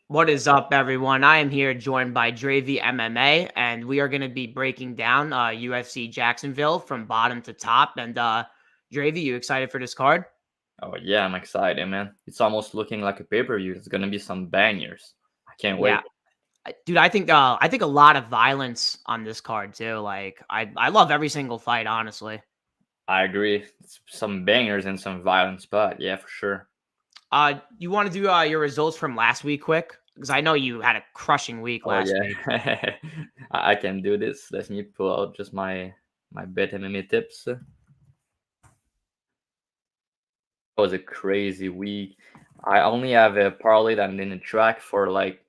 What is up, everyone? I am here joined by DravhyMMA, and we are going to be breaking down UFC Jacksonville from bottom to top. And Dravy, you excited for this card? Oh yeah, I'm excited, man. It's almost looking like a pay-per-view. It's gonna be some bangers. I can't Yeah, wait. dude, I think a lot of violence on this card too. Like, I love every single fight, honestly. I agree. It's some bangers and some violence, but yeah, for sure. You want to do your results from last week quick? Because I know you had a crushing week Oh last week. yeah, I can do this. Let me pull out just my BetMMA tips. It was a crazy week. I only have a parlay that I'm in the track for like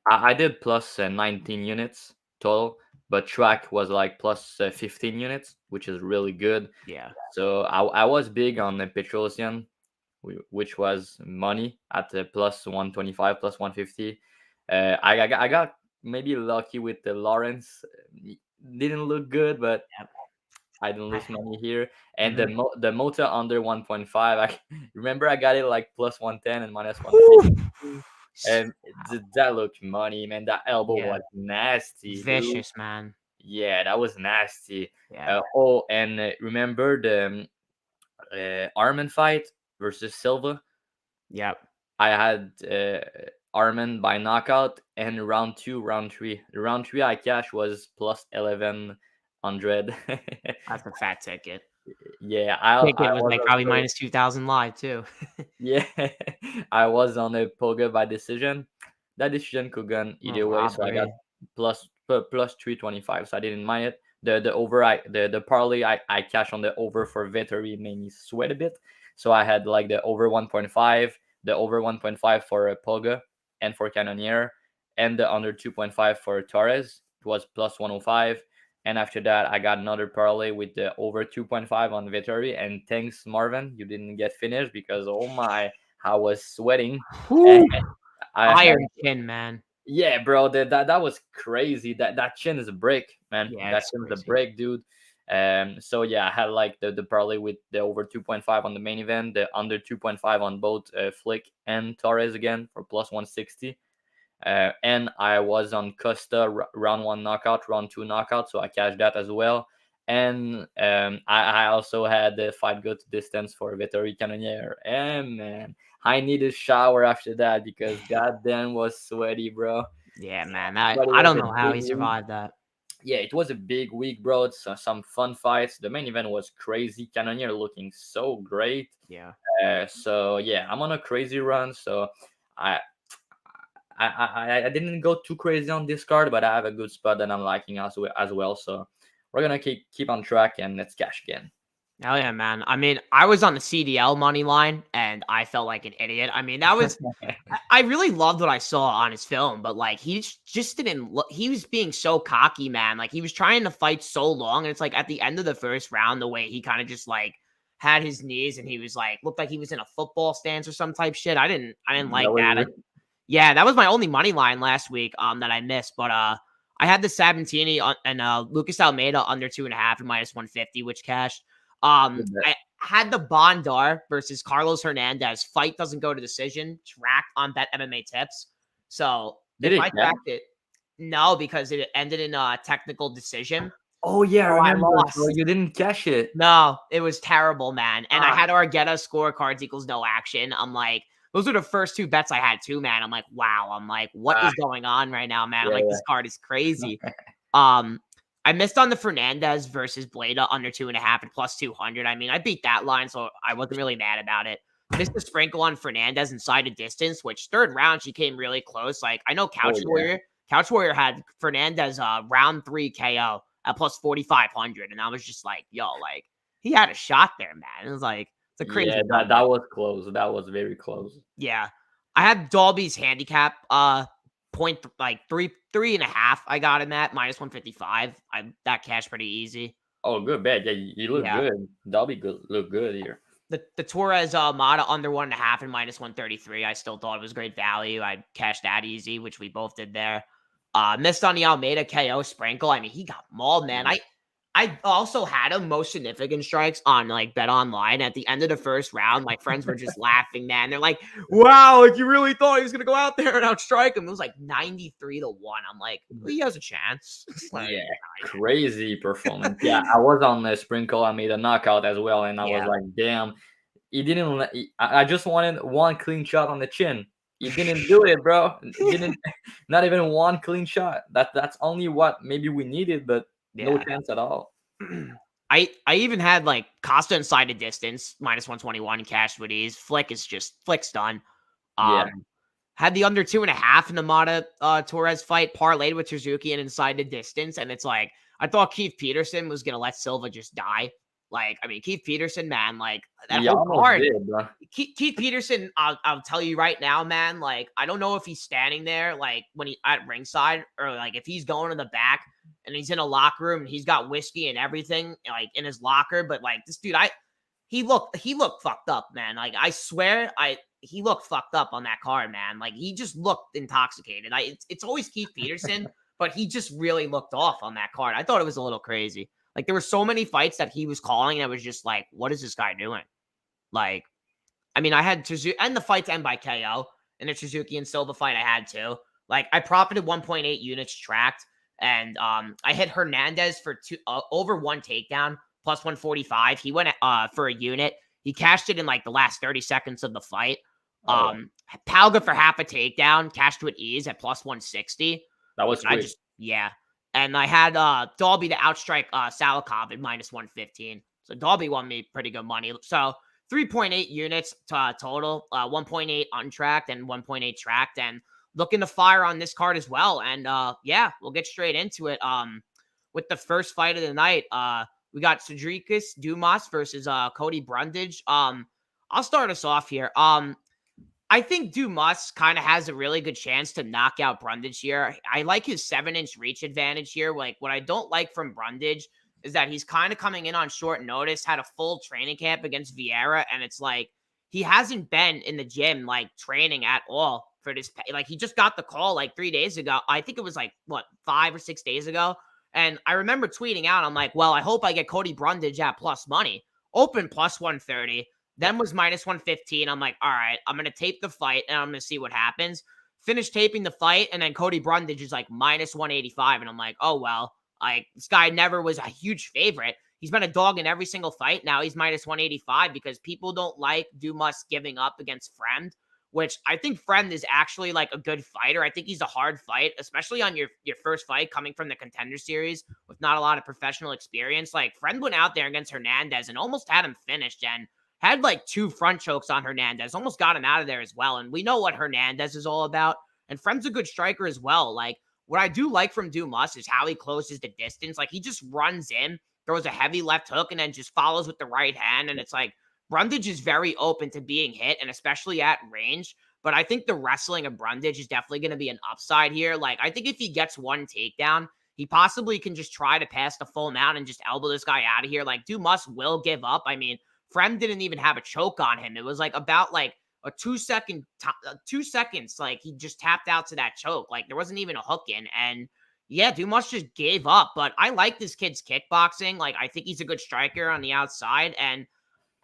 I did plus 19 units total, but track was like plus 15 units, which is really good. Yeah. So I was big on the Petrosian, which was money at the plus 125, plus 150. I got maybe lucky with the Lawrence. Didn't look good, but Yep. I didn't lose money here. And Mhm. the Mota under 1.5, I remember I got it like plus 110 and minus Whew. 150. And that looked money, man. That elbow Yeah. was nasty, dude. Vicious, man. Yeah, that was nasty. Yeah. And remember the Armin fight versus Silva? Yep. I had Armin by knockout, and round two, round three. Round three, I cash was plus 1100. That's a fat ticket. Yeah, I Ticket was was like probably also minus 2,000 live too. yeah, I was on a Poga by decision. That decision could go Oh, either way, so I got robbery. plus 325, so I didn't mind it. The over the parlay I cashed on the over for Vettori made me sweat a bit. So I had like the over 1.5, the over 1.5 for Poga and for Cannonier, and the under 2.5 for Torres. It was plus 105. And after that, I got another parlay with the over 2.5 on Vettori. And thanks, Marvin, you didn't get finished because oh my, I was sweating. And Whew. I had Iron chin, man. yeah, bro, that was crazy. That chin is a break, man. Yeah, That it's chin is a crazy. break, dude. So yeah, I had like the parlay with the over 2.5 on the main event, the under 2.5 on both Flick and Torres again for plus 160. And I was on Costa round one knockout, round two knockout, so I cashed that as well. And I also had the fight go to distance for Vettori Cannonier. And man, I need a shower after that because goddamn was sweaty, bro. Yeah, man. I, But it I was don't a know how big he week. survived that. Yeah, it was a big week, bro. It's, some fun fights. The main event was crazy. Cannonier looking so great. Yeah. So yeah, I'm on a crazy run. So I I didn't go too crazy on this card, but I have a good spot that I'm liking as well. So we're gonna keep on track and let's cash again. Hell yeah, man. I mean, I was on the CDL money line and I felt like an idiot. I mean, that was I really loved what I saw on his film, but like just didn't look. He was being so cocky, man. Like he was trying to fight so long, and it's like at the end of the first round, the way he kind of just like had his knees and he was like looked like he was in a football stance or some type shit. I didn't That like that. was Yeah, that was my only money line last week that I missed, but I had the Sabatini and Lucas Almeida under 2.5 and minus 150, which cashed. good bet. I had the Bondar versus Carlos Hernandez fight doesn't go to decision tracked on BetMmaTips. So Did if it I cash? tracked it, no, because it ended in a technical decision. Oh yeah, I So I remember. So lost. you didn't cash it. No, it was terrible, man. And I Ah, had Argetta scorecards equals no action. I'm like, those are the first two bets I had too, man. I'm like, wow. I'm like, what ah, is going on right now, man? I'm like, yeah, this card is crazy. Um, I missed on the Fernandez versus Blada under 2.5 and plus 200. I mean, I beat that line, so I wasn't really mad about it. Missed the sprinkle on Fernandez inside a distance, which third round she came really close. Like I know oh yeah, Couch Warrior had Fernandez round 3 KO at plus 4,500, and I was just like, yo, like he had a shot there, man. It was like it's a yeah. crazy That number. that was close. That was very close. Yeah. I had Dolby's handicap point like three and a half. I got him at minus 155. I that cash pretty easy. Oh, good bet. Yeah, you look Yeah. good. That'll be good. Look good here. The Torres Mata under 1.5 and minus 133. I still thought it was great value. I cashed that easy, which we both did there. Missed on the Almeida KO sprinkle. I mean, he got mauled, man. I also had him most significant strikes on like Bet Online at the end of the first round. My friends were just laughing, man. They're like, "Wow, like you really thought he was gonna go out there and outstrike him?" It was like 93-1. I'm like, well, he has a chance. Like, Yeah, crazy performance. Yeah, I was on the sprinkle. I made a knockout as well, and I was yeah, like, damn. He didn't. I just wanted one clean shot on the chin. He didn't do it, bro. Didn't. Not even one clean shot. That's only what maybe we needed, but no yeah. chance at all. I even had like Costa inside the distance -121 cash with ease. Flick's done. Yeah. Had the under 2.5 in the Mata Torres fight, parlayed with Suzuki and inside the distance. And it's like, I thought Keith Peterson was going to let Silva just die. Like, I mean, Keith Peterson, man, like that He whole almost card. did, bro. Keith Peterson, I'll tell you right now, man, like, I don't know if he's standing there, like, when he at ringside or like if he's going to the back and he's in a locker room and he's got whiskey and everything, like, in his locker. But, like, this dude, he looked fucked up, man. Like, I swear, he looked fucked up on that card, man. Like, he just looked intoxicated. It's always Keith Peterson, but he just really looked off on that card. I thought it was a little crazy. Like, there were so many fights that he was calling, and I was just like, what is this guy doing? Like, I mean, I had Suzuki, and the fight to end by KO, and the Suzuki and Silva fight I had too. Like, I profited 1.8 units tracked, and I hit Hernandez for over one takedown, plus 145. He went for a unit. He cashed it in like the last 30 seconds of the fight. Oh, Palga for half a takedown, cashed with ease at plus 160. that was quick. Yeah. And I had Dalby to outstrike Salikov at -115. So Dalby won me pretty good money. So 3.8 units total, 1.8 untracked and 1.8 tracked, and looking to fire on this card as well. And yeah, we'll get straight into it. With the first fight of the night, we got Cedricus Dumas versus Cody Brundage. I'll start us off here. I think Dumas kind of has a really good chance to knock out Brundage here. I like his 7-inch reach advantage here. Like, what I don't like from Brundage is that he's kind of coming in on short notice, had a full training camp against Vieira, and it's like he hasn't been in the gym, like, training at all for this. Like, he just got the call like 3 days ago. I think it was like, what, 5 or 6 days ago? And I remember tweeting out, I'm like, well, I hope I get Cody Brundage at plus money. Open plus 130. Then was -115. I'm like, all right, I'm going to tape the fight and I'm going to see what happens. Finish taping the fight, and then Cody Brundage is like -185. And I'm like, oh, well, like, this guy never was a huge favorite. He's been a dog in every single fight. Now he's -185 because people don't like Dumas giving up against Fremd, which I think Fremd is actually like a good fighter. I think he's a hard fight, especially on your first fight coming from the Contender Series with not a lot of professional experience. Like, Fremd went out there against Hernandez and almost had him finished, and had like 2 front chokes on Hernandez, almost got him out of there as well. And we know what Hernandez is all about. And Fremd's a good striker as well. Like, what I do like from Dumas is how he closes the distance. Like, he just runs in, throws a heavy left hook, and then just follows with the right hand. And it's like, Brundage is very open to being hit, and especially at range. But I think the wrestling of Brundage is definitely going to be an upside here. Like, I think if he gets one takedown, he possibly can just try to pass the full mount and just elbow this guy out of here. Like, Dumas will give up. I mean, Frem didn't even have a choke on him. It was like about like a 2 seconds. Like, he just tapped out to that choke. Like, there wasn't even a hook in. And yeah, Dumas just gave up. But I like this kid's kickboxing. Like, I think he's a good striker on the outside. And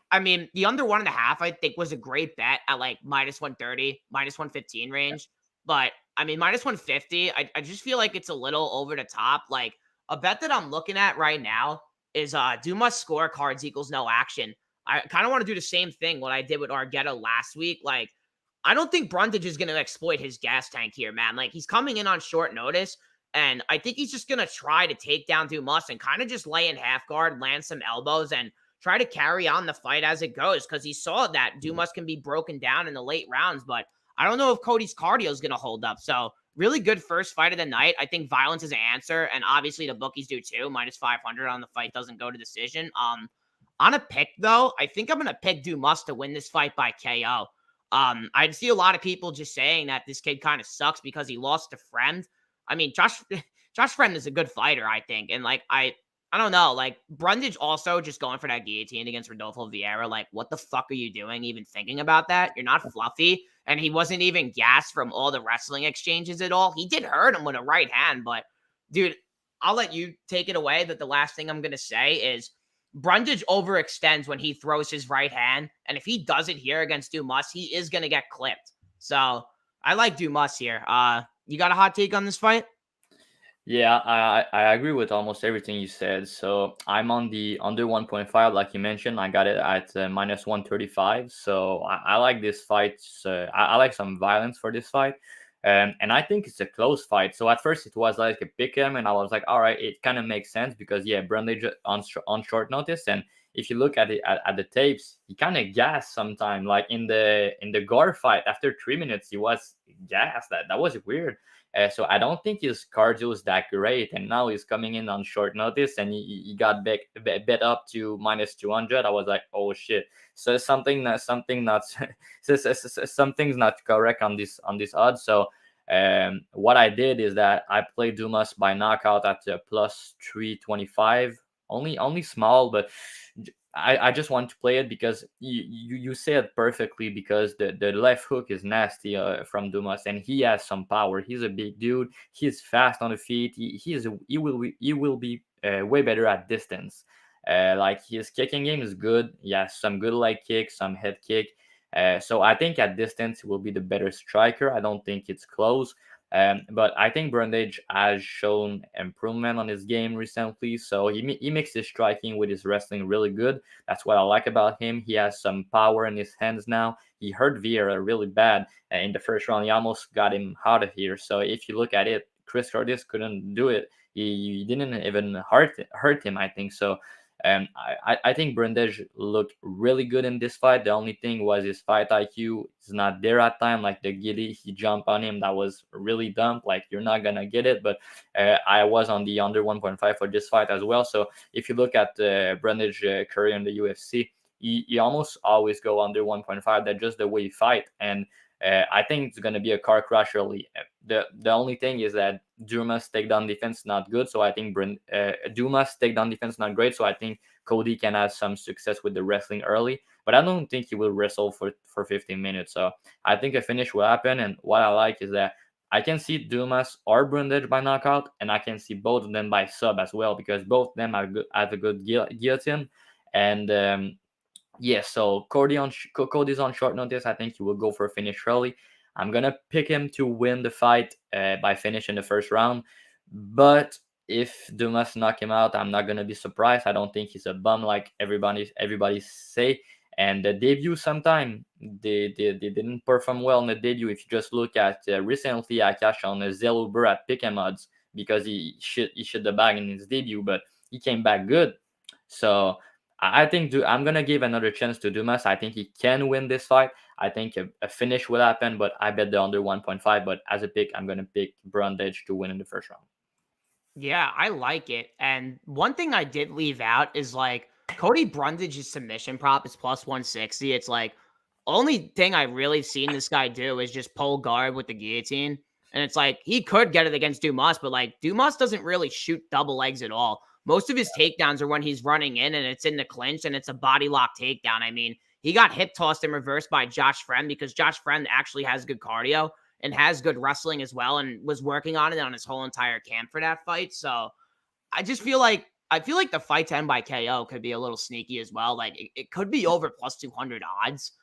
I mean, the under 1.5, I think, was a great bet at like -130, -115 range. But I mean, -150, I just feel like it's a little over the top. Like, a bet that I'm looking at right now is Dumas scorecards equals no action. I kind of want to do the same thing what I did with Argueta last week. Like, I don't think Brundage is going to exploit his gas tank here, man. Like, he's coming in on short notice, and I think he's just going to try to take down Dumas and kind of just lay in half guard, land some elbows, and try to carry on the fight as it goes, because he saw that Dumas can be broken down in the late rounds, but I don't know if Cody's cardio is going to hold up. So really good first fight of the night. I think violence is an answer, and obviously the bookies do too. -500 on the fight doesn't go to decision. On a pick, though, I think I'm going to pick Dumas to win this fight by KO. I see a lot of people just saying that this kid kind of sucks because he lost to Fremd. I mean, Josh Fremd is a good fighter, I think. And like, I don't know, like, Brundage also just going for that guillotine against Rodolfo Vieira. Like, what the fuck are you doing even thinking about that? You're not fluffy. And he wasn't even gassed from all the wrestling exchanges at all. He did hurt him with a right hand, but dude, I'll let you take it away. That the last thing I'm gonna say is Brundage overextends when he throws his right hand, and if he does it here against Dumas, he is gonna get clipped. So I like Dumas here. You got a hot take on this fight? Yeah, I agree with almost everything you said. So I'm on the under 1.5, like you mentioned. I got it at minus 135. So I like this fight. I like some violence for this fight. And I think it's a close fight. So at first it was like a pick 'em, and I was like, all right, it kind of makes sense because yeah, Brundage on short notice. And if you look at it at the tapes, he kind of gassed sometime. Like in the Gore fight, after 3 minutes, he was gassed. That was weird. So I don't think his cardio is that great, and now he's coming in on short notice, and he got bet up to minus 200. I was like, oh shit! So something not something's not correct on this odds. So what I did is that I played Dumas by knockout at plus 325. Only small, but I just want to play it because you say it perfectly because the left hook is nasty from Dumas, and he has some power. He's a big dude. He's fast on the feet. He will be way better at distance. Like his kicking game is good. He has some good leg kick, some head kick. So I think at distance he will be the better striker. I don't think it's close. But I think Brundage has shown improvement on his game recently. So he makes his striking with his wrestling really good. That's what I like about him. He has some power in his hands now. He hurt Vieira really bad in the first round. He almost got him out of here. So if you look at it, Chris Curtis couldn't do it. He didn't even hurt him, I think. So I think Brundage looked really good in this fight. The only thing was his fight IQ is not there at time. Like the giddy, he jumped on him. That was really dumb. Like you're not gonna get it. But I was on the under 1.5 for this fight as well. So if you look at Brundage career in the UFC, he almost always go under 1.5. That's just the way he fight. And I think it's gonna be a car crash early. The only thing is that Dumas takedown defense not good, so I think Dumas takedown defense not great, so I think Cody can have some success with the wrestling early, but I don't think he will wrestle for 15 minutes. So I think a finish will happen, and what I like is that I can see Dumas or Brundage by knockout, and I can see both of them by sub as well because both of them have a good guillotine, and yeah, so Cody's on short notice. I think he will go for a finish early. I'm gonna pick him to win the fight by finish in the first round. But if Dumas knock him out, I'm not gonna be surprised. I don't think he's a bum like everybody say. And the debut sometime they didn't perform well in the debut. If you just look at recently, I cashed on a Uber at pick 'em odds because he shit the bag in his debut, but he came back good. So I think I'm gonna give another chance to Dumas. I think he can win this fight. I think a finish will happen, but I bet the under 1.5. But as a pick, I'm gonna pick Brundage to win in the first round. Yeah, I like it. And one thing I did leave out is like Cody Brundage's submission prop is plus 160. It's like only thing I really seen this guy do is just pull guard with the guillotine. And it's like he could get it against Dumas, but like Dumas doesn't really shoot double legs at all. Most of his takedowns are when he's running in and it's in the clinch and it's a body lock takedown. I mean, he got hip tossed in reverse by Josh Friend because Josh Friend actually has good cardio and has good wrestling as well and was working on it on his whole entire camp for that fight. So I just feel like the fight to end by KO could be a little sneaky as well. Like it could be over plus 200 odds.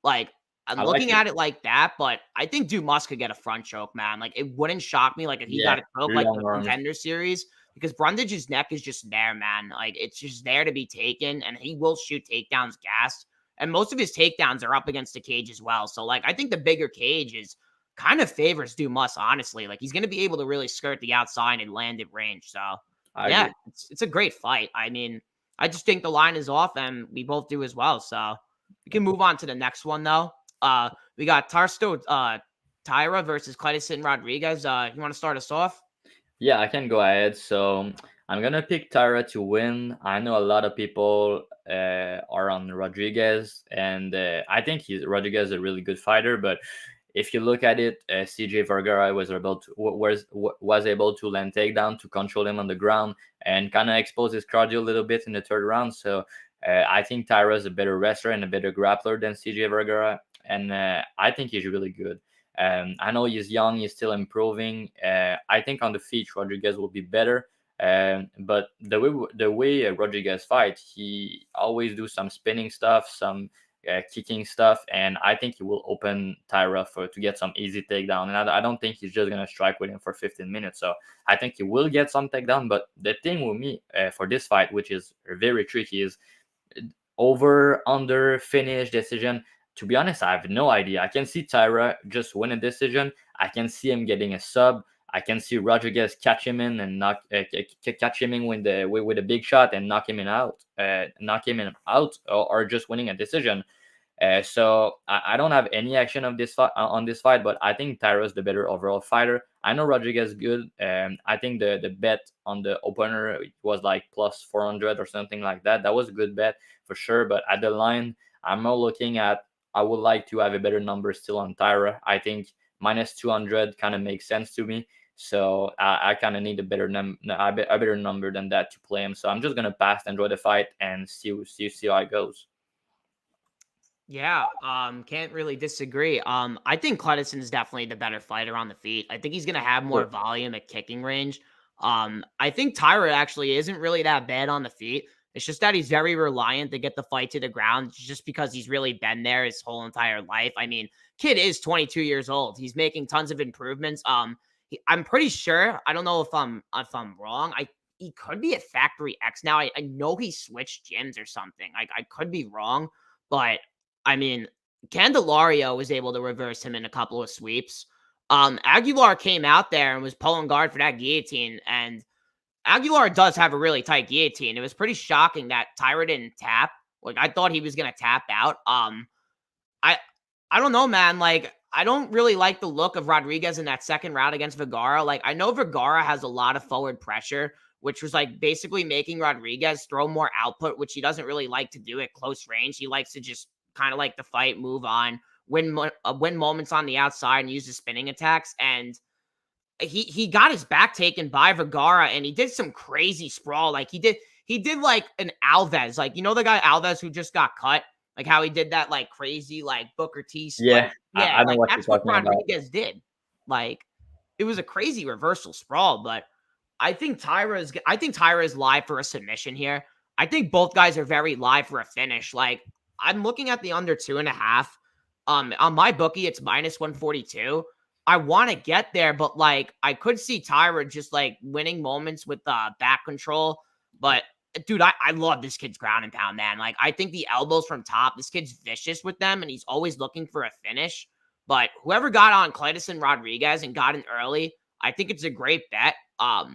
Like I'm I like looking it. at it like that, but I think Dumas could get a front choke, man. Like it wouldn't shock me like if he Yeah, got a choke like long the arms. Contender Series because Brundage's neck is just there, man. Like it's just there to be taken, and he will shoot takedowns gassed. And most of his takedowns are up against the cage as well. So like I think the bigger cage is kind of favors Dumas, honestly. Like he's going to be able to really skirt the outside and land at range. So I yeah, agree. it's a great fight. I mean, I just think the line is off, and we both do as well. So we can move on to the next one though. We got Tarsto Tyra versus Clayton Rodriguez. You want to start us off? Yeah, I can go ahead. So I'm gonna pick Tyra to win. I know a lot of people are on Rodriguez, and I think Rodriguez is a really good fighter. But if you look at it, CJ Vergara was able to land takedown to control him on the ground and kind of expose his cardio a little bit in the third round. So I think Tyra is a better wrestler and a better grappler than CJ Vergara, and I think he's really good. I know he's young, he's still improving. I think on the feet, Rodriguez will be better. But the way Rodriguez fight, he always do some spinning stuff, some kicking stuff, and I think he will open Tyra for to get some easy takedown. And I don't think he's just gonna strike with him for 15 minutes. So I think he will get some takedown. But the thing with me for this fight, which is very tricky, is over, under, finish, decision. To be honest, I have no idea. I can see Tyra just win a decision. I can see him getting a sub. I can see Rodriguez catch him in and catch him in with a big shot and knock him in out, or just winning a decision. So I don't have any action of this fight on this fight, but I think Tyro's the better overall fighter. I know Rodriguez is good. I think the bet on the opener was like plus 400 or something like that. That was a good bet for sure. But at the line, I'm more looking at. I would like to have a better number still on Tyra. I think minus 200 kind of makes sense to me. So I kind of need a better number than that to play him. So I'm just gonna pass, enjoy the fight, and see how it goes. Yeah, can't really disagree. I think Cledison is definitely the better fighter on the feet. I think he's gonna have more Sure. volume at kicking range. I think Tyra actually isn't really that bad on the feet. It's just that he's very reliant to get the fight to the ground just because he's really been there his whole entire life. I mean, kid is 22 years old. He's making tons of improvements. I'm pretty sure. I don't know if I'm wrong. He could be at Factory X now. I know he switched gyms or something. I could be wrong, but I mean, Candelario was able to reverse him in a couple of sweeps. Aguilar came out there and was pulling guard for that guillotine, and Aguilar does have a really tight guillotine. It was pretty shocking that Tyra didn't tap. Like I thought he was gonna tap out. I I don't know, man. Like I don't really like the look of Rodriguez in that second round against Vergara. Like I know Vergara has a lot of forward pressure, which was like basically making Rodriguez throw more output, which he doesn't really like to do at close range. He likes to just kind of like the fight, move on, win moments on the outside, and use the spinning attacks. And he got his back taken by Vergara, and he did some crazy sprawl. Like he did like an Alves, like the guy Alves who just got cut, like how he did that like crazy like Booker T, like Yeah, yeah, I know like what you're that's what talking about. Rodriguez did. Like it was a crazy reversal sprawl, but I think Tyra is live for a submission here. I think both guys are very live for a finish. Like I'm looking at the under 2.5. On my bookie, it's minus 142. I want to get there, but like I could see Tyra just like winning moments with back control. But dude, I love this kid's ground and pound, man. Like I think the elbows from top, this kid's vicious with them, and he's always looking for a finish. But whoever got on Cledison Rodriguez and got in early, I think it's a great bet. I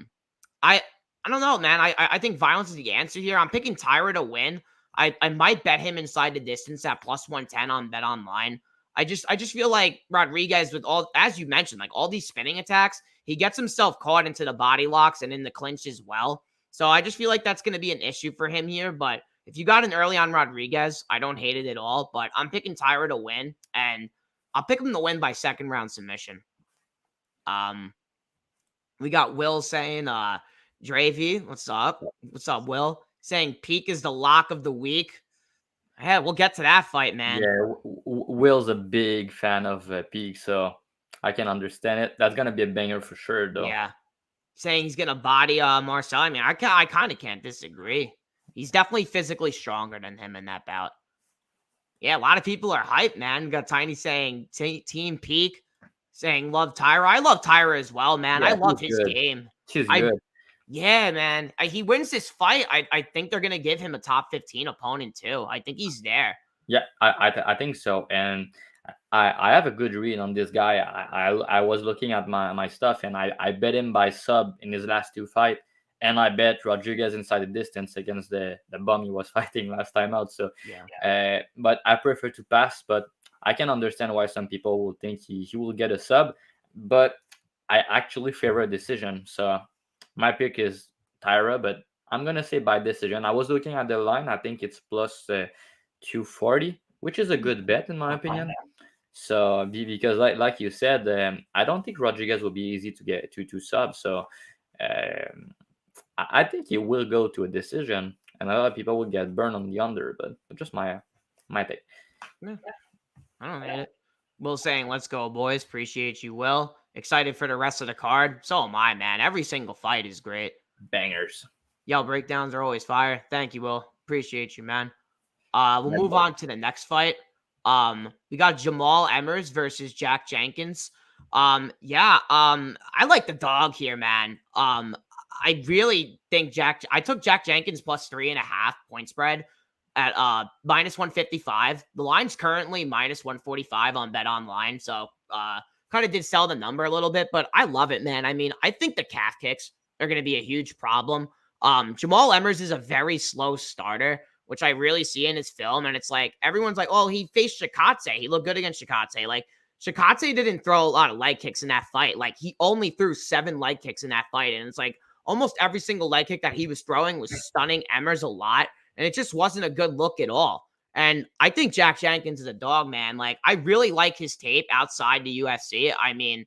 I don't know, man. I think violence is the answer here. I'm picking Tyra to win. I might bet him inside the distance at plus 110 on Bet Online. I just feel like Rodriguez, with all, as you mentioned, like all these spinning attacks, he gets himself caught into the body locks and in the clinch as well. So I just feel like that's going to be an issue for him here. But if you got an early on Rodriguez, I don't hate it at all. But I'm picking Tyra to win, and I'll pick him to win by second round submission. Um, we got Will saying, Dravy, what's up? What's up, Will? Saying Peak is the lock of the week. Yeah, we'll get to that fight, man. Yeah, Will's a big fan of Peak, so I can understand it. That's gonna be a banger for sure, though. Yeah. Saying he's gonna body Marcel. I mean, I kind of can't disagree. He's definitely physically stronger than him in that bout. Yeah, a lot of people are hyped, man. We got Tiny saying Team Peak, saying love Tyra. I love Tyra as well, man. I Yeah, love he's his good. game. He's I good. Yeah, man. He wins this fight. I think they're gonna give him a top 15 opponent too. I think he's there. Yeah, I think so, and I have a good read on this guy. I was looking at my stuff, and I bet him by sub in his last two fight, and I bet Rodriguez inside the distance against the bum he was fighting last time out. So, Yeah. but I prefer to pass. But I can understand why some people will think he will get a sub, but I actually favor a decision. So my pick is Tyra, but I'm gonna say by decision. I was looking at the line. I think it's plus 240, which is a good bet in my opinion. So because like you said, I don't think Rodriguez will be easy to get to sub. So um, I think he will go to a decision, and a lot of people will get burned on the under. But just my take. Yeah. I don't hate it. Will saying, let's go, boys. Appreciate you, Will. Excited for the rest of the card. So am I, man. Every single fight is great. bangers. Yo, breakdowns are always fire. Thank you, Will. Appreciate you, man. We'll Let's move go. on to the next fight. We got Jamal Emmers versus Jack Jenkins. I like the dog here, man. I really think I took Jack Jenkins plus 3.5 point spread at minus 155. The line's currently minus 145 on Bet Online, so kind of did sell the number a little bit, but I love it, man. I mean, I think the calf kicks are going to be a huge problem. Jamal Emmers is a very slow starter, which I really see in his film. And it's like, everyone's like, oh, he faced Shikatse. He looked good against Shikatse. Like, Shikatse didn't throw a lot of leg kicks in that fight. Like, he only threw 7 leg kicks in that fight. And it's like, almost every single leg kick that he was throwing was stunning Emmers a lot. And it just wasn't a good look at all. And I think Jack Jenkins is a dog, man. Like, I really like his tape outside the UFC. I mean,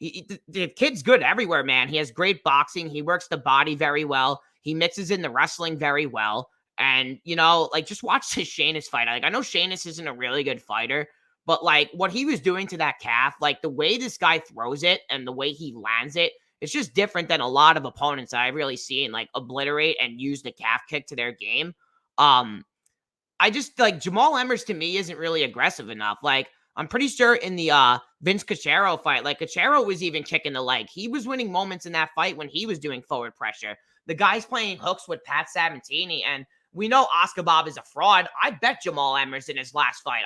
the kid's good everywhere, man. He has great boxing. He works the body very well. He mixes in the wrestling very well. And, like, just watch this Sheamus fight. Like, I know Sheamus isn't a really good fighter, but, like, what he was doing to that calf, like, the way this guy throws it and the way he lands it, it's just different than a lot of opponents that I've really seen, like, obliterate and use the calf kick to their game. I just, like, Jamal Emmers to me isn't really aggressive enough. Like, I'm pretty sure in the Vince Cachero fight, like, Cachero was even kicking the leg. He was winning moments in that fight when he was doing forward pressure. The guy's playing hooks with Pat Sabatini, and we know Oscar Bob is a fraud. I bet Jamal Emmers in his last fight.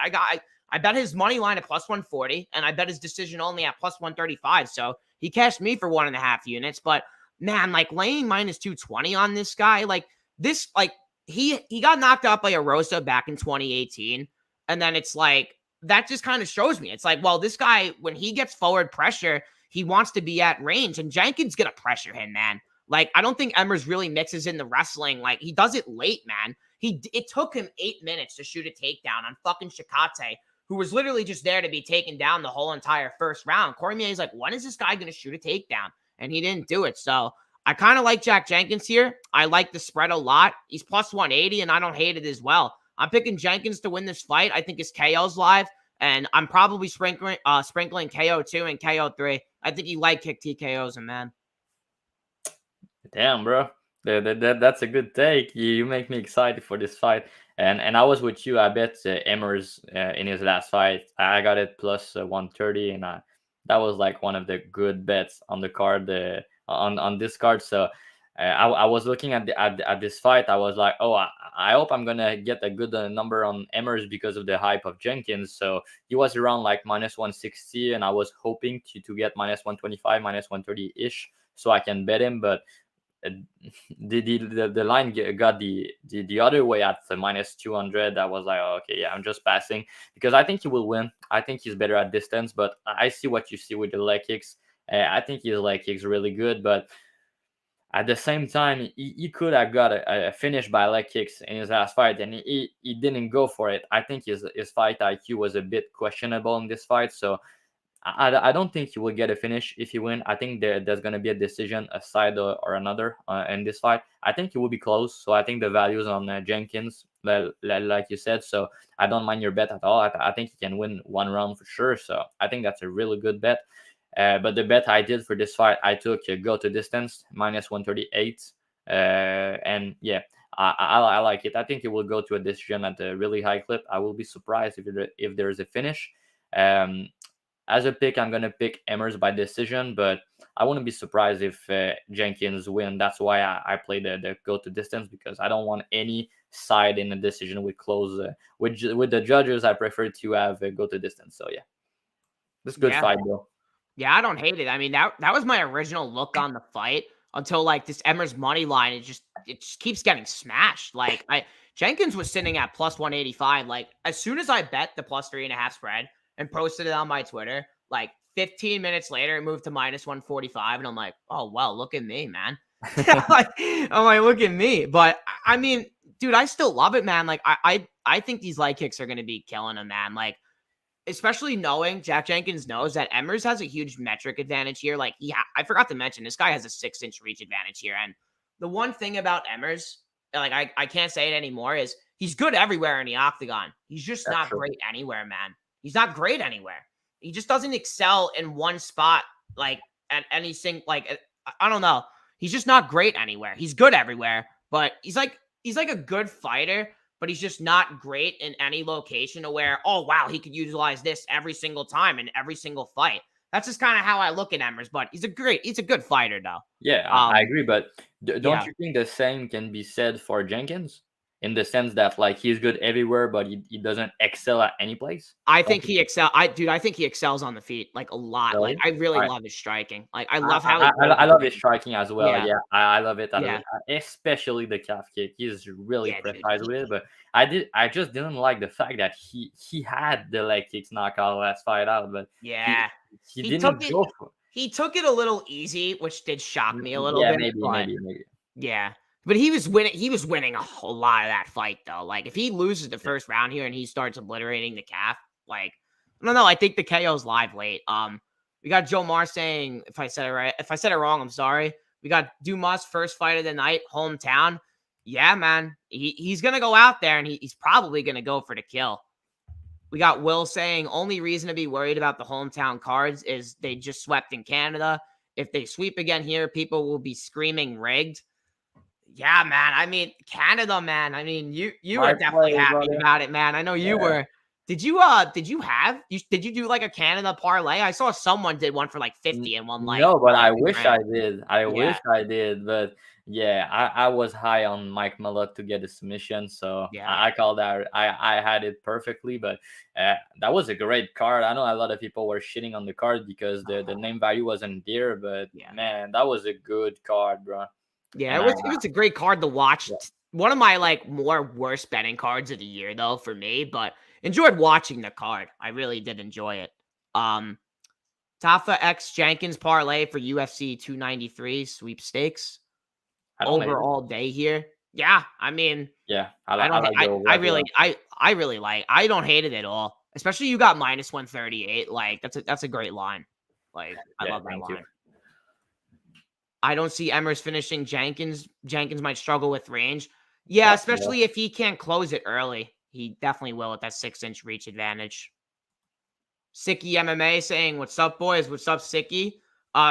I bet his money line at plus 140, and I bet his decision only at plus 135. So he cashed me for 1.5 units. But man, like, laying minus 220 on this guy, like, this, like, he got knocked out by Arosa back in 2018, and then it's like, that just kind of shows me. It's like, well, this guy, when he gets forward pressure, he wants to be at range, and Jenkins gonna pressure him, man. Like, I don't think Emmers really mixes in the wrestling. Like, he does it late, man. It took him 8 minutes to shoot a takedown on fucking Shikate, who was literally just there to be taken down the whole entire first round. Cormier's like, when is this guy going to shoot a takedown? And he didn't do it. So I kind of like Jack Jenkins here. I like the spread a lot. He's plus 180, and I don't hate it as well. I'm picking Jenkins to win this fight. I think his KO's live, and I'm probably sprinkling KO2 and KO3. I think he leg kick TKOs him, man. Damn, bro. That's a good take. You make me excited for this fight. And I was with you. I bet Emmers in his last fight. I got it plus 130, and that was like one of the good bets on the card on this card. So I was looking at this fight. I was like, oh, I hope I'm gonna get a good number on Emmers because of the hype of Jenkins. So he was around like minus 160, and I was hoping to get minus 125, minus 130 ish, so I can bet him, but the line got the other way at the minus 200. I was like, oh, okay, yeah, I'm just passing because I think he will win. I think he's better at distance, but I see what you see with the leg kicks. I think his leg kicks really good, but at the same time, he could have got a finish by leg kicks in his last fight, and he didn't go for it. I think his fight IQ was a bit questionable in this fight, so I don't think he will get a finish if he win. I think there's going to be a decision, a side or another in this fight. I think it will be close. So I think the values on Jenkins, like you said. So I don't mind your bet at all. I think he can win one round for sure. So I think that's a really good bet. But the bet I did for this fight, I took go to distance minus 138. And yeah, I like it. I think it will go to a decision at a really high clip. I will be surprised if there is a finish. As a pick, I'm going to pick Emmers by decision, but I wouldn't be surprised if Jenkins win. That's why I play the go to distance, because I don't want any side in the decision with close. With the judges, I prefer to have a go to distance. So yeah, this is a good fight, though. Yeah, I don't hate it. I mean, that was my original look on the fight until, like, this Emmers money line, it just keeps getting smashed. Like, Jenkins was sitting at plus 185. Like, as soon as I bet the plus 3.5 spread and posted it on my Twitter, like 15 minutes later, it moved to minus 145. And I'm like, oh, well, look at me, man. I'm like, look at me. But I mean, dude, I still love it, man. Like, I think these leg kicks are going to be killing him, man. Like, especially knowing Jack Jenkins knows that Emmers has a huge metric advantage here. Like, I forgot to mention, this guy has a 6-inch reach advantage here. And the one thing about Emmers, like, I can't say it anymore, is he's good everywhere in the octagon. He's just not great anywhere, man. He's not great anywhere. He just doesn't excel in one spot, like, at anything. Like, I don't know. He's just not great anywhere. He's good everywhere, but he's like a good fighter, but he's just not great in any location to where, oh wow, he could utilize this every single time in every single fight. That's just kind of how I look at Emmers, but he's a good fighter though. Yeah, I agree, but don't Yeah. you think the same can be said for Jenkins in the sense that like he's good everywhere, but he doesn't excel at any place? I Don't think you he excel. I think he excels on the feet like a lot. Like really? I really I love his striking. Like I I, love how he throws I his love his hands. striking as well. Yeah, Yeah, I love it, yeah, especially the calf kick. He's really yeah, dude. precise with it. But I just didn't like the fact that he had the leg kicks knockout last fight out, but he Yeah, he he took didn't it. go for. He took it a little easy, which did shock me a little Yeah, bit. maybe, But maybe. yeah, but he was winning. He was winning a whole lot of that fight though. Like if he loses the Yeah. first round here and he starts obliterating the calf, like I don't know. I think the KO's live late. We got Joe Mar saying if I said it right. If I said it wrong, I'm sorry. We got Dumas first fight of the night, hometown. Yeah, man. He's gonna go out there and he's probably gonna go for the kill. We got Will saying only reason to be worried about the hometown cards is they just swept in Canada. If they sweep again here, people will be screaming rigged. Yeah, man. I mean, Canada, man. I mean, you were My definitely play, happy brother. about it, man. I know you Yeah. were. Did you do like a Canada parlay? I saw someone did one for like 50 and won like No, but I 2 wish grand. I did. I Yeah, wish I did, but yeah, I was high on Mike Malott to get a submission, so yeah. I called that. I had it perfectly, but that was a great card. I know a lot of people were shitting on the card because the name value wasn't there, but Yeah. man, that was a good card, bro. Yeah, And it was a great card to watch. yeah, One of my like more worst betting cards of the year though for me, but enjoyed watching the card. I really did enjoy it. Um Tafa X Jenkins parlay for UFC 293 sweepstakes I don't hate over it. all day here. Yeah, I mean, Yeah, I I don't like the over as well. I really like. I don't hate it at all. Especially you got minus 138. Like that's a great line. Like I Yeah, love that thank you. line. I don't see Emmers finishing Jenkins. Jenkins might struggle with range. Yeah, Possible. especially if he can't close it early. He definitely will at that 6-inch reach advantage. Sicky MMA saying, "What's up, boys? What's up, Sicky?"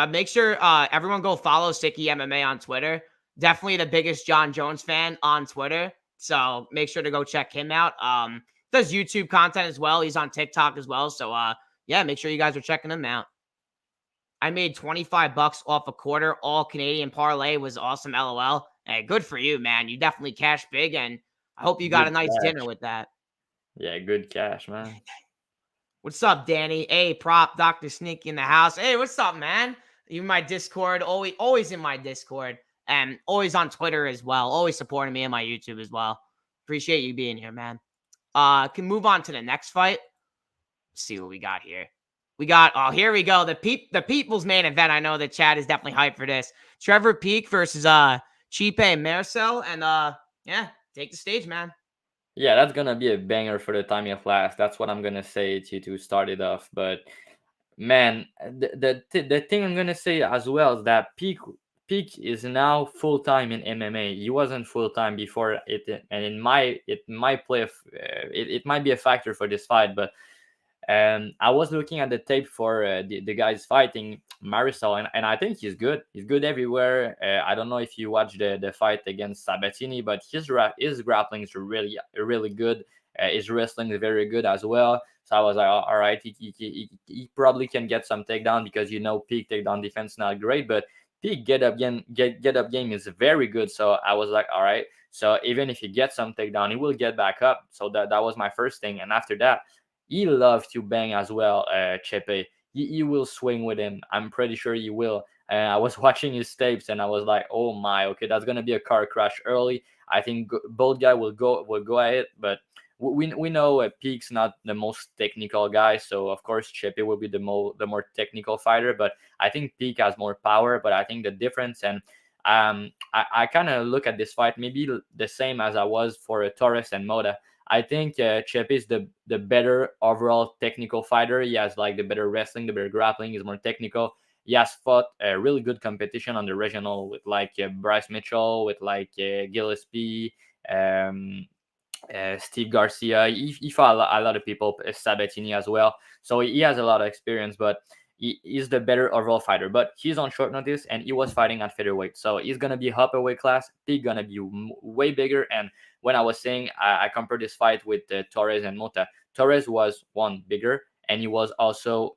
Make sure everyone go follow Sicky MMA on Twitter. Definitely the biggest John Jones fan on Twitter. So make sure to go check him out. Does YouTube content as well. He's on TikTok as well. So yeah, make sure you guys are checking him out. I made 25 bucks off a quarter all Canadian parlay. Was awesome. LOL. Hey, good for you, man. You definitely cashed big, and I hope you got a Good nice dinner cash. with that. Yeah, good cash, man. What's up, Danny? Hey, prop Dr. Sneaky in the house. Hey, what's up, man? You in my Discord, always in my Discord, and always on Twitter as well. Always supporting me on my YouTube as well. Appreciate you being here, man. Can move on to the next fight. Let's see what we got here. We got here we go. The people's main event. I know the chat is definitely hyped for this. Trevor Peak versus Chipe Marcel. And yeah, take the stage, man. Yeah, that's gonna be a banger for the time of last. That's what I'm gonna say to start it off. But man, the thing I'm gonna say as well is that Peak is now full time in MMA. He wasn't full time before it, and it might play it might be a factor for this fight. But I was looking at the tape for the guys fighting Marisol, and I think he's good. He's good everywhere. I don't know if you watched the fight against Sabatini, but his grappling is really good. His wrestling is very good as well. So I was like, all right, he probably can get some takedown because Peak takedown defense not great, but Peak get up game is very good. So I was like, all right. So even if he gets some takedown, he will get back up. So that was my first thing, and after that. He loves to bang as well, Chepe. He will swing with him. I'm pretty sure he will. I was watching his tapes and I was like, oh my, okay, that's gonna be a car crash early. I think both guy will go at it, but we know Peak's not the most technical guy, so of course Chepe will be the more technical fighter. But I think Peak has more power. But I think the difference and I kind of look at this fight maybe the same as I was for Torres and Moda. I think Chepe is the better overall technical fighter. He has like the better wrestling, the better grappling. He's more technical. He has fought a really good competition on the regional with like Bryce Mitchell, with like Gillespie, um, Steve Garcia. He fought a lot of people, Sabatini as well. So he has a lot of experience, but he's the better overall fighter, but he's on short notice and he was fighting at featherweight, so he's gonna be up a weight class. He's gonna be way bigger. And when I was saying I compared this fight with Torres and Mota, Torres was one bigger, and he was also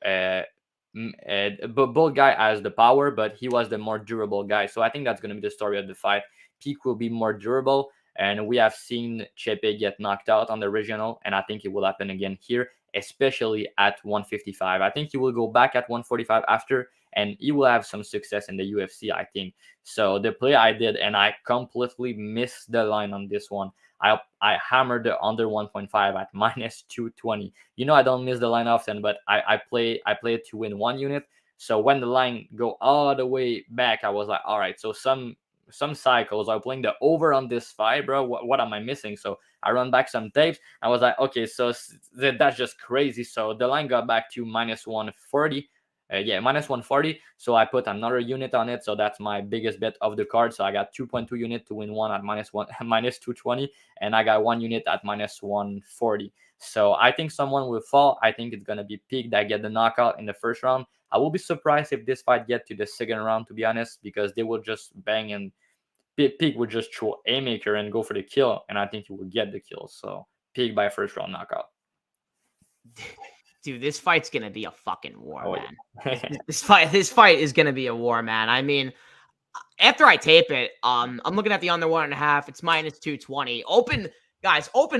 both guy has the power, but he was the more durable guy. So I think that's gonna be the story of the fight. Peak will be more durable, and we have seen Chepe get knocked out on the regional, and I think it will happen again here, especially at 155. I think he will go back at 145 after, and he will have some success in the UFC, I think. So the play I did, and I completely missed the line on this one. I hammered the under 1.5 at minus 220. You know, I don't miss the line often, but I play it to win one unit. So when the line go all the way back, I was like, all right, so some cycles are playing the over on this fight, bro. What am I missing? So I run back some tapes. I was like, okay, so that's just crazy. So the line got back to minus 140. Minus 140. So I put another unit on it. So that's my biggest bet of the card. So I got 2.2 unit to win one at minus 220, and I got one unit at minus 140. So I think someone will fall. I think it's gonna be Peak that get the knockout in the first round. I will be surprised if this fight get to the second round, to be honest, because they will just bang and Peak would just throw a maker and go for the kill, and I think he will get the kill. So Peak by first round knockout. Dude, this fight's gonna be a fucking war, man. Yeah. This fight is gonna be a war, man. I mean, after I tape it, I'm looking at the under 1.5. It's minus 220. Open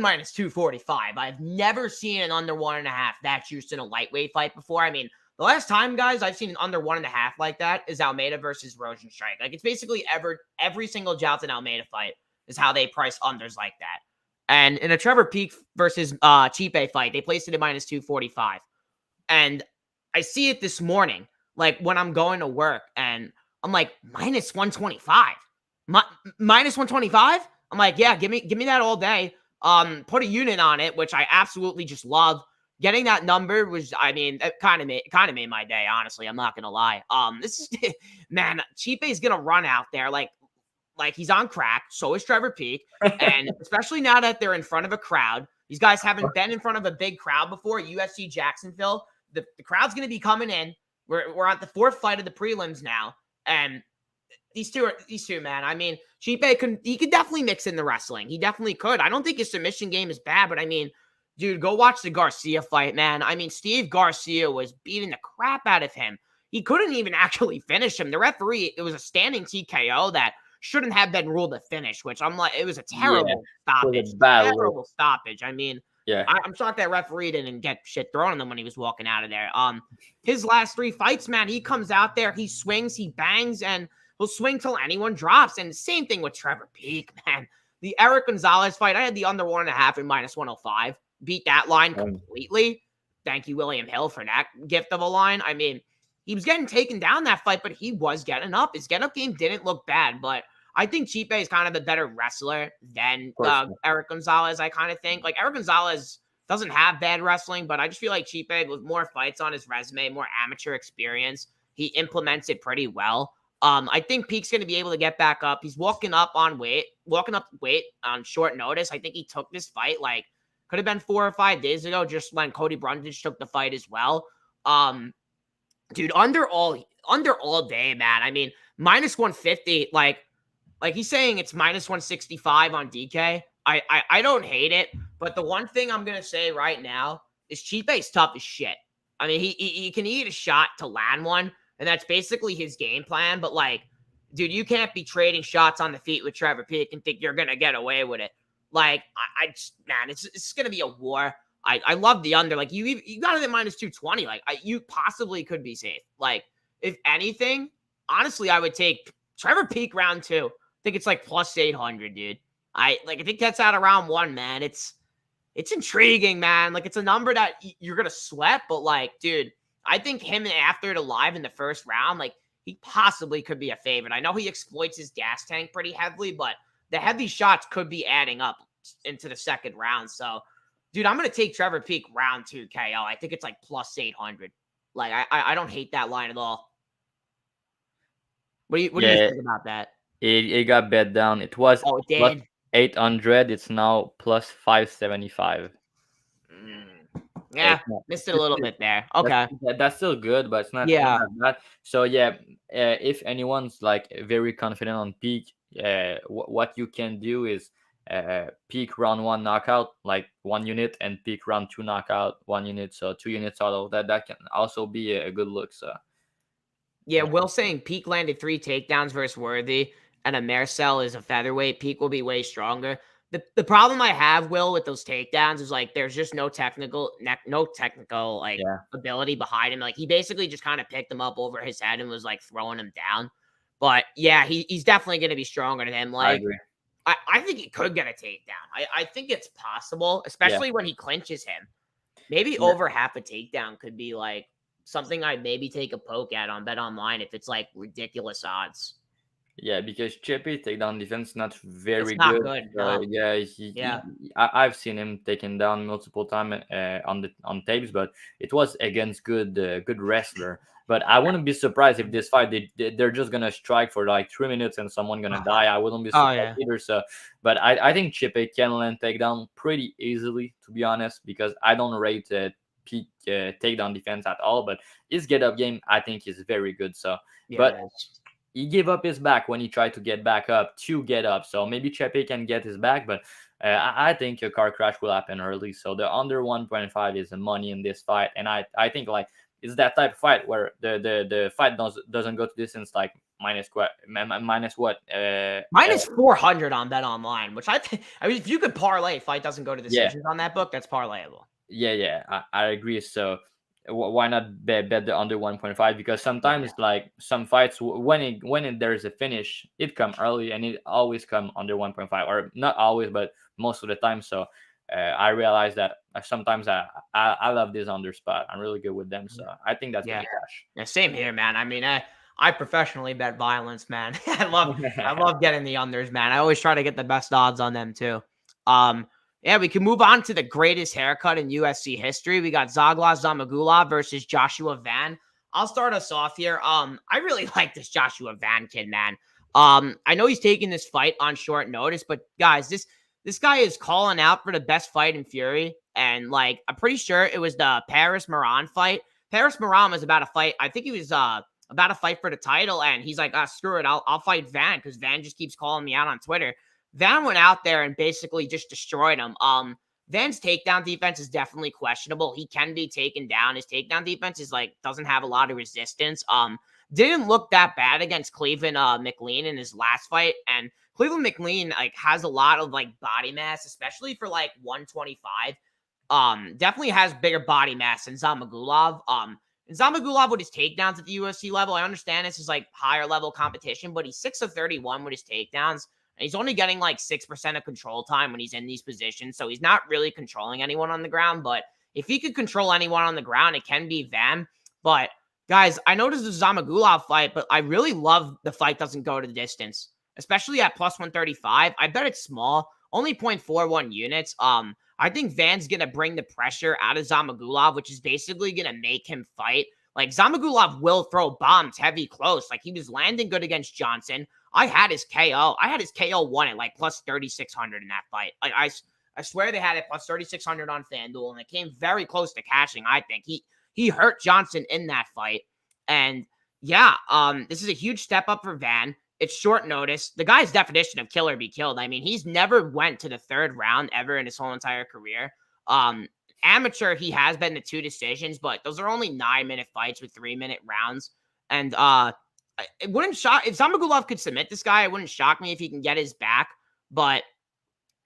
minus 245. I've never seen an under 1.5 that juiced in a lightweight fight before. I mean, the last time, guys, I've seen an under 1.5 like that is Almeida versus Rosenstrike. Like, it's basically every single Jailton Almeida fight is how they price unders like that. And in a Trevor Peak versus Chipe fight, they placed it at minus 245. And I see it this morning, like when I'm going to work, and I'm like, minus 125. Minus 125? I'm like, yeah, give me that all day. Put a unit on it, which I absolutely just love. Getting that number was, I mean, it kind of made my day, honestly. I'm not gonna lie. This is man, Chipe's gonna run out there like he's on crack. So is Trevor Peak, and especially now that they're in front of a crowd. These guys haven't been in front of a big crowd before. UFC Jacksonville, the crowd's gonna be coming in. We're at the fourth fight of the prelims now, and these two, man. I mean, Chipe could definitely mix in the wrestling. He definitely could. I don't think his submission game is bad, but I mean, dude, go watch the Garcia fight, man. I mean, Steve Garcia was beating the crap out of him. He couldn't even actually finish him. The referee, it was a standing TKO that shouldn't have been ruled a finish, which I'm like, it was a terrible stoppage. Terrible stoppage. I mean, yeah, I'm shocked that referee didn't get shit thrown on him when he was walking out of there. His last three fights, man, he comes out there, he swings, he bangs, and he'll swing till anyone drops. And same thing with Trevor Peak, man. The Eric Gonzalez fight, I had the under 1.5 and minus 105. Beat that line completely. Thank you, William Hill, for that gift of a line. I mean, he was getting taken down that fight, but he was getting up. His get-up game didn't look bad, but I think Chipe is kind of a better wrestler than Eric Gonzalez, I kind of think. Like, Eric Gonzalez doesn't have bad wrestling, but I just feel like Chipe, with more fights on his resume, more amateur experience, he implements it pretty well. I think Peak's going to be able to get back up. He's walking up weight on short notice. I think he took this fight, like, could have been 4 or 5 days ago, just when Cody Brundage took the fight as well. Dude, under all day, man. I mean, minus 150, like he's saying it's minus 165 on DK. I don't hate it, but the one thing I'm gonna say right now is Chipe's tough as shit. I mean, he can eat a shot to land one, and that's basically his game plan. But like, dude, you can't be trading shots on the feet with Trevor Peak and think you're gonna get away with it. Like, man, it's gonna be a war. I love the under. Like, you got it at minus 220. Like, you possibly could be safe. Like, if anything, honestly, I would take Trevor Peak round 2. I think it's like plus 800, dude. I think that's out of round 1, man. It's intriguing, man. Like, it's a number that you're gonna sweat, but like, dude, I think him after it alive in the first round, like, he possibly could be a favorite. I know he exploits his gas tank pretty heavily, but the heavy shots could be adding up into the second round. So, dude, I'm going to take Trevor Peak round 2 KO. I think it's like plus 800. Like, I don't hate that line at all. What do you think about that? It got bet down. It was plus 800. It's now plus 575. Yeah, missed it a little bit there. Okay. That's still good, but it's not Yeah. that bad. So yeah, if anyone's like very confident on peak, what you can do is peak round one knockout, like 1 unit, and peak round two knockout 1 unit, so 2 units out of that. That can also be a good look. So Yeah, Will saying Peak landed 3 takedowns versus Worthy, and a Marcel is a featherweight. Peak will be way stronger. The problem I have, Will, with those takedowns is like there's just no technical like yeah, ability behind him. Like he basically just kind of picked him up over his head and was like throwing him down. But yeah, he's definitely gonna be stronger than him. I Like agree. I think he could get a takedown. I think it's possible, Yeah, especially when he clinches him. Maybe yeah. over half a takedown could be like something I'd maybe take a poke at on Bet Online if it's like ridiculous odds. Yeah, because Chippy takedown defense not It's very not good. good. So No. yeah, Yeah. I've seen him taken down multiple times on tapes, but it was against good wrestler. But I wouldn't be surprised if this fight they're just gonna strike for like 3 minutes and someone gonna die. I wouldn't be Oh surprised yeah. either. So, but I think Chippy can land takedown pretty easily, to be honest, because I don't rate peak takedown defense at all. But his get up game I think is very good. So, Yeah, but it is. he gave up his back when he tried to get back up to get up. So maybe Chepe can get his back, but I think a car crash will happen early. So the under 1.5 is the money in this fight, and I think like it's that type of fight where the fight doesn't go to distance like minus what Minus 400 on Bet Online, which I think, I mean, if you could parlay, fight doesn't go to yeah. decisions on that book, that's parlayable. Yeah, I agree. So why not bet the under 1.5? Because Yeah. sometimes like some fights there's a finish, it come early and it always come under 1.5, or not always, but most of the time. So I realize that sometimes I love this under spot. I'm really good with them, so I think that's gonna Yeah. cash. Yeah, same here, man. I mean, I professionally bet violence, man. I love getting the unders, man. I always try to get the best odds on them too. Yeah, we can move on to the greatest haircut in UFC history. We got Zagla Zamagulov versus Joshua Van. I'll start us off here. I really like this Joshua Van kid, man. I know he's taking this fight on short notice, but guys, this guy is calling out for the best fight in Fury, and like I'm pretty sure it was the Paris Moran fight. Paris Moran was about to fight. I think he was about to fight for the title, and he's like, screw it, I'll fight Van because Van just keeps calling me out on Twitter. Van went out there and basically just destroyed him. Van's takedown defense is definitely questionable. He can be taken down. His takedown defense is like doesn't have a lot of resistance. Didn't look that bad against Cleveland McLean in his last fight, and Cleveland McLean like has a lot of like body mass, especially for like 125. Definitely has bigger body mass than Zamagulov. And Zamagulov with his takedowns at the UFC level, I understand this is like higher level competition, but he's 6 of 31 with his takedowns. And he's only getting like 6% of control time when he's in these positions. So he's not really controlling anyone on the ground. But if he could control anyone on the ground, it can be Van. But guys, I know this is a Zamagulov fight, but I really love the fight doesn't go to the distance, especially at plus 135. I bet it's small, only 0.41 units. I think Van's going to bring the pressure out of Zamagulov, which is basically going to make him fight. Like, Zamagulov will throw bombs heavy close. Like, he was landing good against Johnson. I had his KO. I had his KO won at like plus 3,600 in that fight. Like, I swear they had it plus 3,600 on FanDuel, and it came very close to cashing, I think. He hurt Johnson in that fight. And yeah, this is a huge step up for Van. It's short notice. The guy's definition of kill or be killed. I mean, he's never went to the third round ever in his whole entire career. Amateur, he has been to 2 decisions, but those are only 9-minute fights with 3-minute rounds. And it wouldn't shock if Zamagulov could submit this guy. It wouldn't shock me if he can get his back. But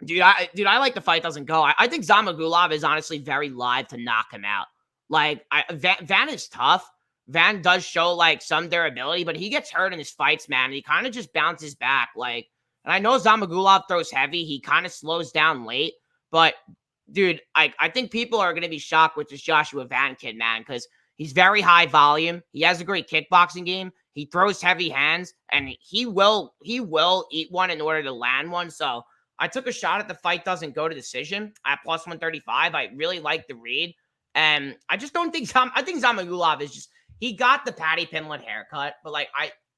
dude, I like the fight doesn't go. I think Zamagulov is honestly very live to knock him out. Like Van is tough. Van does show like some durability, but he gets hurt in his fights, man. And he kind of just bounces back. Like, and I know Zamagulov throws heavy. He kind of slows down late, but dude, I think people are going to be shocked with this Joshua Van kid, man, because he's very high volume. He has a great kickboxing game. He throws heavy hands, and he will eat one in order to land one. So I took a shot at the fight doesn't go to decision at plus 135. I really like the read. And I just don't think I think Zamagulov is just he got the Patty Pimlet haircut, but like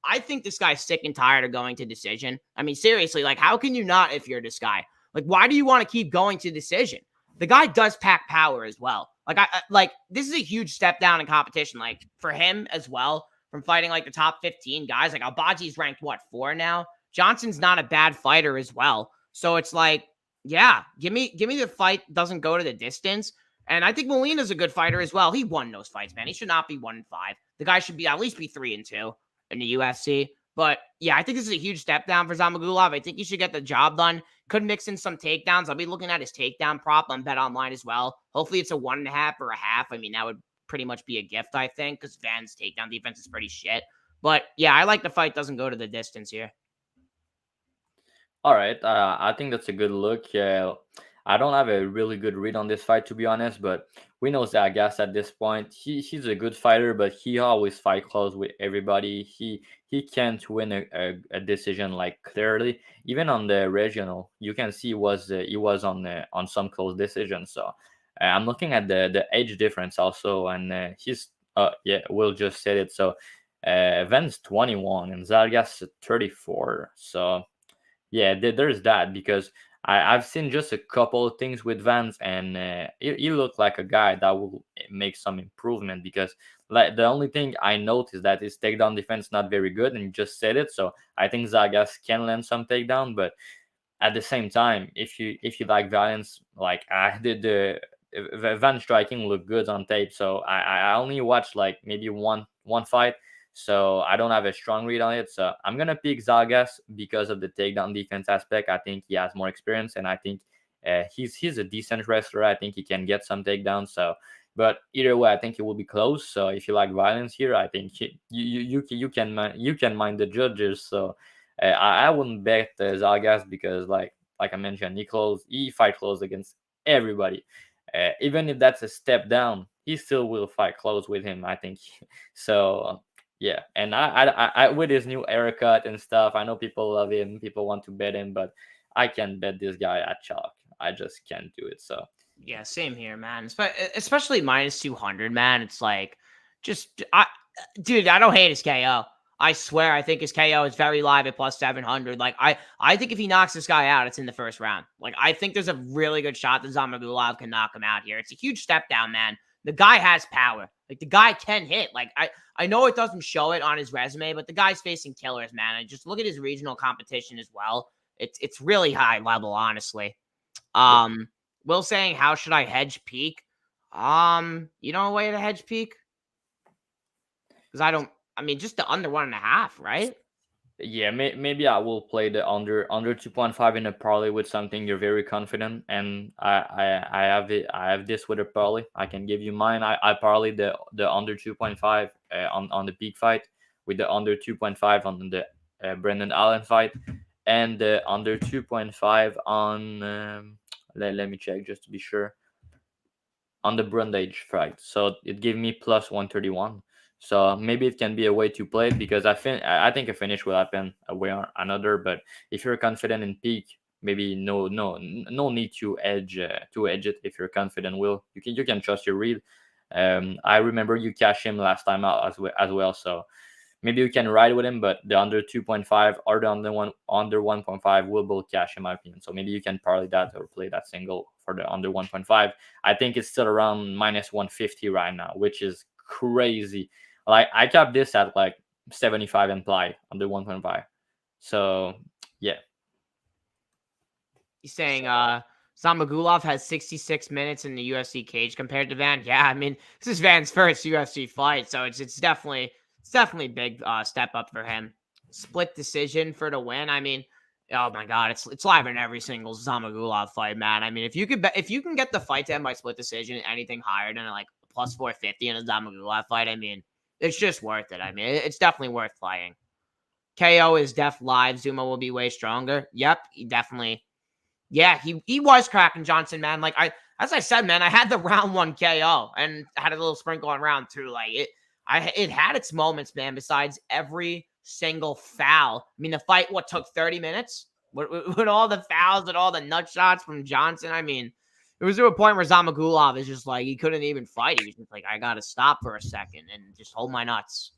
I think this guy's sick and tired of going to decision. I mean, seriously, like how can you not if you're this guy? Like, why do you want to keep going to decision? The guy does pack power as well. Like like this is a huge step down in competition. Like for him as well, from fighting like the top 15 guys. Like Albaji's ranked what, 4 now? Johnson's not a bad fighter as well. So it's like, yeah, give me the fight doesn't go to the distance. And I think Molina's a good fighter as well. He won those fights, man. He should not be 1-5. The guy should be at least be 3-2 in the UFC. But yeah, I think this is a huge step down for Zamagulov. I think he should get the job done. Could mix in some takedowns. I'll be looking at his takedown prop on Bet Online as well. Hopefully it's a 1.5 or a half. I mean, that would pretty much be a gift, I think, because Van's takedown defense is pretty shit. But yeah, I like the fight doesn't go to the distance here. All right, I think that's a good look. Yeah, I don't have a really good read on this fight, to be honest, but we know Zagas at this point. He's a good fighter, but he always fight close with everybody. He can't win a decision like clearly. Even on the regional, you can see he was on some close decisions. So I'm looking at the age difference also, and he's yeah, we'll just say it. So Van's 21 and Zagas 34. So yeah, there's that because I've seen just a couple of things with Vance, and he looked like a guy that will make some improvement because like the only thing I noticed that his takedown defense not very good, and you just said it. So I think Zagas can land some takedown, but at the same time, if you like violence, like I did the Van striking look good on tape. So I only watched like maybe one fight, so I don't have a strong read on it. So I'm gonna pick Zagas because of the takedown defense aspect. I think he has more experience, and I think he's a decent wrestler. I think he can get some takedowns. So, but either way, I think it will be close. So if you like violence here, I think you can mind the judges. So I wouldn't bet Zagas because like I mentioned, he fight close against everybody. Even if that's a step down, he still will fight close with him. I think so. Yeah, and I with his new haircut and stuff, I know people love him, people want to bet him, but I can't bet this guy at chalk. I just can't do it. So Yeah, same here, man. Especially minus 200, man. It's like, dude, I don't hate his KO. I swear, I think his KO is very live at plus 700. Like, I think if he knocks this guy out, it's in the first round. Like, I think there's a really good shot that Zamagulov can knock him out here. It's a huge step down, man. The guy has power. Like, the guy can hit. Like, I know it doesn't show it on his resume, but the guy's facing killers, man. And just look at his regional competition as well. It's really high level, honestly. yeah. Will saying, how should I hedge peak? You know a way to hedge peak? Because I mean, just the under 1.5, right? Yeah, maybe I will play the under 2.5 in a parlay with something you're very confident, and I have this with a parlay. I can give you mine. I parlay the under 2.5 on the peak fight with the under 2.5 on the Brendan Allen fight, and the under 2.5 on let me check just to be sure on the Brundage fight. So it gave me plus 131. So maybe it can be a way to play it because I think a finish will happen a way or another. But if you're confident in peak, maybe no need to edge it. If you're confident, you can trust your read. I remember you cash him last time out as well. So maybe you can ride with him, but the under 2.5 or the under 1.5 will both cash in my opinion. So maybe you can parlay that or play that single for the under 1.5. I think it's still around minus 150 right now, which is crazy. Like I capped this at like 75 implied under 1.5. So yeah. He's saying Zamagulov has 66 minutes in the UFC cage compared to Van. Yeah, I mean, this is Van's first UFC fight, so it's definitely a big step up for him. Split decision for the win. I mean, oh my god, it's live in every single Zamagulov fight, man. I mean, if you can get the fight to end by split decision, anything higher than like plus 450 in a Zamagulov fight, I mean, it's just worth it. I mean, it's definitely worth playing. KO is def live. Zuma will be way stronger. Yep, he definitely. Yeah, he was cracking Johnson, man. Like as I said, man, I had the round 1 KO and had a little sprinkle on round 2. Like it had its moments, man. Besides every single foul. I mean, the fight took 30 minutes with all the fouls and all the nut shots from Johnson. I mean, it was to a point where Zamagulov is just like he couldn't even fight. He was just like, I gotta stop for a second and just hold my nuts.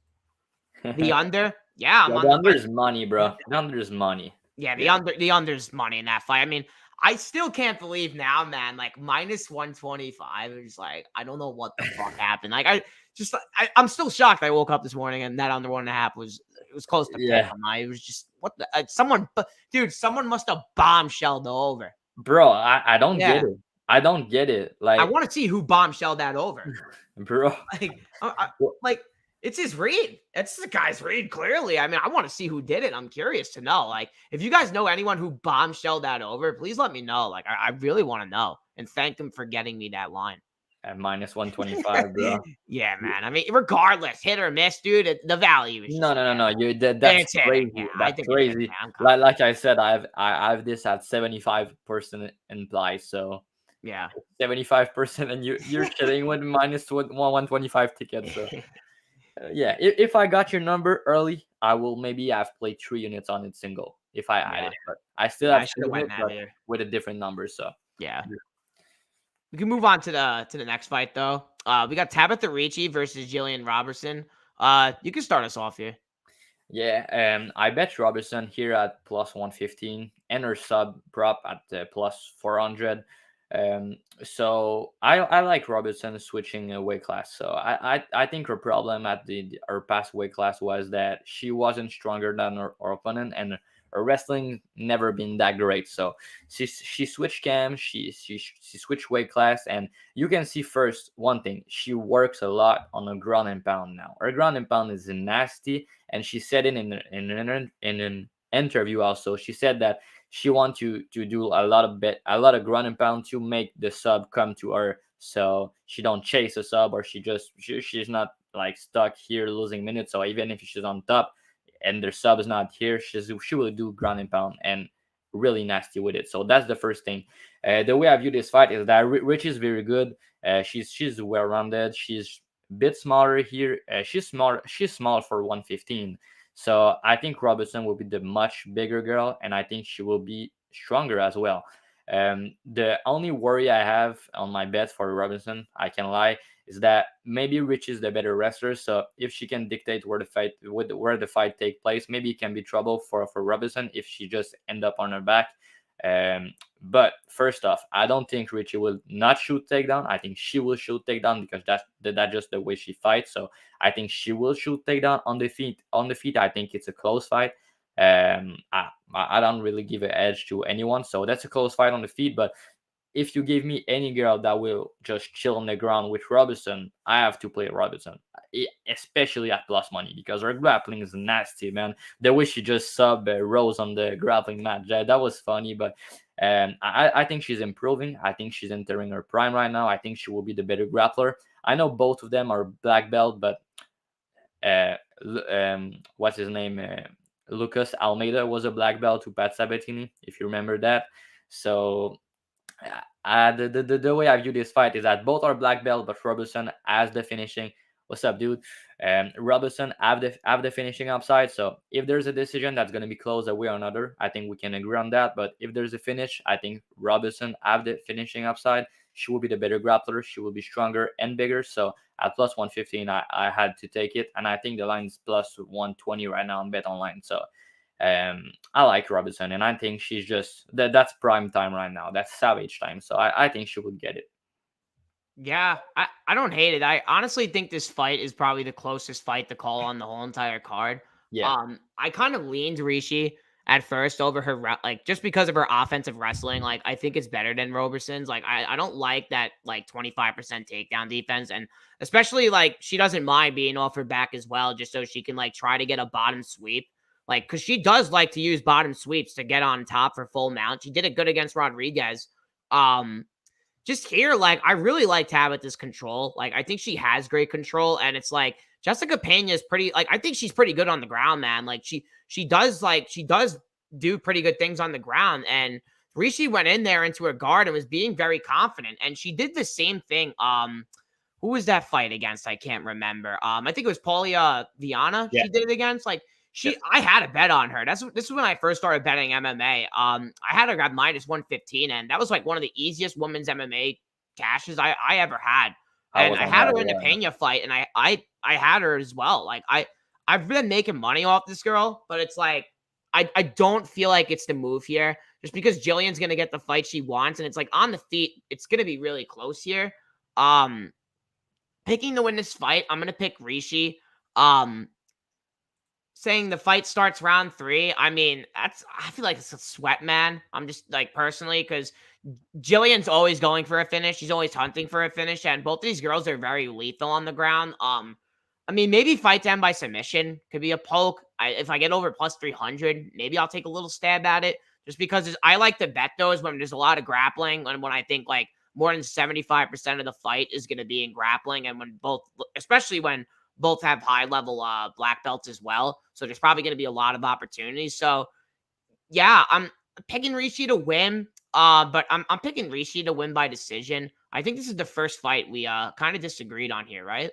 The under, yeah, Yeah, the under is money, bro. The under is money. Yeah, the under's money in that fight. I mean, I still can't believe now, man. Like minus 125. It's like I don't know what the fuck happened. Like I'm still shocked. I woke up this morning and that under 1.5 was it was close to pick. Yeah, It was just what the dude. Someone must have bombshelled over. bro, I don't get Yeah, it. I don't get it. I Like, want to see who bombshelled that over. bro, Like, like it's his read. It's the guy's read. Clearly, I mean, I want to see who did it. I'm curious to know. Like, if you guys know anyone who bombshelled that over, please let me know. Like, I really want to know. And thank them for getting me that line. at minus 125, bro. Yeah, man. I mean, regardless, hit or miss, dude, the value is No, just no, no, no. You that's it's hitting. Yeah, crazy. I That's think it's hitting. crazy. Yeah, I'm Like confident. I said, I have this at 75% implied. So Yeah. 75%, and you're kidding with minus 125 tickets. So yeah, if I got your number early, I will maybe have played 3 units on it single if I Yeah. added it. But I still Yeah, I have should 2 have went units, but heavier. with a different number. So Yeah. We can move on to the next fight though. We got Tabitha Ricci versus Jillian Robertson. You can start us off here. yeah, I bet Robertson here at plus 115 and her sub prop at plus 400. So I like Robertson switching a weight class. So I think her problem at her past weight class was that she wasn't stronger than her opponent, and her wrestling never been that great. So she switched cam, she switched weight class, and you can see first one thing, she works a lot on a ground and pound now. Her ground and pound is nasty, and she said it in an interview also. She said that she wants to do a lot of ground and pound to make the sub come to her, so she don't chase a sub, or she's not like stuck here losing minutes. So even if she's on top and their sub is not here, she will do ground and pound and really nasty with it. So that's the first thing. The way I view this fight is that Rich is very good. She's well rounded. She's a bit smaller here. She's small. She's small for 115. So I think Robertson will be the much bigger girl, and I think she will be stronger as well. The only worry I have on my bet for Robinson, I can lie, is that maybe Rich is the better wrestler. So if she can dictate where the fight take place, maybe it can be trouble for Robinson if she just end up on her back. But first off, I don't think Richie will not shoot takedown. I think she will shoot takedown because that's just the way she fights. So I think she will shoot takedown on the feet. On the feet, I think it's a close fight. I don't really give an edge to anyone, so that's a close fight on the feet. But if you give me any girl that will just chill on the ground with Robinson, I have to play Robinson, especially at plus money, because her grappling is nasty, man. The way she just sub Rose on the grappling match, that was funny. But I think she's improving. I think she's entering her prime right now. I think she will be the better grappler. I know both of them are black belt, but what's his name? Lucas Almeida was a black belt to Pat Sabatini, if you remember that. So the way I view this fight is that both are black belt, but Robertson has the finishing. What's up, dude? Robertson have the finishing upside. So if there's a decision that's gonna be close a way or another, I think we can agree on that. But if there's a finish, I think Robertson have the finishing upside. She will be the better grappler. She will be stronger and bigger. So at plus 115, I had to take it, and I think the line is plus 120 right now on Bet Online. So I like Robinson, and I think she's just that's prime time right now. That's savage time. So I think she would get it. Yeah, I don't hate it. I honestly think this fight is probably the closest fight to call on the whole entire card. Yeah. I kind of leaned Rishi at first over her like just because of her offensive wrestling. Like I think it's better than Roberson's. Like I don't like that like 25% takedown defense, and especially like she doesn't mind being off her back as well, just so she can like try to get a bottom sweep. Like because she does like to use bottom sweeps to get on top for full mount. She did it good against Rodriguez. Um, just here, like I really like Tabitha's control. Like I think she has great control, and it's like Jessica Pena is pretty. Like I think she's pretty good on the ground, man. Like she does do pretty good things on the ground. And Rishi went in there into her guard and was being very confident, and she did the same thing. Who was that fight against? I can't remember. I think it was Paulia Viana. Yeah. She did it against. Like Yes. I had a bet on her. This is when I first started betting MMA. I had her at minus 115, and that was like one of the easiest women's MMA cashes I ever had. I And was I on had that. her in the Yeah. Pena fight, and I had her as well. Like I've been making money off this girl, but it's like I don't feel like it's the move here, just because Jillian's gonna get the fight she wants, and it's like on the feet, it's gonna be really close here. Picking to win this fight, I'm gonna pick Rishi. Saying the fight starts round 3. I mean, I feel like it's a sweat, man. I'm just like personally, because Jillian's always going for a finish. She's always hunting for a finish, and both these girls are very lethal on the ground. I mean, maybe fight to end by submission could be a poke. If I get over plus 300, maybe I'll take a little stab at it, just because I like to bet those when there's a lot of grappling, and when I think like more than 75% of the fight is going to be in grappling, and when both, especially when both have high level black belts as well. So there's probably going to be a lot of opportunities. So yeah, I'm picking Rishi to win. But I'm picking Rishi to win by decision. I think this is the first fight we kind of disagreed on here, right?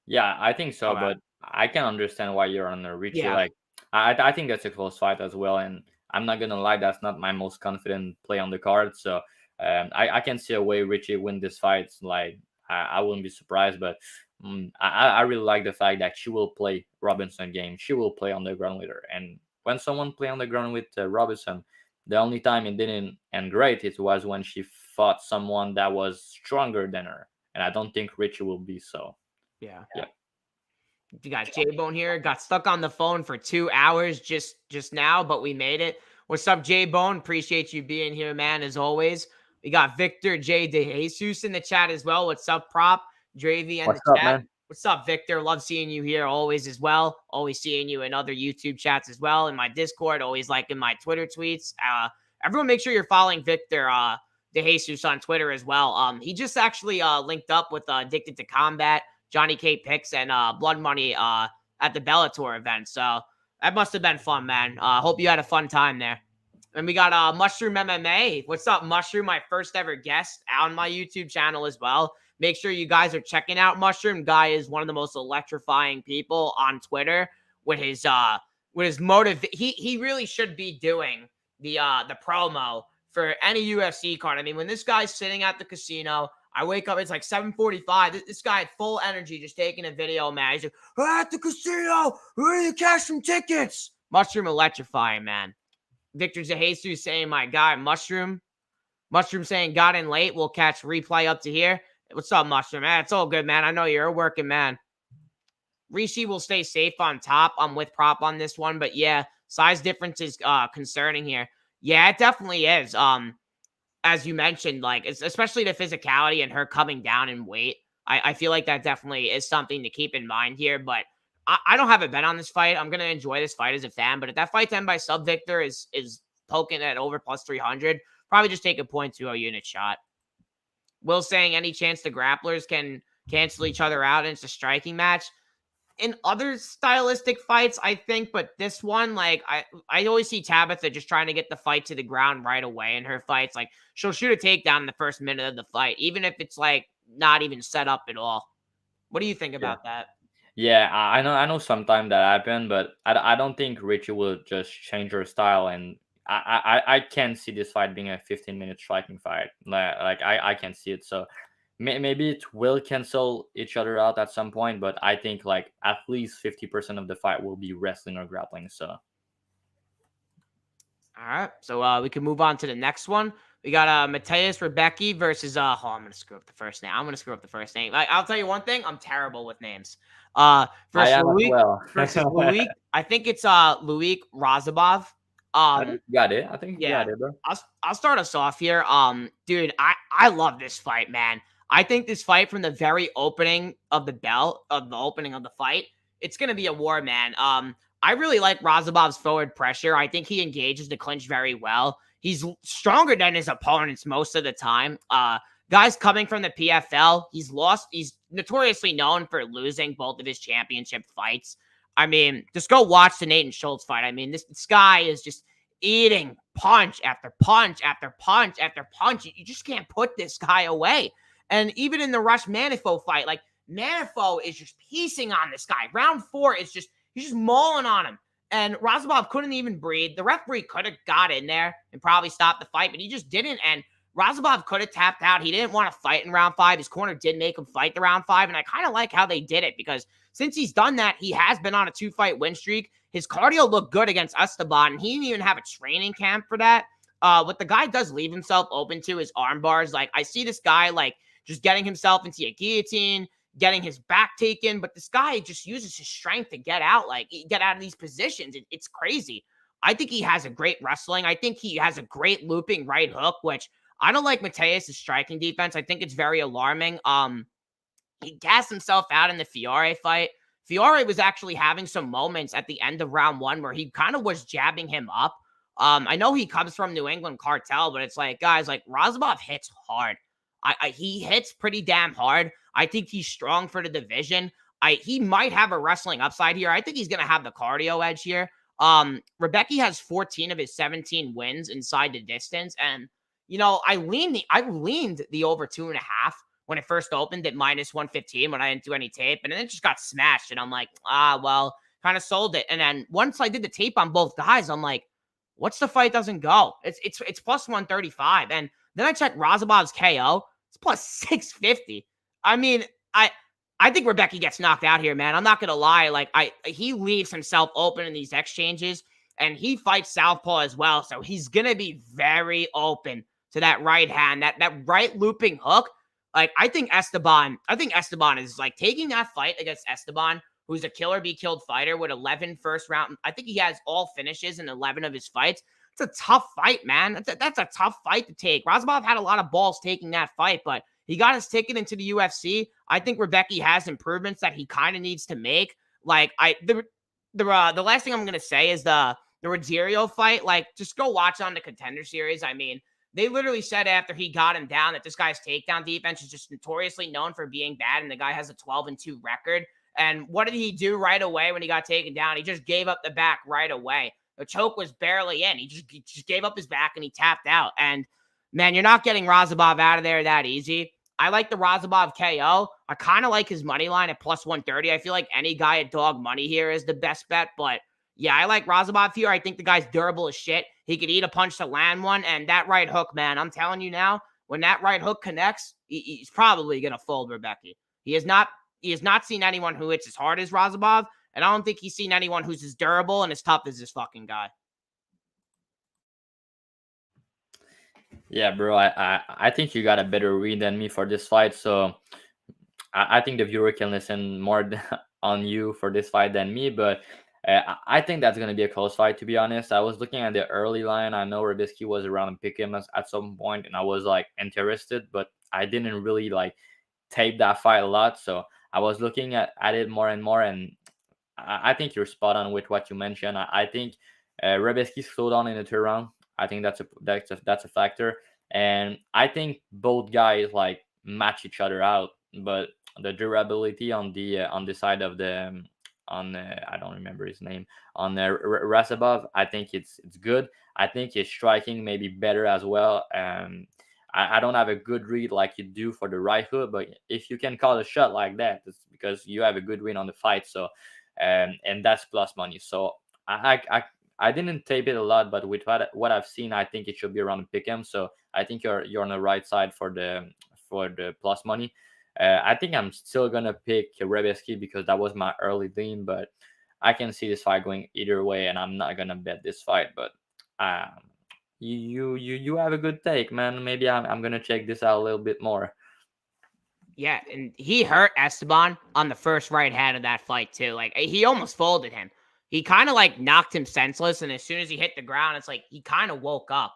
Yeah, I think so, Okay. but I can understand why you're on the Richie. Yeah. Like, I think that's a close fight as well, and I'm not gonna lie, that's not my most confident play on the card. So, I can see a way Richie win this fight. Like, I wouldn't be surprised, but I really like the fact that she will play Robinson game. She will play on the ground with her, and when someone play on the ground with Robinson, the only time it didn't end great it was when she fought someone that was stronger than her, and I don't think Richie will be so. Yeah. Yeah. You got J-Bone here. Got stuck on the phone for 2 hours just now, but we made it. What's up, J-Bone? Appreciate you being here, man, as always. We got Victor J. DeJesus in the chat as well. What's up, Prop? Dravy in What's the up, chat. man? What's up, Victor? Love seeing you here always as well. Always seeing you in other YouTube chats as well. In my Discord, always liking my Twitter tweets. Everyone make sure you're following Victor DeJesus on Twitter as well. He just actually linked up with Addicted to Combat, Johnny K Picks, and Blood Money at the Bellator event. So that must have been fun, man. Hope you had a fun time there. And we got Mushroom MMA. What's up, Mushroom? My first ever guest on my YouTube channel as well. Make sure you guys are checking out Mushroom. Guy is one of the most electrifying people on Twitter with his motive. He really should be doing the promo for any UFC card. I mean, when this guy's sitting at the casino, I wake up, it's like 7:45. This guy had full energy, just taking a video, man. He's like, "We're at the casino, we're ready to cash some tickets." Mushroom electrifying, man. Victor DeJesus saying, "My guy, Mushroom." Mushroom saying, "Got in late. We'll catch replay up to here." What's up, Mushroom? Man, it's all good, man. I know you're a working man. Rishi will stay safe on top. I'm with Prop on this one, but yeah, size difference is concerning here. Yeah, it definitely is. As you mentioned, like, it's especially the physicality and her coming down in weight. I feel like that definitely is something to keep in mind here. But I don't have a bet on this fight. I'm gonna enjoy this fight as a fan. But if that fight to end by sub, Victor is poking at over plus 300, probably just take a 0.20 unit shot. Will saying any chance the grapplers can cancel each other out and it's a striking match. In other stylistic fights, I think, but this one, like, I always see Tabitha just trying to get the fight to the ground right away in her fights. Like, she'll shoot a takedown in the first minute of the fight, even if it's like not even set up at all. What do you think Yeah. about that? Yeah, I know sometimes that happen, but I don't think Richie will just change her style, and I can't see this fight being a 15-minute striking fight. Like I can see it. So maybe it will cancel each other out at some point, but I think like at least 50% of the fight will be wrestling or grappling. So All right, so we can move on to the next one. We got Mateus Rebecki versus I'm gonna screw up the first name. I'll tell you one thing, I'm terrible with names. I Versus am as Luik well. versus Luik. I think it's Luik Razabov. I think you got it. I think you Yeah. got it, bro. I'll start us off here. Dude, I love this fight, man. I think this fight from the very opening of the opening of the fight, it's gonna be a war, man. I really like Razabov's forward pressure. I think he engages the clinch very well. He's stronger than his opponents most of the time. Guys coming from the PFL, he's notoriously known for losing both of his championship fights. I mean, just go watch the Nathan Schultz fight. I mean, this guy is just eating punch after punch after punch after punch. You just can't put this guy away. And even in the Rush Manifo fight, like, Manifo is just piecing on this guy. Round 4 is just, he's just mauling on him. And Razabov couldn't even breathe. The referee could have got in there and probably stopped the fight, but he just didn't. And Razabov could have tapped out. He didn't want to fight in round 5. His corner did make him fight the round 5, and I kind of like how they did it because since he's done that, he has been on a 2-fight win streak. His cardio looked good against Esteban, and he didn't even have a training camp for that. What the guy does leave himself open to is arm bars. Like, I see this guy, like, just getting himself into a guillotine, getting his back taken, but this guy just uses his strength to get out, like, get out of these positions. It's crazy. I think he has a great wrestling. I think he has a great looping right hook, which I don't like Mateus' striking defense. I think it's very alarming. He gassed himself out in the Fiore fight. Fiore was actually having some moments at the end of round 1 where he kind of was jabbing him up. I know he comes from New England Cartel, but it's like, guys, like Razabov hits hard. He hits pretty damn hard. I think he's strong for the division. He might have a wrestling upside here. I think he's going to have the cardio edge here. Rebecca has 14 of his 17 wins inside the distance. And, you know, I leaned the over 2.5 when it first opened at -115 when I didn't do any tape. And then it just got smashed. And I'm like, well, kind of sold it. And then once I did the tape on both guys, I'm like, what's the fight doesn't go? It's plus 135. And then I checked Razabov's KO. It's plus 650. I mean, I think Rebecca gets knocked out here, man. I'm not gonna lie. Like, he leaves himself open in these exchanges, and he fights southpaw as well. So he's gonna be very open to that right hand, that right looping hook. Like, I think Esteban is like taking that fight against Esteban, who's a killer be killed fighter with 11 first round. I think he has all finishes in 11 of his fights. It's a tough fight, man. That's a tough fight to take. Razabov had a lot of balls taking that fight, but he got his ticket into the UFC. I think Rebecca has improvements that he kind of needs to make. Like, the last thing I'm gonna say is the Rogerio fight. Like, just go watch on the Contender Series. I mean, they literally said after he got him down that this guy's takedown defense is just notoriously known for being bad, and the guy has a 12-2 record. And what did he do right away when he got taken down? He just gave up the back right away. The choke was barely in. He just gave up his back and he tapped out. And, man, you're not getting Razabov out of there that easy. I like the Razabov KO. I kind of like his money line at plus 130. I feel like any guy at dog money here is the best bet. But, yeah, I like Razabov here. I think the guy's durable as shit. He could eat a punch to land one. And that right hook, man, I'm telling you now, when that right hook connects, he's probably going to fold Rebecca. He has not seen anyone who hits as hard as Razabov. And I don't think he's seen anyone who's as durable and as tough as this fucking guy. Yeah, bro. I think you got a better read than me for this fight. So I think the viewer can listen more on you for this fight than me. But I think that's going to be a close fight, to be honest. I was looking at the early line. I know Rabisky was around and pick him at some point, and I was like interested, but I didn't really like tape that fight a lot. So I was looking at it more and more, and I think you're spot on with what you mentioned. I think Rabisky slowed down in the third round. I think that's a factor, and I think both guys like match each other out. But the durability on the side of the I don't remember his name on Razabov, I think it's good. I think his striking may be better as well. I don't have a good read like you do for the right hook, but if you can call a shot like that, it's because you have a good win on the fight. So, and that's plus money. So I didn't tape it a lot, but with what I've seen, I think it should be around pick'em. So I think you're on the right side for the plus money. I think I'm still gonna pick Rebesky because that was my early lean, but I can see this fight going either way, and I'm not gonna bet this fight. But you have a good take, man. Maybe I'm gonna check this out a little bit more. Yeah, and he hurt Esteban on the first right hand of that fight too. Like, he almost folded him. He kind of like knocked him senseless, and as soon as he hit the ground, it's like he kind of woke up.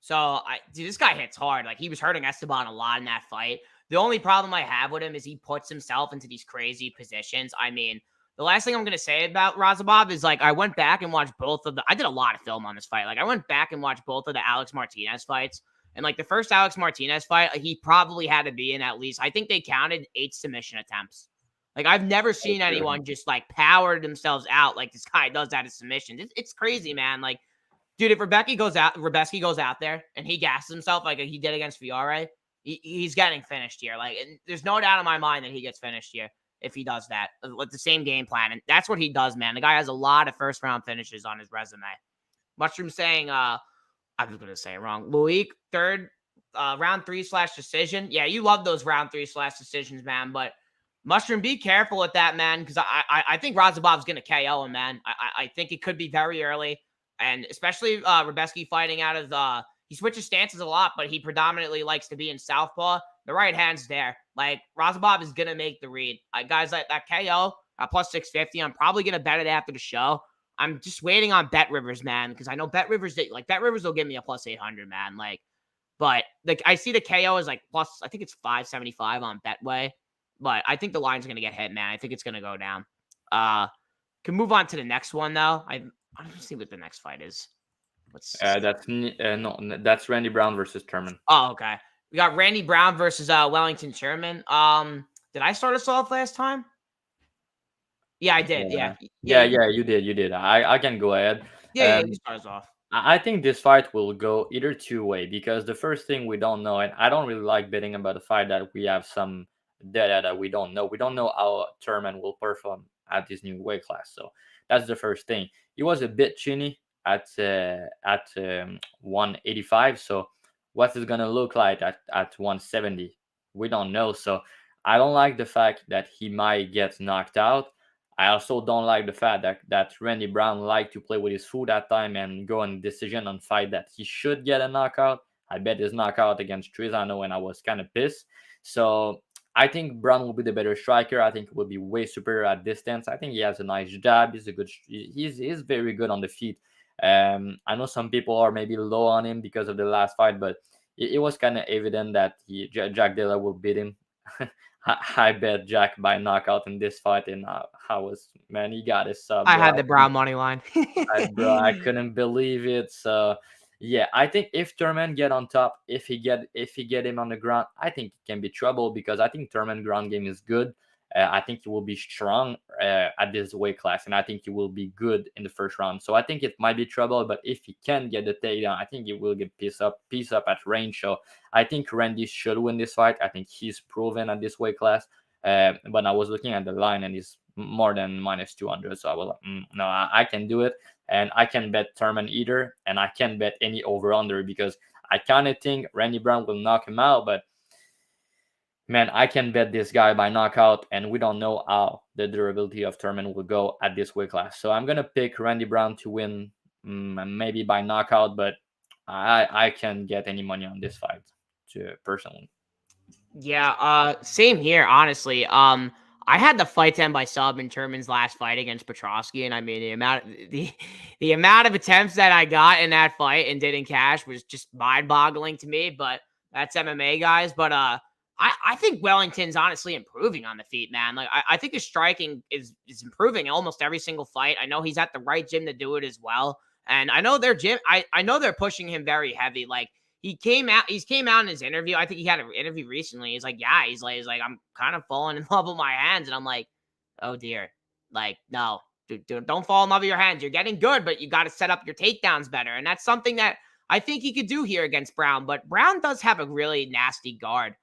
So, dude, this guy hits hard. Like, he was hurting Esteban a lot in that fight. The only problem I have with him is he puts himself into these crazy positions. I mean, the last thing I'm going to say about Razabov is, like, I went back and watched I did a lot of film on this fight. Like, I went back and watched both of the Alex Martinez fights. And, like, the first Alex Martinez fight, he probably had to be in at least, I think they counted 8 submission attempts. Like, I've never seen anyone just, like, power themselves out like this guy does out of submissions. It's crazy, man. Like, dude, if Rebesky goes out there and he gasses himself like he did against Fiore, he's getting finished here. Like, there's no doubt in my mind that he gets finished here if he does that. With the same game plan. And that's what he does, man. The guy has a lot of first-round finishes on his resume. Mushroom saying, I was going to say it wrong. Loic, third round 3/decision. Yeah, you love those round 3/decisions, man. But Mushroom, be careful with that, man, because I think Razabov's gonna KO him, man. I think it could be very early, and especially Rebeski fighting out of he switches stances a lot, but he predominantly likes to be in southpaw. The right hand's there. Like Razabov is gonna make the read. Guys, like that KO plus 650. I'm probably gonna bet it after the show. I'm just waiting on Bet Rivers, man, because I know Bet Rivers will give me a plus 800, man. Like, but I see the KO is like plus, I think it's 575 on Betway, but I think the line's gonna get hit, man. I think it's gonna go down. Can move on to the next one though. I don't see what the next fight is. That's Randy Brown versus Thurman. Oh, okay. We got Randy Brown versus Wellington Sherman. Did I start us off last time? Yeah, I did. Yeah. You did. I can go ahead. Yeah, you start us off. I think this fight will go either two-way because the first thing we don't know, and I don't really like betting about a fight that we have some data that we don't know. We don't know how Thurman will perform at this new weight class. So that's the first thing. He was a bit chinny at 185. So what's it gonna look like at 170? We don't know. So I don't like the fact that he might get knocked out. I also don't like the fact that Randy Brown liked to play with his food that time and go on decision on fight that he should get a knockout. I bet his knockout against Trizano, and I was kind of pissed. So I think Brown will be the better striker. I think he will be way superior at distance. I think he has a nice jab. He's very good on the feet. I know some people are maybe low on him because of the last fight, but it was kind of evident that Jack Della will beat him. I bet Jack by knockout in this fight, and he got his sub. I had the Brown money line. I couldn't believe it. So yeah, I think if Thurman get on top, if he get him on the ground, I think it can be trouble because I think Thurman ground game is good. I think he will be strong at this weight class, and I think he will be good in the first round. So I think it might be trouble, but if he can get the takedown, I think he will get piece up at range. So I think Randy should win this fight. I think he's proven at this weight class. But I was looking at the line, and he's more than minus 200. So I was like, no, I can do it, and I can bet Thurman either, and I can bet any over under because I kind of think Randy Brown will knock him out, but man, I can bet this guy by knockout, and we don't know how the durability of Thurman will go at this weight class. So I'm going to pick Randy Brown to win, maybe by knockout, but I can get any money on this fight, personally. Yeah, same here, honestly. I had the fight to end by sub in Thurman's last fight against Petrosky, and I mean the amount of attempts that I got in that fight and didn't cash was just mind-boggling to me. But that's MMA, guys. But I think Wellington's honestly improving on the feet, man. Like I think his striking is improving almost every single fight. I know he's at the right gym to do it as well. And I know their gym, I know they're pushing him very heavy. Like he came out in his interview. I think he had an interview recently. He's like, yeah, he's like, I'm kind of falling in love with my hands. And I'm like, oh dear. Like, no, dude, don't fall in love with your hands. You're getting good, but you got to set up your takedowns better. And that's something that I think he could do here against Brown. But Brown does have a really nasty guard.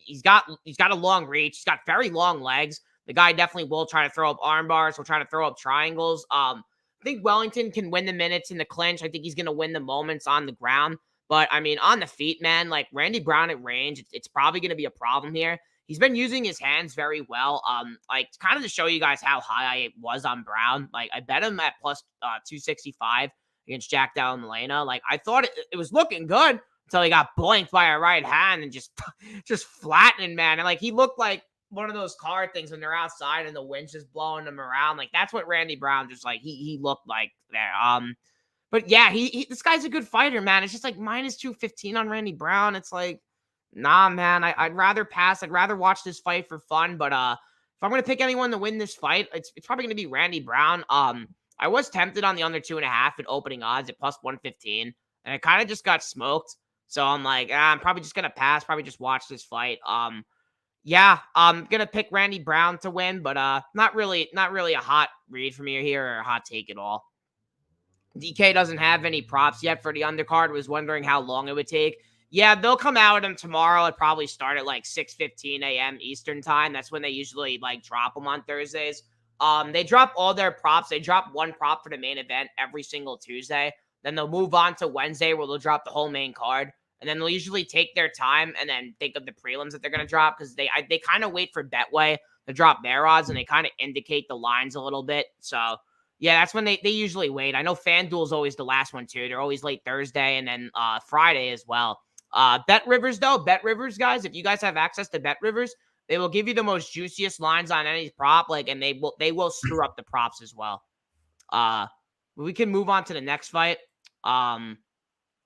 He's got a long reach. He's got very long legs. The guy definitely will try to throw up arm bars. Will try to throw up triangles. I think Wellington can win the minutes in the clinch. I think he's going to win the moments on the ground. But I mean, on the feet, man, like Randy Brown at range, it's probably going to be a problem here. He's been using his hands very well. Like kind of to show you guys how high I was on Brown. Like I bet him at plus 265 against Jack Della Molina. Like I thought it was looking good until he got blanked by a right hand and just flattening, man. And like he looked like one of those car things when they're outside and the wind's just blowing them around. Like that's what Randy Brown just like he looked like there. But yeah, this guy's a good fighter, man. It's just like minus 215 on Randy Brown. It's like, nah, man. I'd rather pass. I'd rather watch this fight for fun. But if I'm gonna pick anyone to win this fight, it's probably gonna be Randy Brown. I was tempted on the under 2.5 at opening odds at plus 115, and I kind of just got smoked. So I'm like, I'm probably just going to pass, probably just watch this fight. Yeah, I'm going to pick Randy Brown to win, but not really a hot read for me here or a hot take at all. DK doesn't have any props yet for the undercard. Was wondering how long it would take. Yeah, they'll come out with them tomorrow. It probably start at like 6:15 a.m. Eastern time. That's when they usually like drop them on Thursdays. They drop all their props. They drop one prop for the main event every single Tuesday. Then they'll move on to Wednesday where they'll drop the whole main card. and then they'll usually take their time and then think of the prelims that they're going to drop, because they kind of wait for Betway to drop their odds, and they kind of indicate the lines a little bit. So yeah, that's when they usually wait. I know FanDuel's always the last one too. They're always late Thursday and then Friday as well. Bet Rivers though, Bet Rivers guys, if you guys have access to Bet Rivers, they will give you the most juiciest lines on any prop, like, and they will screw up the props as well. We can move on to the next fight.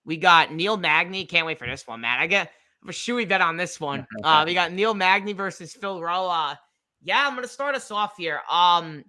We got Neil Magny. Can't wait for this one, man. I get a shoey bet on this one. We got Neil Magny versus Phil Rowe. Yeah, I'm gonna start us off here. I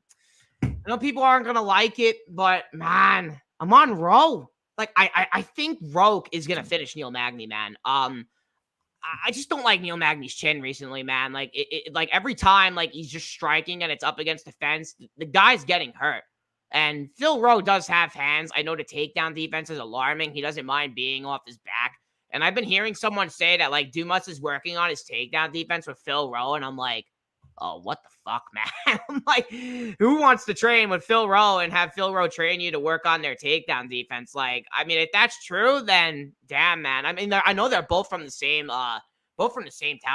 know people aren't gonna like it, but man, I'm on Rowe. Like, I think Rowe is gonna finish Neil Magny, man. I just don't like Neil Magny's chin recently, man. Like, like every time, like, he's just striking and it's up against the fence, the guy's getting hurt. And Phil Rowe does have hands. I know the takedown defense is alarming. He doesn't mind being off his back. And I've been hearing someone say that, like, Dumas is working on his takedown defense with Phil Rowe. And I'm like, oh, what the fuck, man? I'm like, who wants to train with Phil Rowe and have Phil Rowe train you to work on their takedown defense? Like, I mean, if that's true, then damn, man. I mean, I know they're both from the same town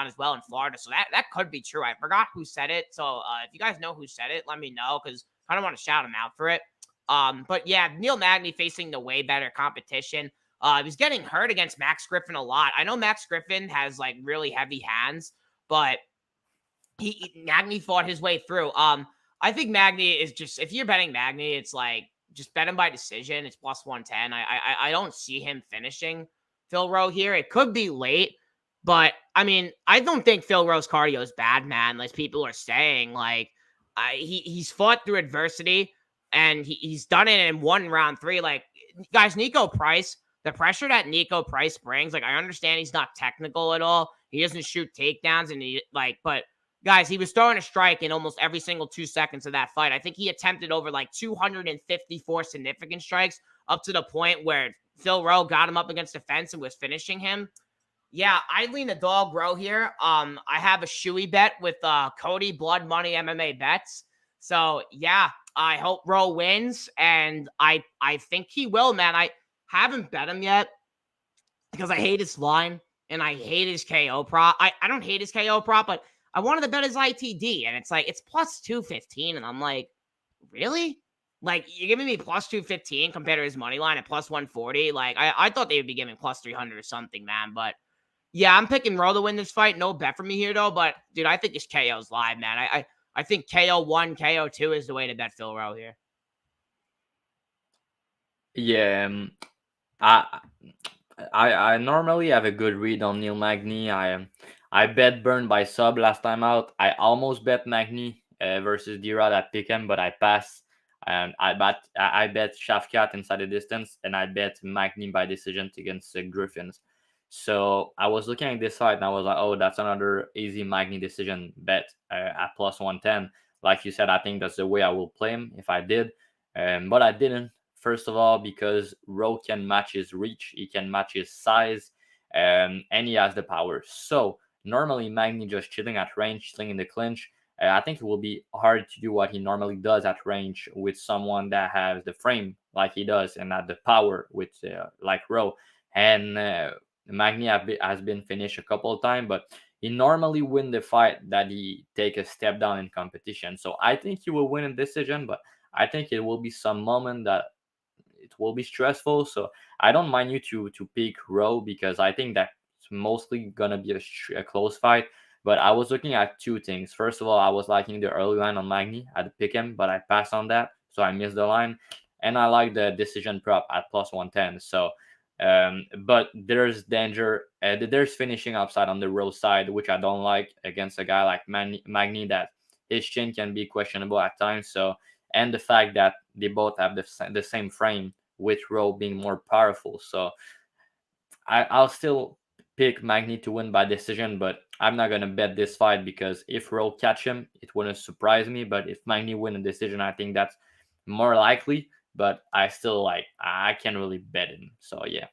as well in Florida. So that could be true. I forgot who said it. So if you guys know who said it, let me know, because I don't want to shout him out for it. But yeah, Neil Magny facing the way better competition. He was getting hurt against Max Griffin a lot. I know Max Griffin has like really heavy hands, but Magny fought his way through. I think Magny is just, if you're betting Magny, it's like just bet him by decision. It's plus 110. I don't see him finishing Phil Rowe here. It could be late, but I mean, I don't think Phil Rowe's cardio is bad, man. Like people are saying, like he's fought through adversity and he's done it in one round 3. Like, guys, Nico Price, the pressure that Nico Price brings, like, I understand he's not technical at all. He doesn't shoot takedowns, and but guys, he was throwing a strike in almost every single 2 seconds of that fight. I think he attempted over like 254 significant strikes, up to the point where Phil Rowe got him up against the fence and was finishing him. Yeah, I lean the dog Rowe here. I have a shoey bet with Cody Blood Money MMA Bets. So yeah, I hope Rowe wins, and I think he will, man. I haven't bet him yet because I hate his line and I hate his KO prop. I don't hate his KO prop, but I wanted to bet his ITD, and it's like it's plus 215, and I'm like, really? Like, you're giving me plus 215 compared to his money line at plus 140? Like, I thought they would be giving plus 300 or something, man. But yeah, I'm picking Rowe to win this fight. No bet for me here, though. But, dude, I think this KO's live, man. I think KO 1, KO 2 is the way to bet Phil Rowe here. Yeah, I normally have a good read on Neil Magny. I bet Burn by sub last time out. I almost bet Magny versus D-Rod at Pick'em, but I passed. And I bet Shafkat inside the distance, and I bet Magny by decision against Griffins. So I was looking at this side, and I was like, oh, that's another easy Magny decision bet at plus 110. Like you said, I think that's the way I will play him if I did. But I didn't. First of all, because Rowe can match his reach, he can match his size, and he has the power. So normally Magny just chilling at range, chilling in the clinch. I think it will be hard to do what he normally does at range with someone that has the frame like he does and not the power with like Rowe. And Magny has been finished a couple of times, but he normally win the fight that he take a step down in competition. So I think he will win a decision, but I think it will be some moment that it will be stressful. So I don't mind you to pick Rowe, because I think that's mostly gonna be a close fight. But I was looking at two things. First of all, I was liking the early line on Magny. I'd pick him, but I passed on that, so I missed the line. And I like the decision prop at plus 110. So, but there's danger. There's finishing upside on the Rowe side, which I don't like against a guy like Magny, that his chin can be questionable at times. So, and the fact that they both have the same frame, with Rowe being more powerful. So I'll still pick Magny to win by decision, but I'm not going to bet this fight, because if Rowe catch him, it wouldn't surprise me. But if Magny win a decision, I think that's more likely. But I still I can't really bet him. So yeah.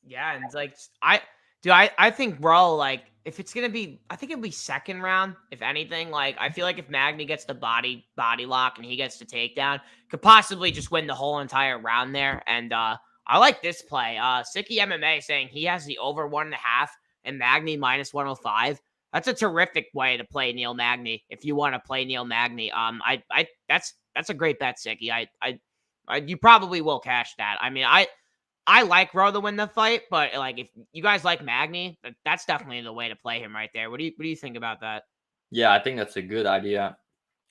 Yeah, and it's like I think Rowe, like, if it's gonna be, I think it'll be second round, if anything. Like, I feel like if Magny gets the body lock and he gets the takedown, could possibly just win the whole entire round there. And I like this play. Sicky MMA saying he has the over 1.5 and Magny minus 105. That's a terrific way to play Neil Magny if you want to play Neil Magny. That's a great bet, Sicky. You probably will cash that. I mean, I like Rowe to win the fight, but like if you guys like Magny, that's definitely the way to play him right there. What do you think about that? Yeah, I think that's a good idea.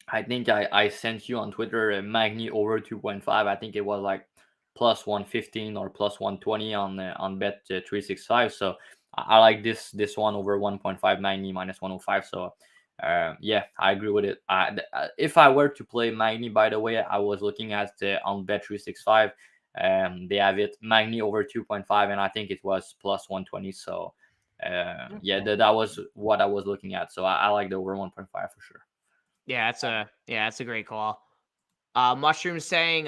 I think I sent you on Twitter a Magni over 2.5. I think it was like plus 115 or plus 120 on bet 365. So I like this one over 1.5 Magni minus 105. So yeah, I agree with it. If I were to play Magni, by the way, I was looking at on bet 365. They have it Magni over 2.5, and I think it was plus 120. So yeah, that was what I was looking at. So I like the over 1.5 for sure. Yeah, that's a great call. Mushroom saying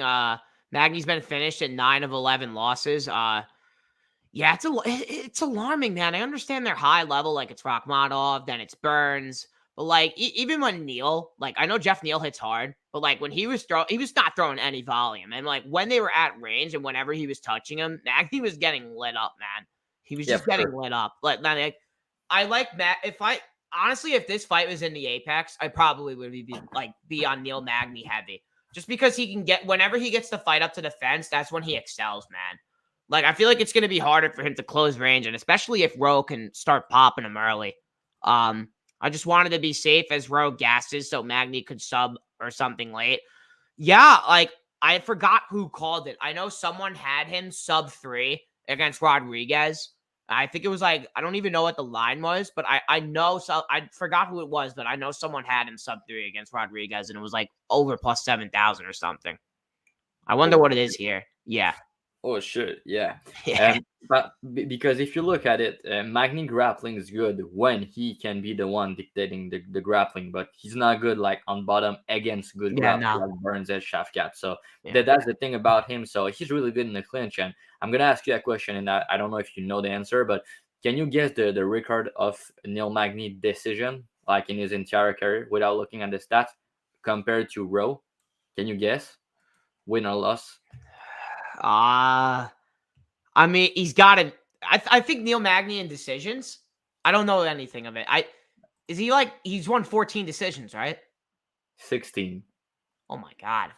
Magny's been finished at 9 of 11 losses. Yeah, it's alarming, man. I understand they're high level, like it's Rakhmonov, then it's Burns, but like even when Neil, like I know Jeff Neal hits hard, but like when he was not throwing any volume, and like when they were at range and whenever he was touching him, Magny was getting lit up, man. He was just getting lit up. Like I like Matt. If this fight was in the Apex, I probably would be on Neil Magny heavy. Just because he can get whenever he gets the fight up to the fence, that's when he excels, man. Like I feel like it's gonna be harder for him to close range, and especially if Rowe can start popping him early. I just wanted to be safe as Rowe gasses so Magny could sub or something late. Yeah, like I forgot who called it. I know someone had him sub 3 against Rodriguez. I think it was like, I don't even know what the line was, but I know, so I forgot who it was, but I know someone had him sub 3 against Rodriguez, and it was like over plus 7,000 or something. I wonder what it is here. Yeah. Oh shit, yeah. Yeah. But because if you look at it, Magni grappling is good when he can be the one dictating the grappling, but he's not good like on bottom against good grappling like Burns and Shafkat. So that's the thing about him. So he's really good in the clinch. And I'm gonna ask you a question, and I don't know if you know the answer, but can you guess the record of Neil Magny decision, like in his entire career, without looking at the stats, compared to Rowe? Can you guess? Win or loss? I mean, he's got it. I think Neil Magny in decisions. I don't know anything of it. He's won 14 decisions, right? 16. Oh my god.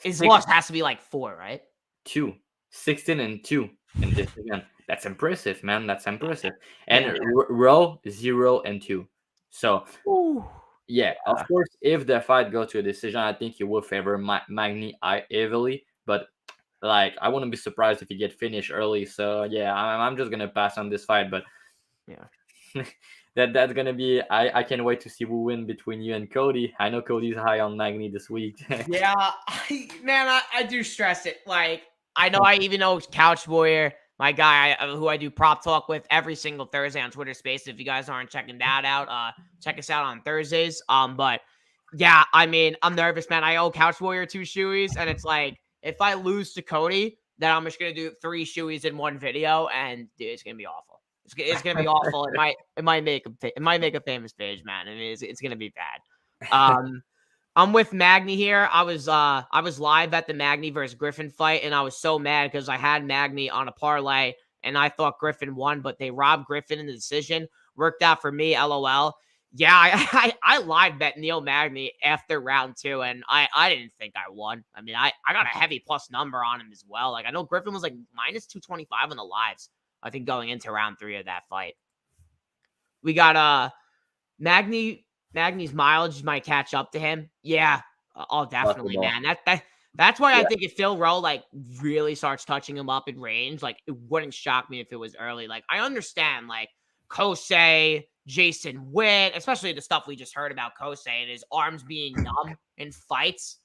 His 6, loss has to be like 4, right? 2. 16 and 2 in this again. That's impressive, man. That's impressive. And Rowe 0 and 2. So yeah, of course, if the fight goes to a decision, I think you will favor Magny heavily. But like, I wouldn't be surprised if you get finished early. So yeah, I'm just gonna pass on this fight. But yeah, that's gonna be. I can't wait to see who win between you and Cody. I know Cody's high on Magny this week. Yeah, I do stress it. Like I know, I even know Couch Warrior, my guy who I do prop talk with every single Thursday on Twitter Space. If you guys aren't checking that out, check us out on Thursdays. But yeah, I mean, I'm nervous, man. I owe Couch Warrior 2 shoeies, and it's like, if I lose to Cody, then I'm just gonna do 3 shoeies in one video, and dude, it's gonna be awful. It's gonna be awful. It might make a famous page, man. I mean, it's gonna be bad. I'm with Magny here. I was live at the Magny versus Griffin fight, and I was so mad because I had Magny on a parlay, and I thought Griffin won, but they robbed Griffin in the decision. Worked out for me, LOL. Yeah, I live bet Neil Magny after round 2, and I didn't think I won. I mean, I got a heavy plus number on him as well. Like I know Griffin was like minus 225 on the lives, I think, going into round 3 of that fight. We got Magny's mileage might catch up to him. Yeah. Oh, definitely, man. That's why I think if Phil Rowe like really starts touching him up in range, like it wouldn't shock me if it was early. Like I understand like Kosei, Jason Witt, especially the stuff we just heard about Kosei and his arms being numb in fights.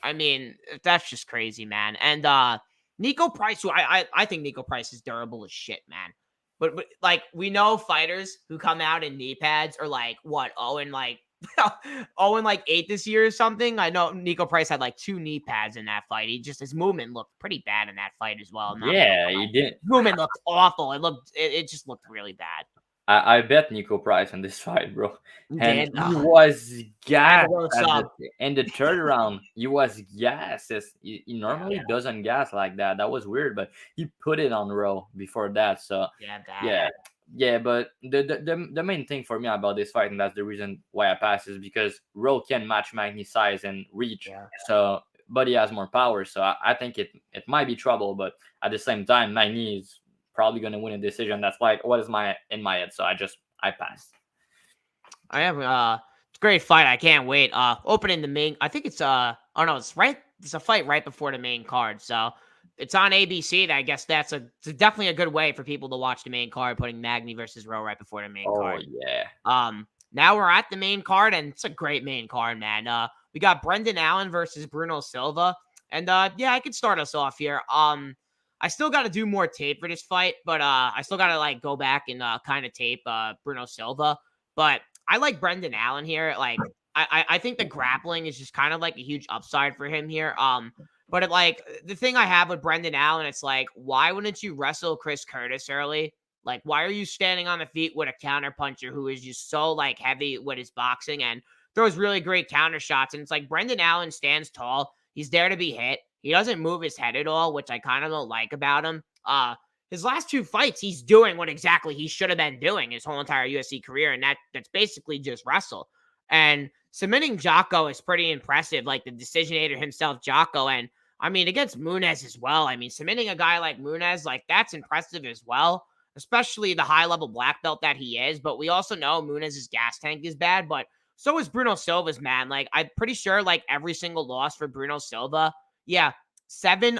I mean, that's just crazy, man. And Nico Price, who I think Nico Price is durable as shit, man. But like we know fighters who come out in knee pads are like what, Owen like 8 this year or something. I know Nico Price had like 2 knee pads in that fight. His movement looked pretty bad in that fight as well. Yeah, he did. Movement looked awful. It just looked really bad. I bet Nico Price in this fight, bro. You And did? he Oh, was I had to gassed go at sub. in the third round. He was gassed. He Yeah, normally doesn't gas like that. That was weird, but he put it on Rowe before that. So yeah, bad. yeah, yeah. But the main thing for me about this fight, and that's the reason why I passed, is because Rowe can match Magny's size and reach. Yeah. So but he has more power. So I think it might be trouble, but at the same time, Magny is probably gonna win a decision. That's like what is my in my head. So I passed. I am it's a great fight. I can't wait. Opening the main I think it's oh no, it's a fight right before the main card. So it's on ABC. I guess it's definitely a good way for people to watch the main card, putting Magny versus Rowe right before the main Oh card. yeah. Now we're at the main card, and it's a great main card, man. We got Brendan Allen versus Bruno Silva. And yeah, I could start us off here. I still got to do more tape for this fight, but I still got to like go back and kind of tape Bruno Silva. But I like Brendan Allen here. Like I think the grappling is just kind of like a huge upside for him here. But like the thing I have with Brendan Allen, it's like, why wouldn't you wrestle Chris Curtis early? Like, why are you standing on the feet with a counter puncher who is just so like heavy with his boxing and throws really great counter shots? And it's like Brendan Allen stands tall. He's there to be hit. He doesn't move his head at all, which I kind of don't like about him. His last two fights, he's doing what exactly he should have been doing his whole entire UFC career, and that's basically just wrestle. And submitting Jocko is pretty impressive, like the decisionator himself, Jocko. And I mean, against Muniz as well. I mean, submitting a guy like Muniz, like that's impressive as well, especially the high level black belt that he is. But we also know Muniz's gas tank is bad, but so is Bruno Silva's, man. Like, I'm pretty sure like every single loss for Bruno Silva, yeah, 7.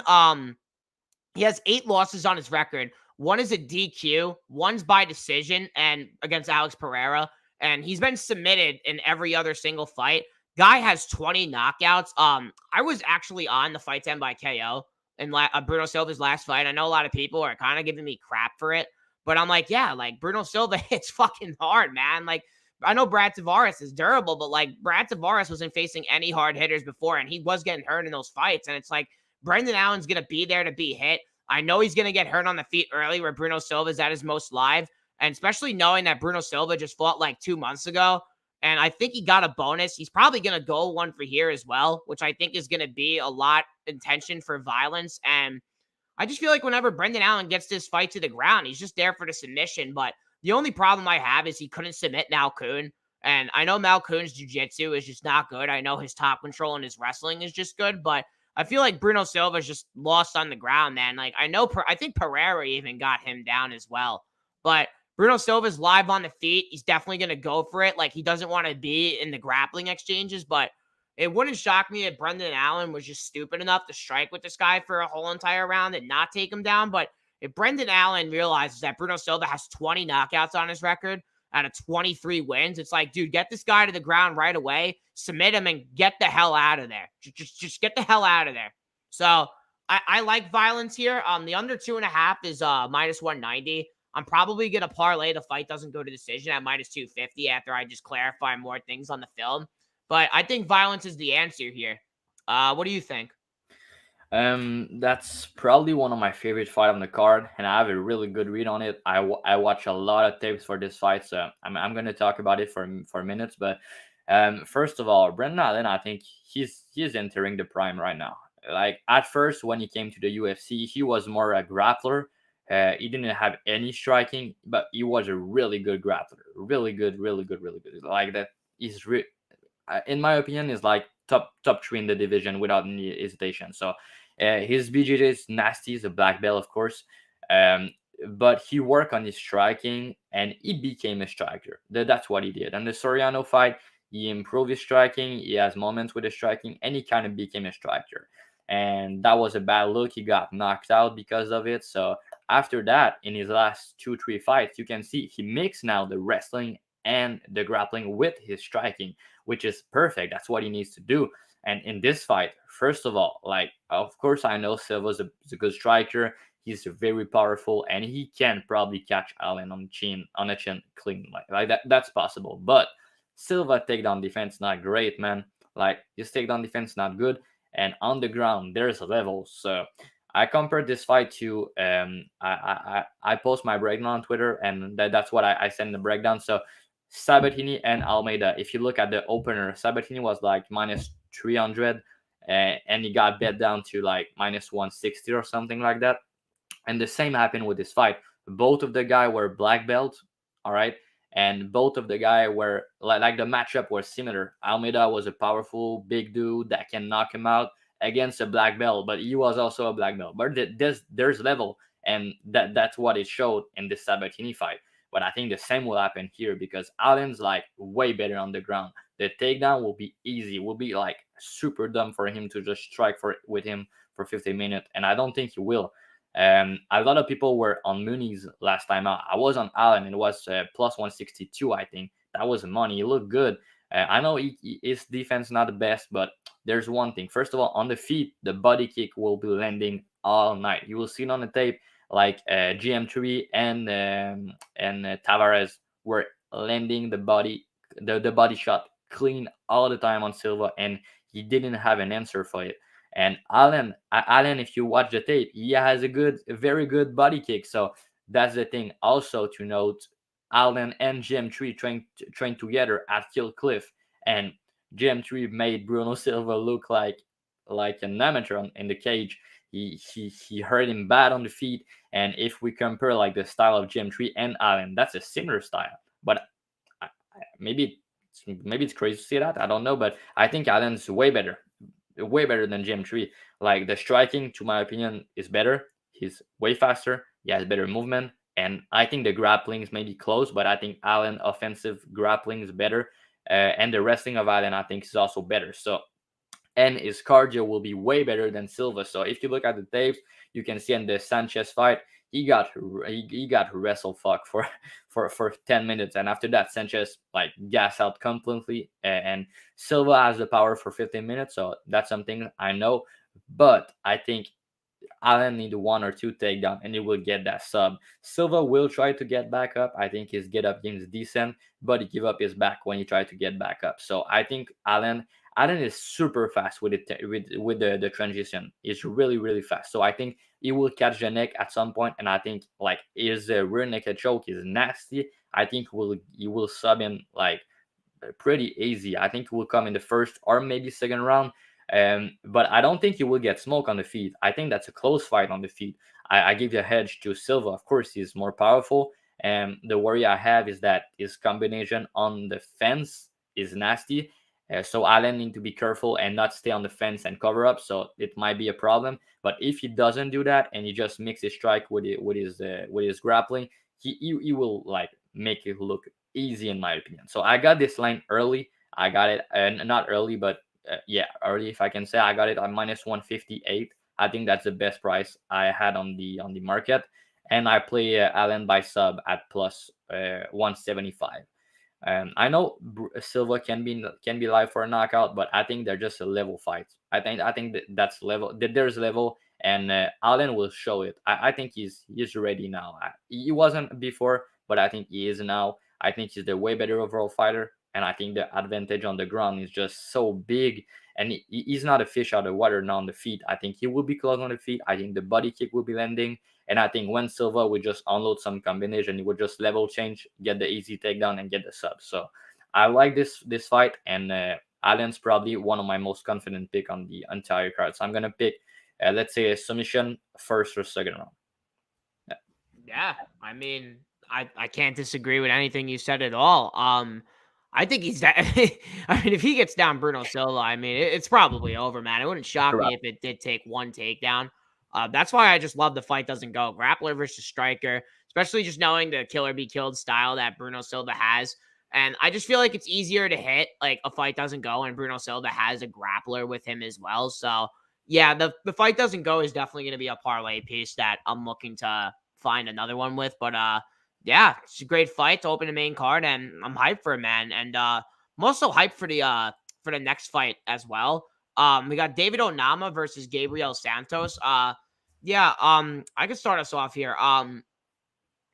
He has 8 losses on his record. One is a DQ, one's by decision, and against Alex Pereira. And he's been submitted in every other single fight. Guy has 20 knockouts. I was actually on the Fight 10 by KO in Bruno Silva's last fight. I know a lot of people are kind of giving me crap for it, but I'm like, yeah, like Bruno Silva hits fucking hard, man. Like, I know Brad Tavares is durable, but like Brad Tavares wasn't facing any hard hitters before, and he was getting hurt in those fights. And it's like Brendan Allen's gonna be there to be hit. I know he's gonna get hurt on the feet early, where Bruno Silva is at his most live, and especially knowing that Bruno Silva just fought like 2 months ago, and I think he got a bonus. He's probably gonna go one for here as well, which I think is gonna be a lot intention for violence. And I just feel like whenever Brendan Allen gets this fight to the ground, he's just there for the submission. But the only problem I have is he couldn't submit Malkoon. And I know Malkoon's jiu-jitsu is just not good. I know his top control and his wrestling is just good. But I feel like Bruno Silva's just lost on the ground, man. Like, I think Pereira even got him down as well. But Bruno Silva's live on the feet. He's definitely going to go for it. Like, he doesn't want to be in the grappling exchanges. But it wouldn't shock me if Brendan Allen was just stupid enough to strike with this guy for a whole entire round and not take him down. But if Brendan Allen realizes that Bruno Silva has 20 knockouts on his record out of 23 wins, it's like, dude, get this guy to the ground right away, submit him, and get the hell out of there. Just get the hell out of there. So I like violence here. The under 2.5 is minus 190. I'm probably gonna parlay the fight doesn't go to decision at minus 250 after I just clarify more things on the film. But I think violence is the answer here. What do you think? That's probably one of my favorite fight on the card, and I have a really good read on it. I watch a lot of tapes for this fight, so I'm gonna talk about it for minutes. But first of all, Brendan Allen, I think he's entering the prime right now. Like at first, when he came to the UFC, he was more a grappler. He didn't have any striking, but he was a really good grappler. Really good, really good, really good. Like that, in my opinion, is like top 3 in the division without any hesitation. So his BJJ is nasty. He's a black belt, of course. But he worked on his striking and he became a striker. That's what he did. And the Soriano fight, he improved his striking. He has moments with his striking and he kind of became a striker. And that was a bad look. He got knocked out because of it. So after that, in his last 2-3 fights, you can see he mixed now the wrestling and the grappling with his striking, which is perfect. That's what he needs to do. And in this fight, first of all, like, of course, I know Silva's a good striker. He's very powerful, and he can probably catch Allen on a chin clean. Like that. That's possible. But Silva takedown defense not great, man. Like his takedown defense not good, and on the ground there's levels. So I compared this fight to I post my breakdown on Twitter, and that's what I send the breakdown. So Sabatini and Almeida. If you look at the opener, Sabatini was like minus 300, and he got bet down to like minus 160 or something like that. And the same happened with this fight. Both of the guy were black belts, all right, and both of the guy were like the matchup was similar. Almeida was a powerful big dude that can knock him out against a black belt, but he was also a black belt. But there's level, and that's what it showed in this Sabatini fight. But I think the same will happen here because Allen's like way better on the ground. The takedown will be easy. Will be like super dumb for him to just strike for with him for 50 minutes, and I don't think he will. A lot of people were on Mooney's last time out. I was on Allen, and it was plus 162. I think that was money. He looked good. I know his defense not the best, but there's one thing. First of all, on the feet, the body kick will be landing all night. You will see it on the tape, like GM3 and Tavares were landing the body shot clean all the time on Silva, and he didn't have an answer for it. And Allen, if you watch the tape, he has a very good body kick. So that's the thing. Also to note, Allen and GM3 trained together at Kill Cliff, and GM3 made Bruno Silva look like an amateur in the cage. He hurt him bad on the feet. And if we compare like the style of GM3 and Allen, that's a similar style. But maybe it's crazy to see that. I don't know, but I think Allen's way better than GM3. Like the striking, to my opinion, is better. He's way faster. He has better movement, and I think the grappling is maybe close, but I think Allen offensive grappling is better, and the wrestling of Allen I think is also better. So and his cardio will be way better than Silva. So if you look at the tapes, you can see in the Sanchez fight, he got wrestle fuck for for 10 minutes, and after that Sanchez like gas out completely, and Silva has the power for 15 minutes. So that's something I know, but I think Allen need one or two takedown and he will get that sub. Silva will try to get back up. I think his get up game is decent, but he give up his back when he tried to get back up. So I think Allen is super fast with it with the transition. He's really fast. So I think he will catch the neck at some point, and I think like his rear naked choke is nasty. I think he will sub him like pretty easy. I think he will come in the first or maybe second round. But I don't think he will get smoke on the feet. I think that's a close fight on the feet. I give the hedge to Silva. Of course, he's more powerful. And the worry I have is that his combination on the fence is nasty. So Allen need to be careful and not stay on the fence and cover up. So it might be a problem. But if he doesn't do that and he just mix his strike with his grappling, he will like make it look easy in my opinion. So I got this line early. I got it, and not early, but yeah, early if I can say. I got it at minus 158. I think that's the best price I had on the market, and I play Allen by sub at plus 175. I know Silva can be live for a knockout, but I think they're just a level fight. I think that's level. That there's level, and Allen will show it. I think he's ready now. He wasn't before, but I think he is now. I think he's the way better overall fighter, and I think the advantage on the ground is just so big. And he's not a fish out of water now on the feet. I think he will be close on the feet. I think the body kick will be landing. And I think when Silva would just unload some combination, he would just level change, get the easy takedown, and get the sub. So I like this fight, and Allen's probably one of my most confident pick on the entire card. So I'm gonna pick, let's say, a submission first or second round. Yeah, I mean, I can't disagree with anything you said at all. I think he's that. I mean, if he gets down Bruno Silva, I mean, it's probably over, man. It wouldn't shock me Correct. if it did take one takedown. That's why I just love the fight doesn't go grappler versus striker, especially just knowing the killer be killed style that Bruno Silva has. And I just feel like it's easier to hit like a fight doesn't go, and Bruno Silva has a grappler with him as well. So yeah, the fight doesn't go is definitely going to be a parlay piece that I'm looking to find another one with. But yeah, it's a great fight to open the main card, and I'm hyped for it, man. And I'm also hyped for the next fight as well. We got David Onama versus Gabriel Santos. Yeah, I can start us off here.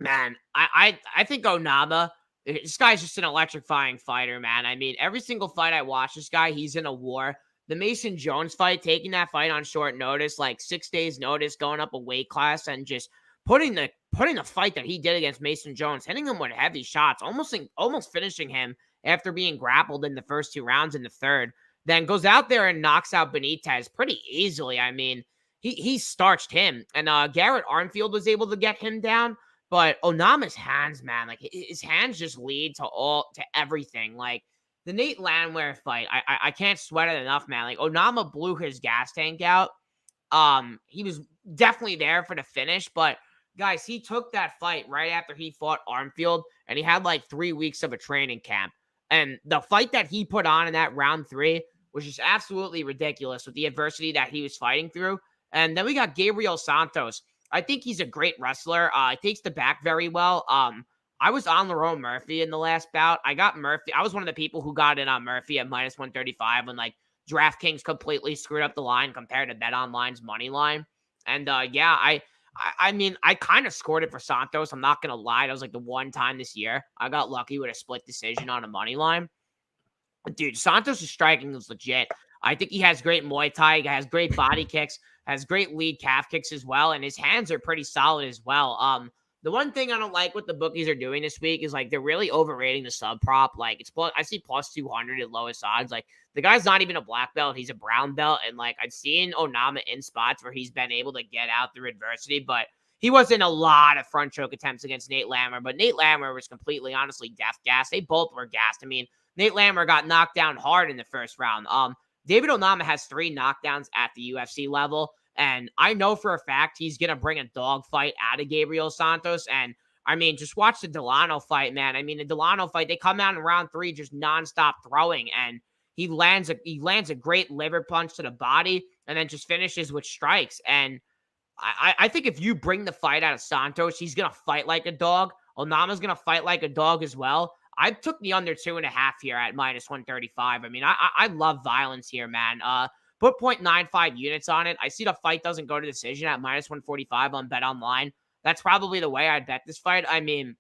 Man, I think Onama, this guy's just an electrifying fighter, man. I mean, every single fight I watch this guy, he's in a war. the Mason Jones fight, taking that fight on short notice, like 6 days notice, going up a weight class and just putting the fight that he did against Mason Jones, hitting him with heavy shots, almost finishing him after being grappled in the first 2 rounds in the third, then goes out there and knocks out Benitez pretty easily. I mean, he starched him, and Garrett Armfield was able to get him down. But Onama's hands, man, like his hands just lead to everything. Like the Nate Landwehr fight, I can't sweat it enough, man. Like Onama blew his gas tank out. He was definitely there for the finish, but guys, he took that fight right after he fought Armfield, and he had like 3 weeks of a training camp. And the fight that he put on in that round 3 was just absolutely ridiculous with the adversity that he was fighting through. And then we got Gabriel Santos. I think he's a great wrestler. He takes the back very well. I was on Lerone Murphy in the last bout. I got Murphy. I was one of the people who got in on Murphy at minus 135 when like DraftKings completely screwed up the line compared to BetOnline's money line. And yeah, I mean, I kind of scored it for Santos. I'm not gonna lie. That was like the one time this year I got lucky with a split decision on a money line. But dude, Santos' striking is legit. I think he has great Muay Thai. He has great body kicks. Has great lead calf kicks as well, and his hands are pretty solid as well. The one thing I don't like what the bookies are doing this week is like they're really overrating the sub prop. Like I see plus 200 at lowest odds. Like the guy's not even a black belt; he's a brown belt, and like I've seen Onama in spots where he's been able to get out through adversity, but he wasn't a lot of front choke attempts against Nate Landwehr. But Nate Landwehr was completely, honestly, death gas. They both were gassed. I mean, Nate Landwehr got knocked down hard in the first round. David Onama has 3 knockdowns at the UFC level. And I know for a fact he's going to bring a dogfight out of Gabriel Santos. And I mean, just watch the Delano fight, man. I mean, the Delano fight, they come out in round 3 just nonstop throwing. And he lands a great liver punch to the body and then just finishes with strikes. And I think if you bring the fight out of Santos, he's going to fight like a dog. Onama's going to fight like a dog as well. I took the under 2.5 here at minus 135. I mean, I love violence here, man. Put 0.95 units on it. I see the fight doesn't go to decision at minus 145 on BetOnline. That's probably the way I'd bet this fight. I mean,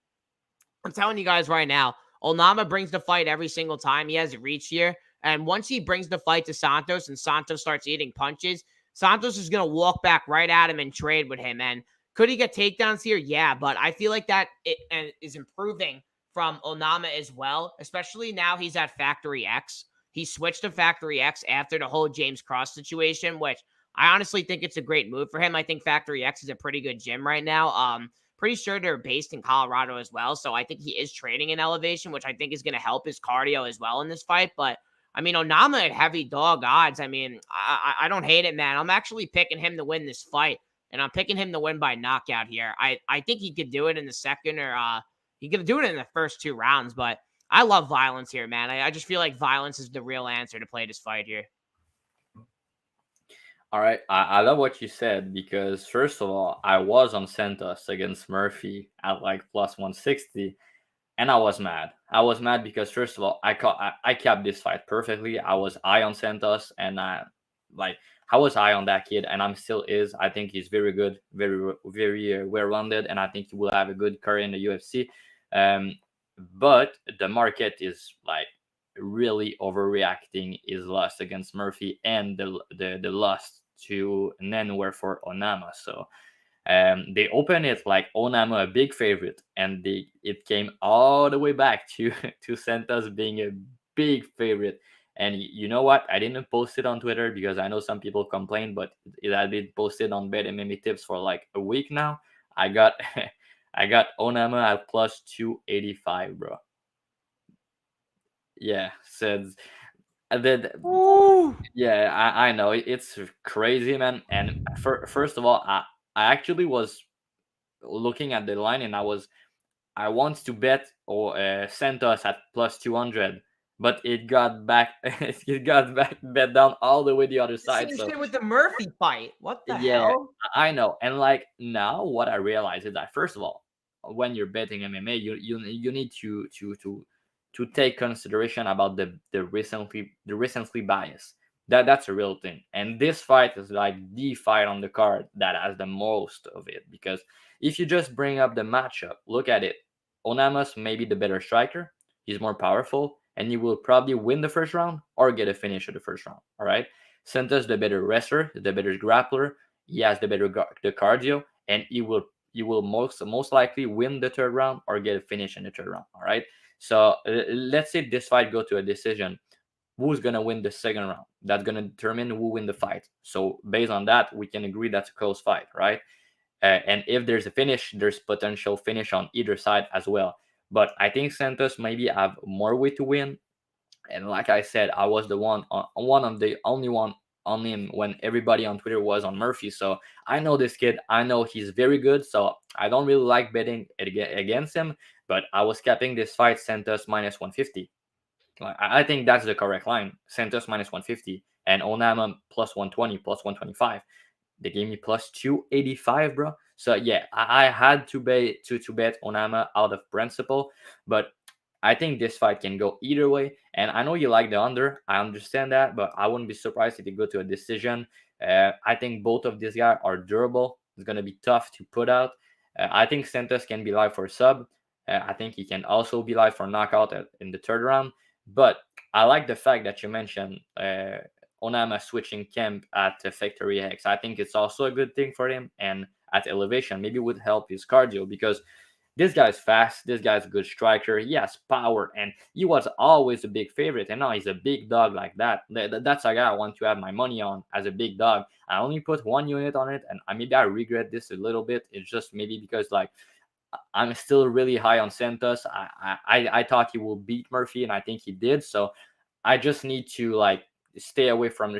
I'm telling you guys right now, Onama brings the fight every single time. He has a reach here. And once he brings the fight to Santos and Santos starts eating punches, Santos is going to walk back right at him and trade with him. And could he get takedowns here? Yeah, but I feel like that is improving from Onama as well, especially now he's at Factory X. He switched to Factory X after the whole James Cross situation, which I honestly think it's a great move for him. I think Factory X is a pretty good gym right now. Pretty sure they're based in Colorado as well. So I think he is training in elevation, which I think is going to help his cardio as well in this fight. But I mean, Onama at heavy dog odds. I mean, I don't hate it, man. I'm actually picking him to win this fight, and I'm picking him to win by knockout here. I think he could do it in the second or he could do it in the first 2 rounds, but I love violence here, man. I just feel like violence is the real answer to play this fight here. All right, I love what you said because first of all, I was on Santos against Murphy at like plus 160, and I was mad. I was mad because first of all, I capped this fight perfectly. I was high on Santos, and I was high on that kid, and I'm still is. I think he's very good, very well rounded, and I think he will have a good career in the UFC. But the market is like really overreacting his loss against Murphy and the loss to Nenwer for Onama. So they open it like Onama a big favorite, and it came all the way back to to Santos being a big favorite. And you know what? I didn't post it on Twitter because I know some people complain, but it had been posted on BetMmaTips for like a week now. I got I got Onama at plus 285, bro. Yeah, says that. Yeah, I know it's crazy, man. And first of all, I actually was looking at the line, and I want to bet or Santos at plus 200, but it got back it got back bet down all the way the other side. Same So shit with the Murphy fight. What the yeah, hell? I know. And like now, what I realize is that first of all, when you're betting MMA, you need to take consideration about the recently bias. That's a real thing. And this fight is like the fight on the card that has the most of it because if you just bring up the matchup, look at it. Onama's maybe the better striker. He's more powerful. and he will probably win the first round or get a finish of the first round. All right. Santos, the better wrestler, the better grappler. He has the better the cardio, and he will most likely win the third round or get a finish in the third round. All right. So let's say this fight go to a decision. Who's gonna win the second round? That's gonna determine who win the fight. So based on that, we can agree that's a close fight, right? And if there's a finish, there's potential finish on either side as well. But I think Santos maybe have more way to win. And like I said, I was the one of the only one on him when everybody on Twitter was on Murphy. So I know this kid. I know he's very good. So I don't really like betting against him. But I was capping this fight Santos minus 150. I think that's the correct line. Santos minus 150 and Onama plus 120, plus 125. They gave me plus 285, bro. So yeah, I had to bet Onama out of principle, but I think this fight can go either way. And I know you like the under. I understand that, but I wouldn't be surprised if they go to a decision. I think both of these guys are durable. It's gonna be tough to put out. I think Santos can be live for a sub. I think he can also be live for knockout in the third round. But I like the fact that you mentioned Onama switching camp at Factory X. I think it's also a good thing for him, and at elevation, maybe would help his cardio because this guy's fast. This guy's a good striker. He has power, and he was always a big favorite. And now he's a big dog like that. That's a guy I want to have my money on as a big dog. I only put 1 unit on it, and maybe I regret this a little bit. It's just maybe because like I'm still really high on Santos. I thought he will beat Murphy, and I think he did. So I just need to like stay away from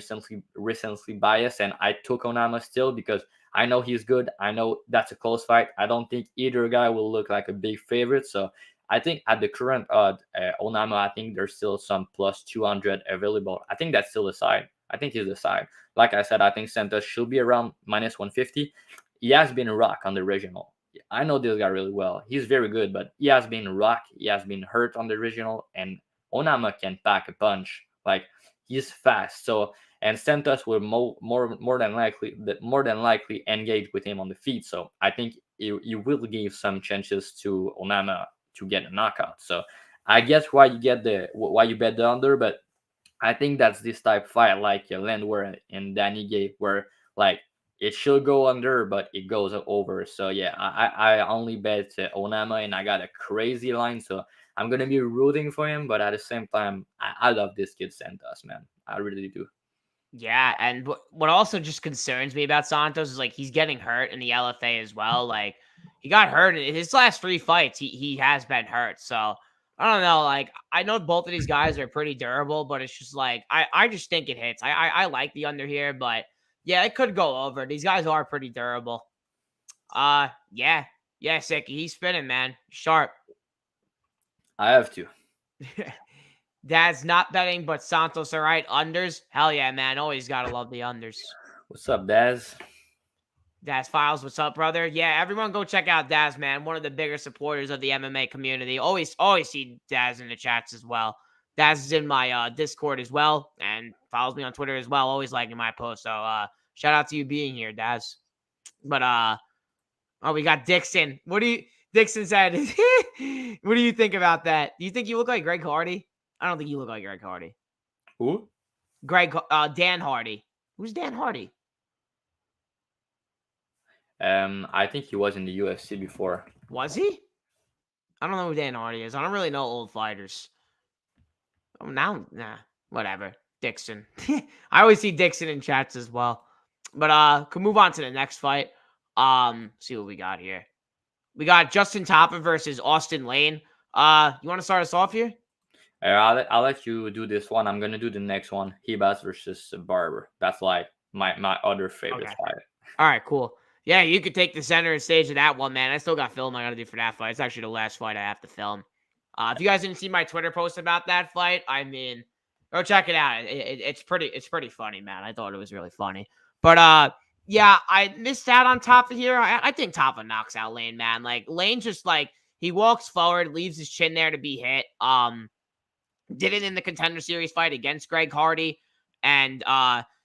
recently biased, and I took Onama still because I know he's good. I know that's a close fight. I don't think either guy will look like a big favorite. So I think at the current odd, Onama, I think there's still some plus 200 available. I think that's still a side. I think he's a side. Like I said, I think Santos should be around minus 150. He has been rock on the regional. I know this guy really well. He's very good, but he has been rock. He has been hurt on the regional, and Onama can pack a punch. Like he's fast. So and Santos will more than likely engage with him on the feet. So I think you will give some chances to Onama to get a knockout. So I guess why you bet the under, but I think that's this type fight like Landwehr and Danny Gay, where like it should go under, but it goes over. So yeah, I only bet Onama, and I got a crazy line. So I'm gonna be rooting for him, but at the same time, I love this kid Santos, man. I really do. Yeah, and what also just concerns me about Santos is like he's getting hurt in the LFA as well. Like he got hurt in his last 3 fights. He has been hurt. So I don't know. Like I know both of these guys are pretty durable, but it's just like I just think it hits. I like the under here, but yeah, it could go over. These guys are pretty durable. Yeah, Sicky, he's spinning, man. Sharp. I have to. Dad's not betting, but Santos, all right. Unders? Hell yeah, man. Always got to love the unders. What's up, Daz? Daz Files, what's up, brother? Yeah, everyone go check out Daz, man. One of the bigger supporters of the MMA community. Always see Daz in the chats as well. Daz is in my Discord as well and follows me on Twitter as well. Always liking my posts. So shout out to you being here, Daz. But we got Dixon. Dixon said, what do you think about that? Do you think you look like Greg Hardy? I don't think you look like Greg Hardy. Who? Dan Hardy. Who's Dan Hardy? I think he was in the UFC before. Was he? I don't know who Dan Hardy is. I don't really know old fighters. Oh, nah, whatever. Dixon. I always see Dixon in chats as well. But can move on to the next fight. See what we got here. We got Justin Tapa versus Austin Lane. You want to start us off here? I'll let you do this one. I'm gonna do the next one. Hebas versus Barber. That's like my other favorite fight. All right, cool. Yeah, you could take the center stage of that one, man. I still got film I got to do for that fight. It's actually the last fight I have to film. If you guys didn't see my Twitter post about that fight, I mean, go check it out. It's pretty funny, man. I thought it was really funny. But yeah, I missed out on Tapa here. I think Tapa knocks out Lane, man. Like Lane just like he walks forward, leaves his chin there to be hit. Did it in the Contender Series fight against Greg Hardy, and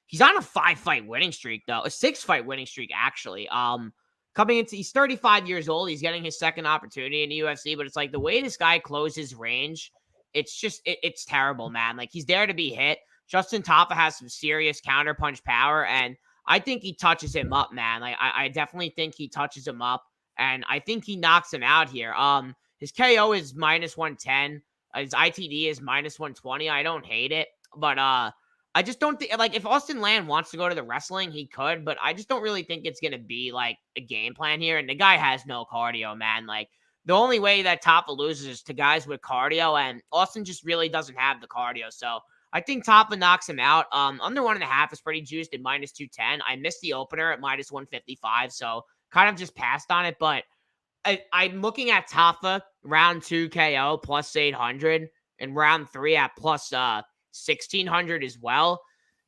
he's on a 5-fight winning streak, though. A 6-fight winning streak, actually. He's 35 years old. He's getting his second opportunity in the UFC, but it's like the way this guy closes range it's terrible, man. Like, he's there to be hit. Justin Taffa has some serious counterpunch power, and I think he touches him up, man. Like, I definitely think he touches him up, and I think he knocks him out here. His KO is -110. His ITD is -120. I don't hate it, but I just don't think, like, if Austin Land wants to go to the wrestling, he could, but I just don't really think it's gonna be like a game plan here. And the guy has no cardio, man. Like, the only way that Taffa loses is to guys with cardio, and Austin just really doesn't have the cardio. So I think Taffa knocks him out. Under 1.5 is pretty juiced at -210. I missed the opener at -155, so kind of just passed on it. But I'm looking at Taffa round 2 KO +800 and round 3 at plus 1,600 as well.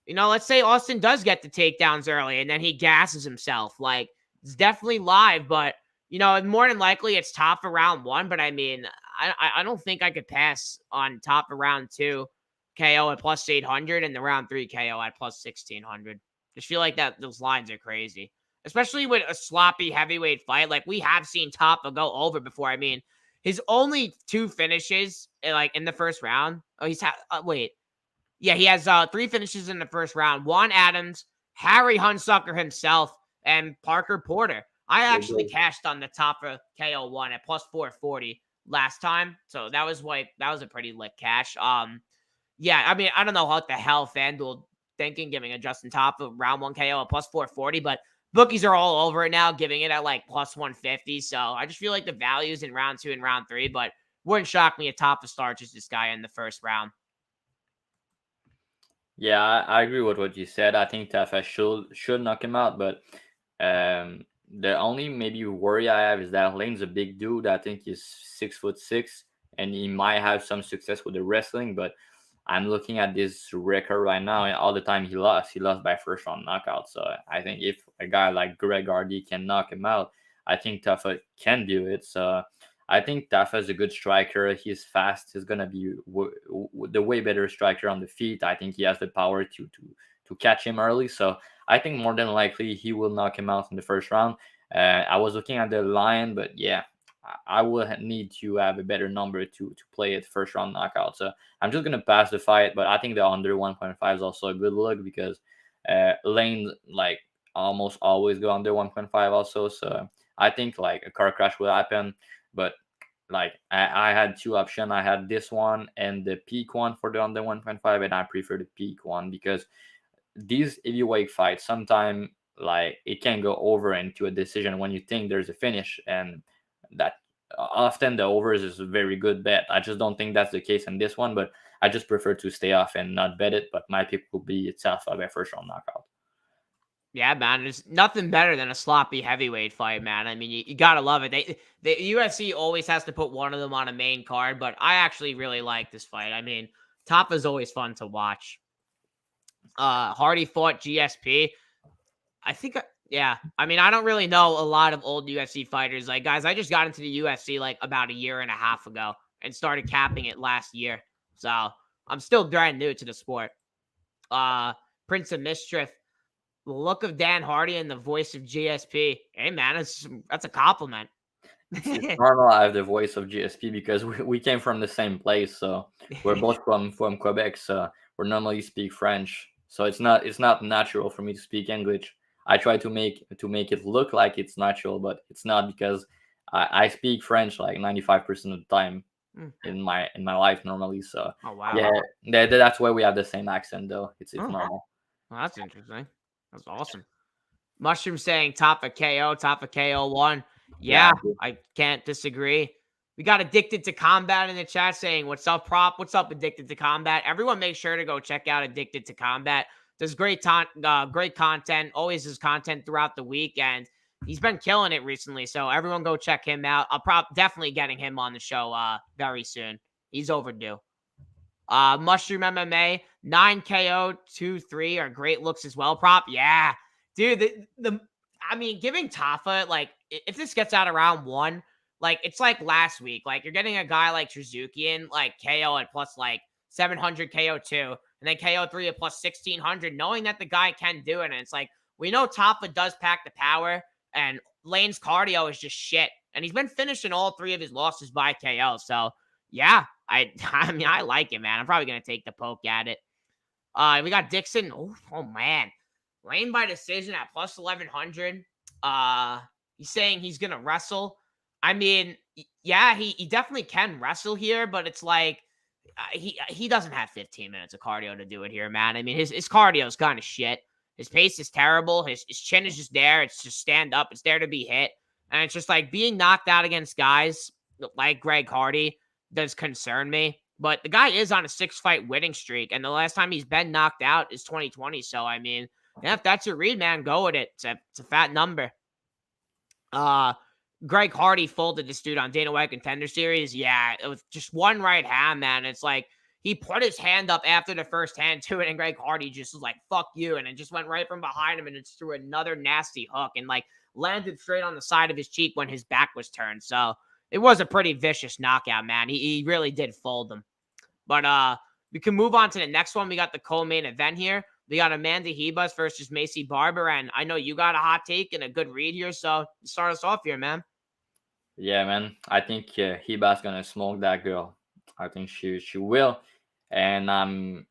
Let's say Austin does get the takedowns early and then he gasses himself. Like, it's definitely live, but more than likely it's Taffa round 1. But I mean, I don't think I could pass on Taffa round 2 KO at +800 and the round 3 KO at +1,600. Just feel like that those lines are crazy, especially with a sloppy heavyweight fight. Like, we have seen Taffa go over before. I mean, his only 2 finishes, like, in the first round. Oh, he's wait. Yeah, he has 3 finishes in the first round. Juan Adams, Harry Hunsucker himself, and Parker Porter. I actually cashed on the Taffa KO 1 at +440 last time. So that was a pretty lit cash. Yeah, I mean, I don't know what the hell FanDuel thinking, giving a Justin Taffa round 1 KO at +440, but bookies are all over it now, giving it at like +150. So I just feel like the value's in round 2 and round 3, but wouldn't shock me if Taffa starches this guy in the first round. Yeah, I agree with what you said. I think Taffa should knock him out, but the only maybe worry I have is that Lane's a big dude. I think he's 6'6", and he might have some success with the wrestling, but I'm looking at this record right now, and all the time he lost by first round knockout. So I think if a guy like Greg Hardy can knock him out, I think Taffa can do it. So I think Taffa is a good striker. He's fast. He's gonna be the way better striker on the feet. I think he has the power to catch him early. So I think more than likely he will knock him out in the first round. I was looking at the line, but yeah, I will need to have a better number to play it first round knockout. So I'm just gonna pass the fight, but I think the under 1.5 is also a good look because Lane like almost always go under 1.5 also. So I think like a car crash will happen, but like I had 2 options. I had this one and the peak one for the under 1.5, and I prefer the peak one because these heavyweight fights sometimes like it can go over into a decision when you think there's a finish, and that often the overs is a very good bet. I just don't think that's the case in this one, but I just prefer to stay off and not bet it. But my pick will be itself by first round knockout. Yeah, man, there's nothing better than a sloppy heavyweight fight, man. I mean, you gotta love it. The UFC always has to put one of them on a main card, but I actually really like this fight. I mean, Top is always fun to watch. Hardy fought GSP. I think, yeah. I mean, I don't really know a lot of old UFC fighters. Like, guys, I just got into the UFC like about a year and a half ago and started capping it last year. So I'm still brand new to the sport. Prince of Mischief. The look of Dan Hardy and the voice of GSP. Hey, man, that's a compliment. It's normal I have the voice of GSP because we came from the same place. So we're both from Quebec. So we normally speak French. So it's not natural for me to speak English. I try to make it look like it's natural, but it's not because I speak French like 95% of the time in my life normally. So oh, wow. Yeah, that's why we have the same accent though. It's normal. Well, that's interesting. That's awesome. Mushroom saying top of KO 1. Yeah, I can't disagree. We got Addicted to Combat in the chat saying, what's up, Prop? What's up, Addicted to Combat? Everyone make sure to go check out Addicted to Combat. Does great content, always does content throughout the week, and he's been killing it recently. So everyone go check him out. I'll definitely getting him on the show very soon. He's overdue. Mushroom MMA, 9 KO, 2-3 are great looks as well. Prop, yeah. Dude, I mean, giving Taffa, like, if this gets out of round 1, like, it's like last week. Like, you're getting a guy like Trizukian, like, KO at plus, like, 700 KO 2, and then KO 3 at plus 1,600, knowing that the guy can do it. And it's like, we know Taffa does pack the power, and Lane's cardio is just shit. And he's been finishing all 3 of his losses by KO. So, Yeah, I mean, I like it, man. I'm probably gonna take the poke at it. We got Dixon. Oh man, Lane by decision at plus 1100. He's saying he's gonna wrestle. I mean, yeah, he definitely can wrestle here, but it's like he doesn't have 15 minutes of cardio to do it here, man. I mean, his cardio is kind of shit. His pace is terrible. His chin is just there. It's just stand up. It's there to be hit, and it's just like being knocked out against guys like Greg Hardy does concern me. But the guy is on a 6-fight winning streak, and the last time he's been knocked out is 2020. So I mean, yeah, if that's your read, man, go with it. It's a fat number. Uh Greg Hardy folded this dude on Dana White Contender Series. Yeah, it was just one right hand, man. It's like he put his hand up after the first hand to it, and Greg Hardy just was like, fuck you. And it just went right from behind him and it's threw another nasty hook and like landed straight on the side of his cheek when his back was turned. So it was a pretty vicious knockout, man. He really did fold him. But we can move on to the next one. We got the co-main event here. We got Amanda Hebus versus Macy Barber, and I know you got a hot take and a good read here, so start us off here, man. Yeah, man. I think Hiba's gonna smoke that girl. I think she will, and I'm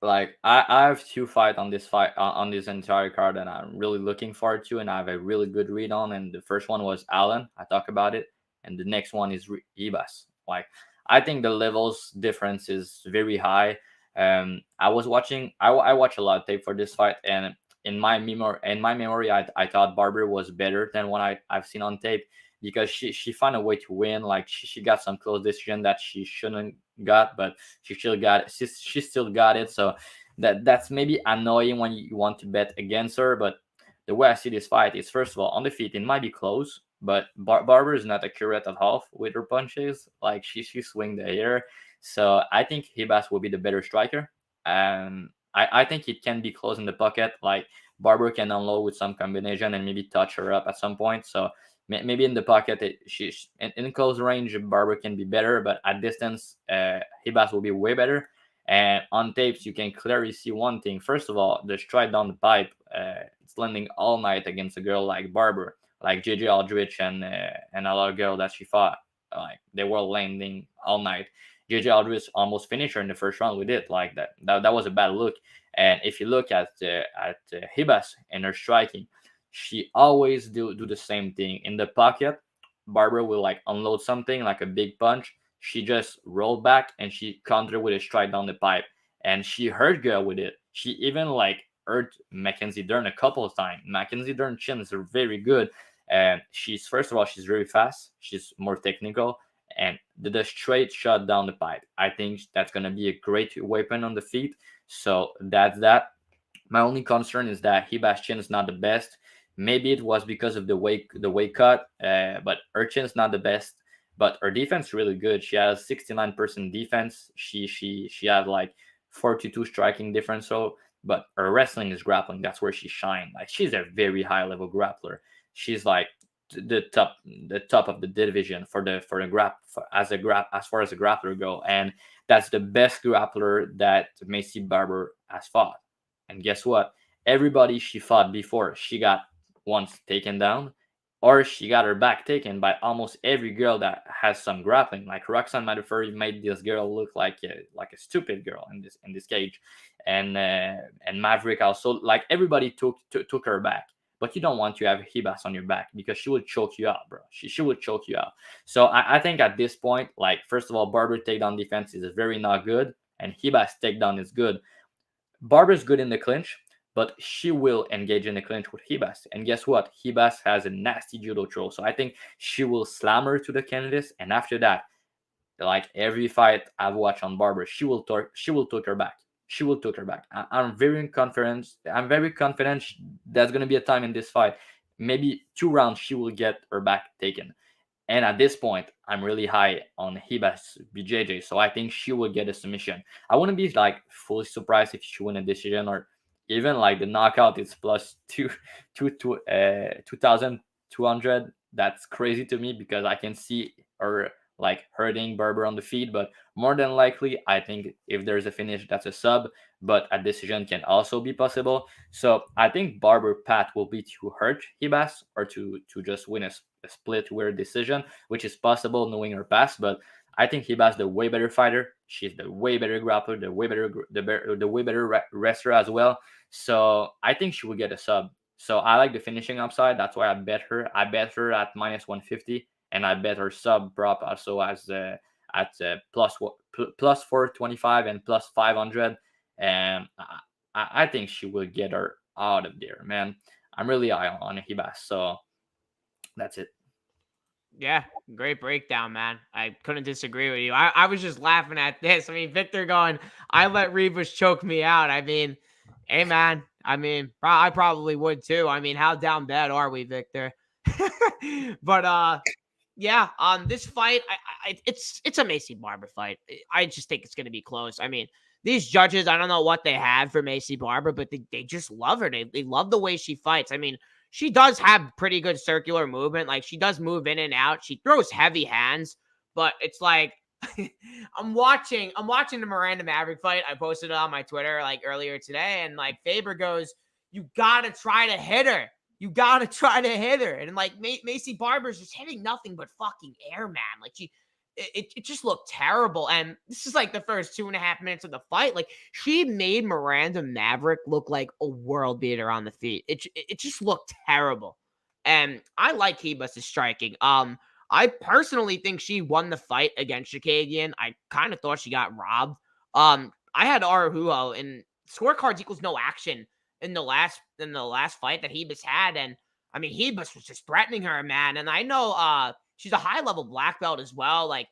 like I have two fight on this fight on this entire card that I'm really looking forward to, and I have a really good read on. And the first one was Allen. I talk about it, and the next one is Hibas. Like I think the levels difference is very high. I was watching. I watch a lot of tape for this fight, and in my memory, I thought Barber was better than what I've seen on tape because she found a way to win. Like she got some close decision that she shouldn't got, but she still got it. So that's maybe annoying when you want to bet against her. But the way I see this fight is, first of all, on the feet it might be close, but Barber is not accurate at half with her punches. Like she swing the air. So I think Hibas will be the better striker. I think it can be close in the pocket. Like Barber can unload with some combination and maybe touch her up at some point. So maybe in the pocket, in close range, Barber can be better, but at distance, Hibas will be way better. And on tapes, you can clearly see one thing. First of all, the stride down the pipe, it's landing all night against a girl like Barber, like JJ Aldrich and another girl that she fought. Like they were landing all night. JJ Aldrich almost finished her in the first round with it. Like that was a bad look. And if you look at Hibas and her striking, she always do the same thing in the pocket. Barber will like unload something like a big punch. She just rolled back and she countered with a strike down the pipe, and she hurt girl with it. She even like hurt Mackenzie Dern a couple of times. Mackenzie Dern chins are very good, and she's first of all she's very fast. She's more technical, and the straight shot down the pipe. I think that's gonna be a great weapon on the feet. So that's that. My only concern is that Hibas chin is not the best. Maybe it was because of the weight cut, but her chin's not the best. But her defense really good. She has 69% defense. She had like 42 striking difference. So, but her wrestling is grappling. That's where she shine. Like she's a very high level grappler. She's like the top of the division for the as far as a grappler go, and that's the best grappler that Macy Barber has fought. And guess what? Everybody she fought before, she got once taken down, or she got her back taken by almost every girl that has some grappling. Like Roxanne Modafferi made this girl look like a stupid girl in this cage, and Maverick also, like everybody took her back. But you don't want to have Hibas on your back because she would choke you out, bro. She would choke you out. So I think at this point, like first of all, Barber takedown defense is very not good, and Hibas takedown is good. Barber's good in the clinch, but she will engage in the clinch with Hibas. And guess what? Hibas has a nasty judo throw. So I think she will slam her to the canvas. And after that, like every fight I've watched on Barber, she will take her back. She will take her back. I'm very confident. I'm very confident there's gonna be a time in this fight. Maybe 2 rounds she will get her back taken. And at this point, I'm really high on Hibas BJJ, so I think she will get a submission. I wouldn't be like fully surprised if she win a decision, or even like the knockout is plus 2,200. That's crazy to me because I can see her like hurting Barber on the feet. But more than likely, I think if there's a finish, that's a sub. But a decision can also be possible. So I think Barber path will be to hurt Hibas or to just win a split weird decision, which is possible knowing her past. But I think Hiba's the way better fighter. She's the way better grappler, the way better the way better wrestler as well. So I think she will get a sub. So I like the finishing upside. That's why I bet her. I bet her at -150, and I bet her sub prop also as at plus 425 and plus 500. And I think she will get her out of there, man. I'm really high on Hibas. So that's it. Yeah, great breakdown, man. I couldn't disagree with you. I was just laughing at this. I mean, Victor going, I let Rivas choke me out. I mean, hey, man. I mean, I probably would too. I mean, how down bad are we, Victor? But yeah, this fight, it's a Macy Barber fight. I just think it's gonna be close. I mean, these judges, I don't know what they have for Macy Barber, but they just love her. They love the way she fights. I mean, she does have pretty good circular movement. Like she does move in and out. She throws heavy hands, but it's like I'm watching the Miranda Maverick fight. I posted it on my Twitter like earlier today, and like Faber goes, "You gotta try to hit her. You gotta try to hit her." And like Macy Barber's just hitting nothing but fucking air, man. Like it just looked terrible. And this is like the first 2.5 minutes of the fight. Like she made Miranda Maverick look like a world beater on the feet. It just looked terrible. And I like Hebus' striking. I personally think she won the fight against Shakadian. I kind of thought she got robbed. I had Arahujo and scorecards equals no action in the last fight that Hebus had. And I mean, Hebus was just threatening her, man. And I know she's a high level black belt as well. Like,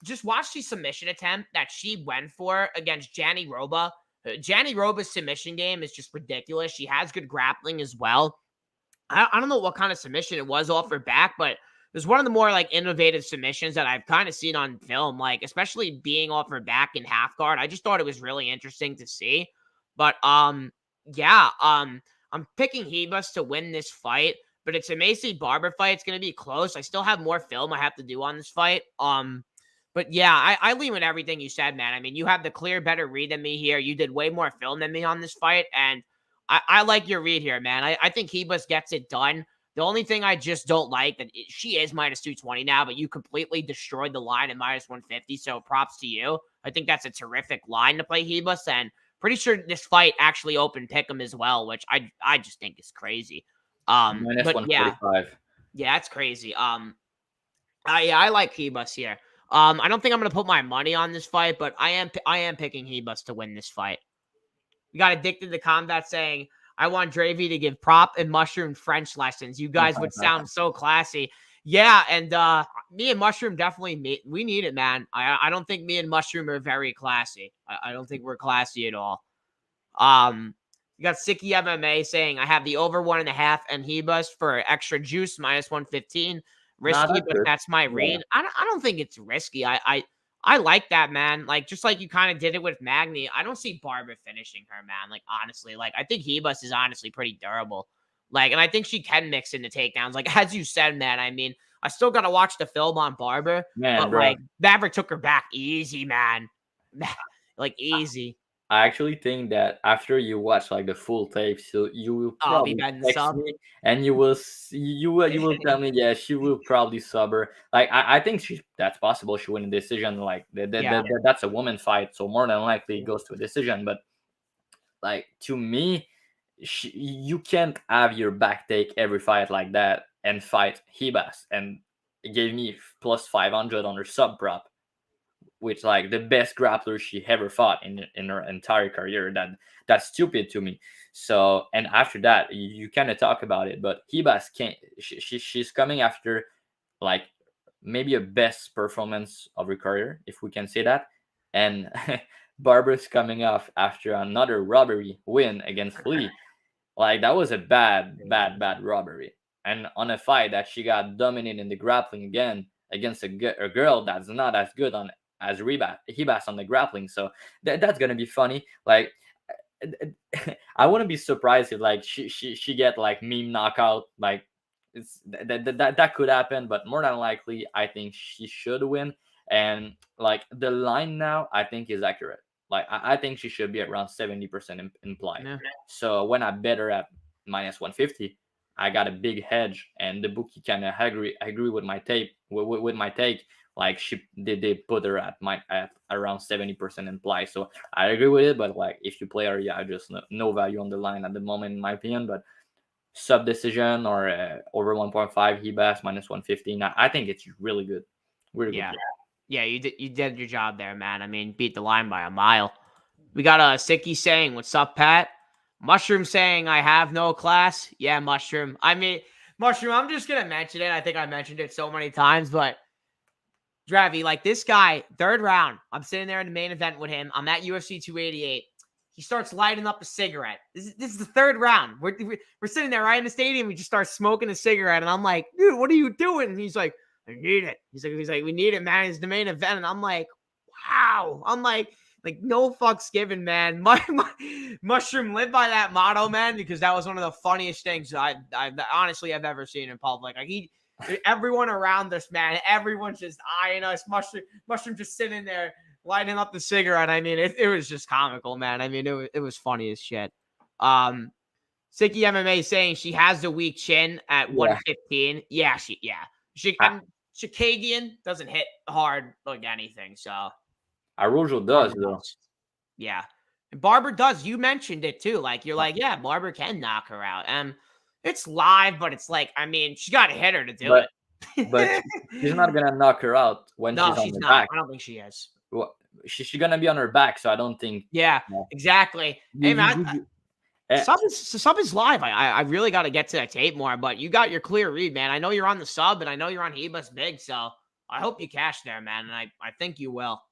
just watch the submission attempt that she went for against Jani Roba. Jani Roba's submission game is just ridiculous. She has good grappling as well. I don't know what kind of submission it was off her back, but it was one of the more like innovative submissions that I've kind of seen on film, like especially being off her back in half guard. I just thought it was really interesting to see. But yeah, I'm picking Hebus to win this fight, but it's a Macy Barber fight. It's gonna be close. I still have more film I have to do on this fight. But yeah, I lean with everything you said, man. I mean, you have the clear better read than me here. You did way more film than me on this fight, and I like your read here, man. I think Hebus gets it done. The only thing I just don't like that she is -220 now, but you completely destroyed the line at -150. So props to you. I think that's a terrific line to play Hebus, and pretty sure this fight actually opened pick'em as well, which I just think is crazy. But yeah, -145. that's crazy. I like Hebus here. I don't think I'm gonna put my money on this fight, but I am picking Hebus to win this fight. We got Addicted to Combat saying, I want Dravy to give prop and mushroom French lessons. You guys would sound so classy. Yeah, and me and Mushroom definitely we need it, man. I don't think me and Mushroom are very classy. I don't think we're classy at all. You got Sicky MMA saying, I have the over 1.5 and Hebus for extra juice -115. Nah, Risky, that's but good. that's my Yeah. read. I don't think it's risky. I like that, man. Like, just like you kind of did it with Magni. I don't see Barber finishing her, man. Like, honestly, like, I think Hebus is honestly pretty durable. Like, and I think she can mix in the takedowns. Like, as you said, man, I mean, I still got to watch the film on Barber, Man, but bro, like, Maverick took her back easy, man. Like, easy. I actually think that after you watch like the full tape, so you will I'll be probably betting text sub. me and you will tell me, yeah, she will probably sub her. Like I think that's possible. She win a decision. Like Yeah. that's a woman fight, so more than likely it goes to a decision. But like to me, you can't have your back take every fight like that and fight Hibas, and it gave me plus 500 on her sub prop, which like the best grappler she ever fought in her entire career. That's stupid to me. So and after that, you kind of talk about it, but Hibas can't. She's coming after like maybe a best performance of her career, if we can say that, and Barber's coming off after another robbery win against Lee. Like that was a bad robbery, and on a fight that she got dominated in the grappling again against a girl that's not as good on as Hibas on the grappling. So that's gonna be funny. Like I wouldn't be surprised if like she get like meme knockout. Like it's that could happen, but more than likely, I think she should win. And like the line now, I think is accurate. Like I think she should be around 70% implied. Yeah. So when I bet her at -150, I got a big hedge, and the bookie kind of agree with my tape with my take like they put her at around 70% implied. So I agree with it, but like if you play her, yeah, just no value on the line at the moment in my opinion. But sub decision or over 1.5 Hebas minus 115, I think it's really good, really good. Yeah. Yeah, you did your job there, man. I mean, beat the line by a mile. We got a Sicky saying, "What's up, Pat?" Mushroom saying, "I have no class." Yeah, Mushroom. I mean, Mushroom, I'm just gonna mention it. I think I mentioned it so many times, but Dravy, like this guy, third round. I'm sitting there in the main event with him. I'm at UFC 288. He starts lighting up a cigarette. This is the third round. We're sitting there right in the stadium. We just start smoking a cigarette, and I'm like, dude, what are you doing? And he's like, I need it. He's like, we need it, man. It's the main event, and I'm like, wow. I'm like no fucks given, man. My Mushroom lived by that motto, man, because that was one of the funniest things I honestly have ever seen in public. Like everyone around us, man, everyone's just eyeing us. Mushroom just sitting there lighting up the cigarette. I mean, it was just comical, man. I mean, it was funny as shit. Sicky MMA saying she has the weak chin at 115. Yeah, Shikagian doesn't hit hard like anything, so Araujo does, though. Yeah. And Barber does. You mentioned it too. Like, you're like, yeah, Barber can knock her out. It's live, but it's like, I mean, she got to hit her to do it. But she's not going to knock her out when she's on her back. I don't think she is. Well, she's going to be on her back, so I don't think. Yeah, exactly. Hey, man, sub is live. I really got to get to that tape more, but you got your clear read, man. I know you're on the sub, and I know you're on Hebus Big, so I hope you cash there, man, and I think you will.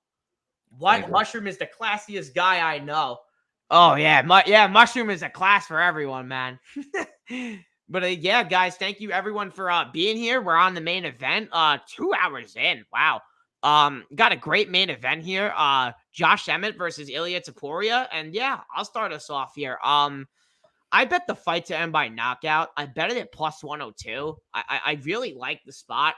What? Mushroom is the classiest guy I know. Oh, yeah. Mushroom is a class for everyone, man. But yeah, guys, thank you everyone for being here. We're on the main event. 2 hours in. Wow. Got a great main event here. Josh Emmett versus Ilia Topuria. And yeah, I'll start us off here. I bet the fight to end by knockout. I bet it at plus 102. I really like the spot.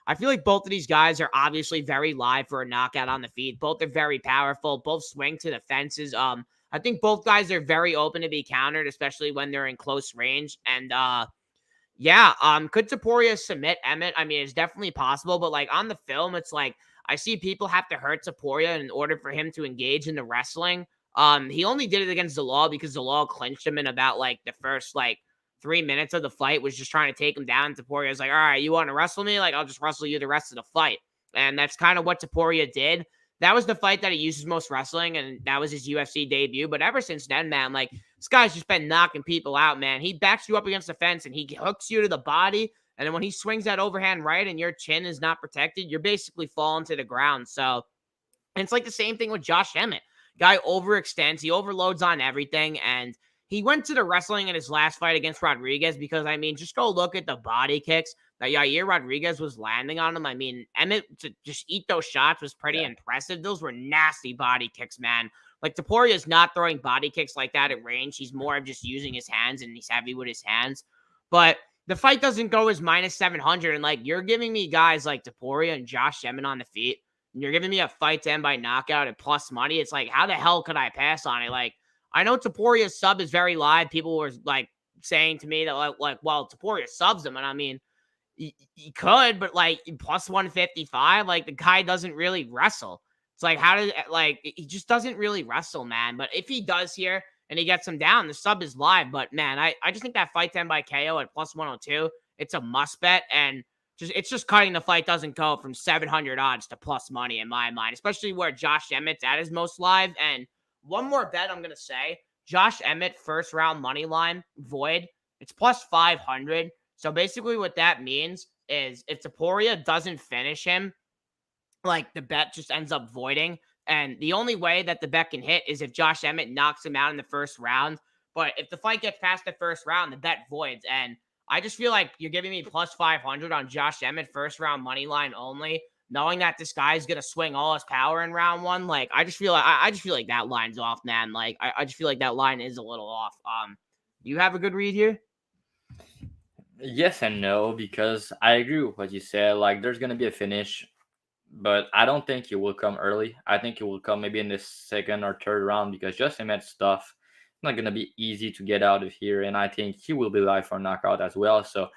I feel like both of these guys are obviously very live for a knockout on the feet. Both are very powerful. Both swing to the fences. I think both guys are very open to be countered, especially when they're in close range. And could Topuria submit Emmett? I mean, it's definitely possible, but like on the film, it's like I see people have to hurt Topuria in order for him to engage in the wrestling. He only did it against Zalal because Zalal clinched him in about like the first 3 minutes of the fight, was just trying to take him down. Topuria was like, all right, you want to wrestle me? Like, I'll just wrestle you the rest of the fight. And that's kind of what Topuria did. That was the fight that he used his most wrestling, and that was his UFC debut. But ever since then, man, like, this guy's just been knocking people out, man. He backs you up against the fence, and he hooks you to the body. And then when he swings that overhand right and your chin is not protected, you're basically falling to the ground. So, and it's like the same thing with Josh Emmett. Guy overextends. He overloads on everything. And he went to the wrestling in his last fight against Rodriguez because, I mean, just go look at the body kicks that Yair Rodriguez was landing on him. I mean, Emmett to just eat those shots was pretty impressive. Those were nasty body kicks, man. Like, Topuria is not throwing body kicks like that at range. He's more of just using his hands, and he's heavy with his hands. But the fight doesn't go as minus 700. And, like, you're giving me guys like Topuria and Josh Emmett on the feet, and you're giving me a fight to end by knockout at plus money. It's like, how the hell could I pass on it? Like, I know Topuria's sub is very live. People were, like, saying to me that, well, Topuria subs him. And, I mean, he could, but, like, plus 155, like, the guy doesn't really wrestle. It's like, he just doesn't really wrestle, man. But if he does here and he gets him down, the sub is live. But, man, I just think that fight to end by KO at plus 102, it's a must bet. And it's just cutting the fight doesn't go from 700 odds to plus money in my mind, especially where Josh Emmett's at his most live. And one more bet I'm going to say, Josh Emmett first round money line void. It's plus 500. So basically what that means is if Topuria doesn't finish him, like, the bet just ends up voiding. And the only way that the bet can hit is if Josh Emmett knocks him out in the first round. But if the fight gets past the first round, the bet voids. And I just feel like you're giving me plus 500 on Josh Emmett first round money line only, knowing that this guy's gonna swing all his power in round one. Like, I just feel like that line's off, man. Like, I just feel like that line is a little off. You have a good read here? Yes and no, because I agree with what you said. Like, there's gonna be a finish, but I don't think it will come early. I think it will come maybe in the second or third round because Josh Emmett's stuff not going to be easy to get out of here. And I think he will be live for knockout as well. So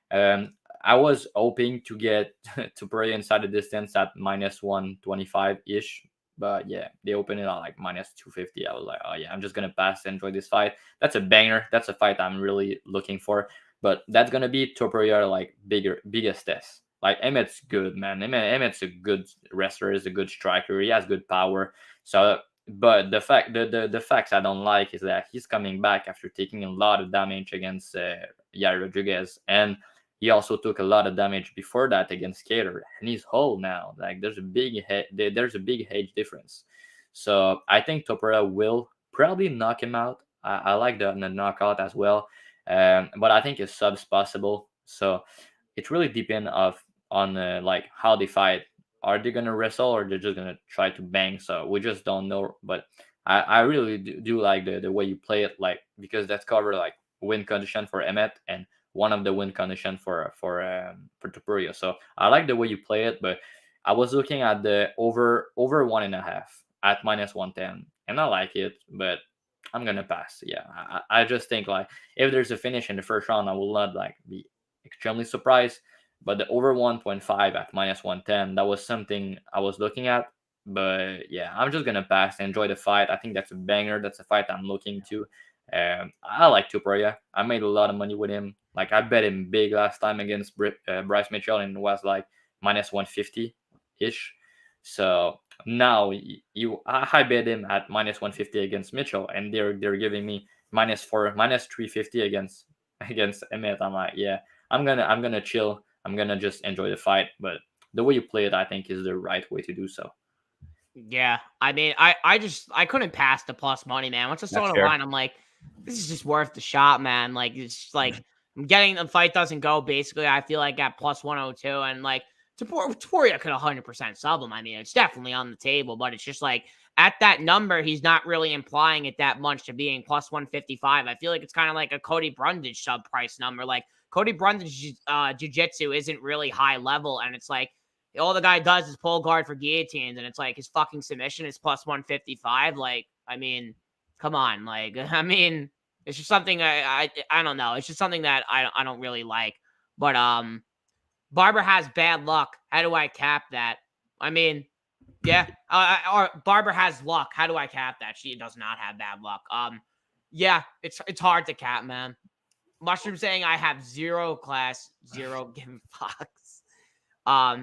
I I was hoping to get Topuria inside the distance at minus 125 ish. But yeah, they opened it at like minus 250. I was like, oh yeah, I'm just gonna pass and enjoy this fight. That's a banger. That's a fight I'm really looking for. But that's gonna be Topuria like biggest test. Like Emmett's good, man. Emmett's a good wrestler, is a good striker. He has good power. So, but the facts I don't like is that he's coming back after taking a lot of damage against Yair Rodriguez, and he also took a lot of damage before that against Cater, and he's whole now. Like there's a big age difference. So I think Topuria will probably knock him out. I like the knockout as well, but I think his sub's possible. So it really depends on like how they fight. Are they gonna wrestle or they're just gonna try to bang? So we just don't know. But I really do like the way you play it, like because that's covered like win condition for Emmett and one of the win condition for Topuria. So I like the way you play it, but I was looking at the over 1.5 at minus 110, and I like it, but I'm gonna pass. Yeah, I just think like if there's a finish in the first round, I will not like be extremely surprised. But the over 1.5 at minus 110, that was something I was looking at. But yeah, I'm just gonna pass and enjoy the fight. I think that's a banger. That's a fight I'm looking to. I like Tupuria. I made a lot of money with him. Like I bet him big last time against Bryce Mitchell, and it was like minus 150 ish. So now I bet him at minus 150 against Mitchell, and they're giving me minus 350 against Emmett. I'm like, yeah, I'm gonna chill. I'm gonna just enjoy the fight. But the way you play it, I think, is the right way to do so. Yeah, I mean, I couldn't pass the plus money, man. Once I saw That's the fair. line, I'm like, this is just worth the shot, man. Like it's just like I'm getting the fight doesn't go. Basically, I feel like at plus 102, and like Topuria could 100% sub him. I mean, it's definitely on the table, but it's just like at that number, he's not really implying it that much to being plus 155. I feel like it's kind of like a Cody Brundage sub price number. Like Cody Brundage jiu-jitsu isn't really high level, and it's like all the guy does is pull guard for guillotines, and it's like his fucking submission is plus 155. Like, I mean, come on. Like, I mean, it's just something I don't know. It's just something that I don't really like. But Barber has bad luck. How do I cap that? I mean, yeah. Or Barber has luck. How do I cap that? She does not have bad luck. Yeah, it's hard to cap, man. Mushroom saying I have zero class, zero give fucks.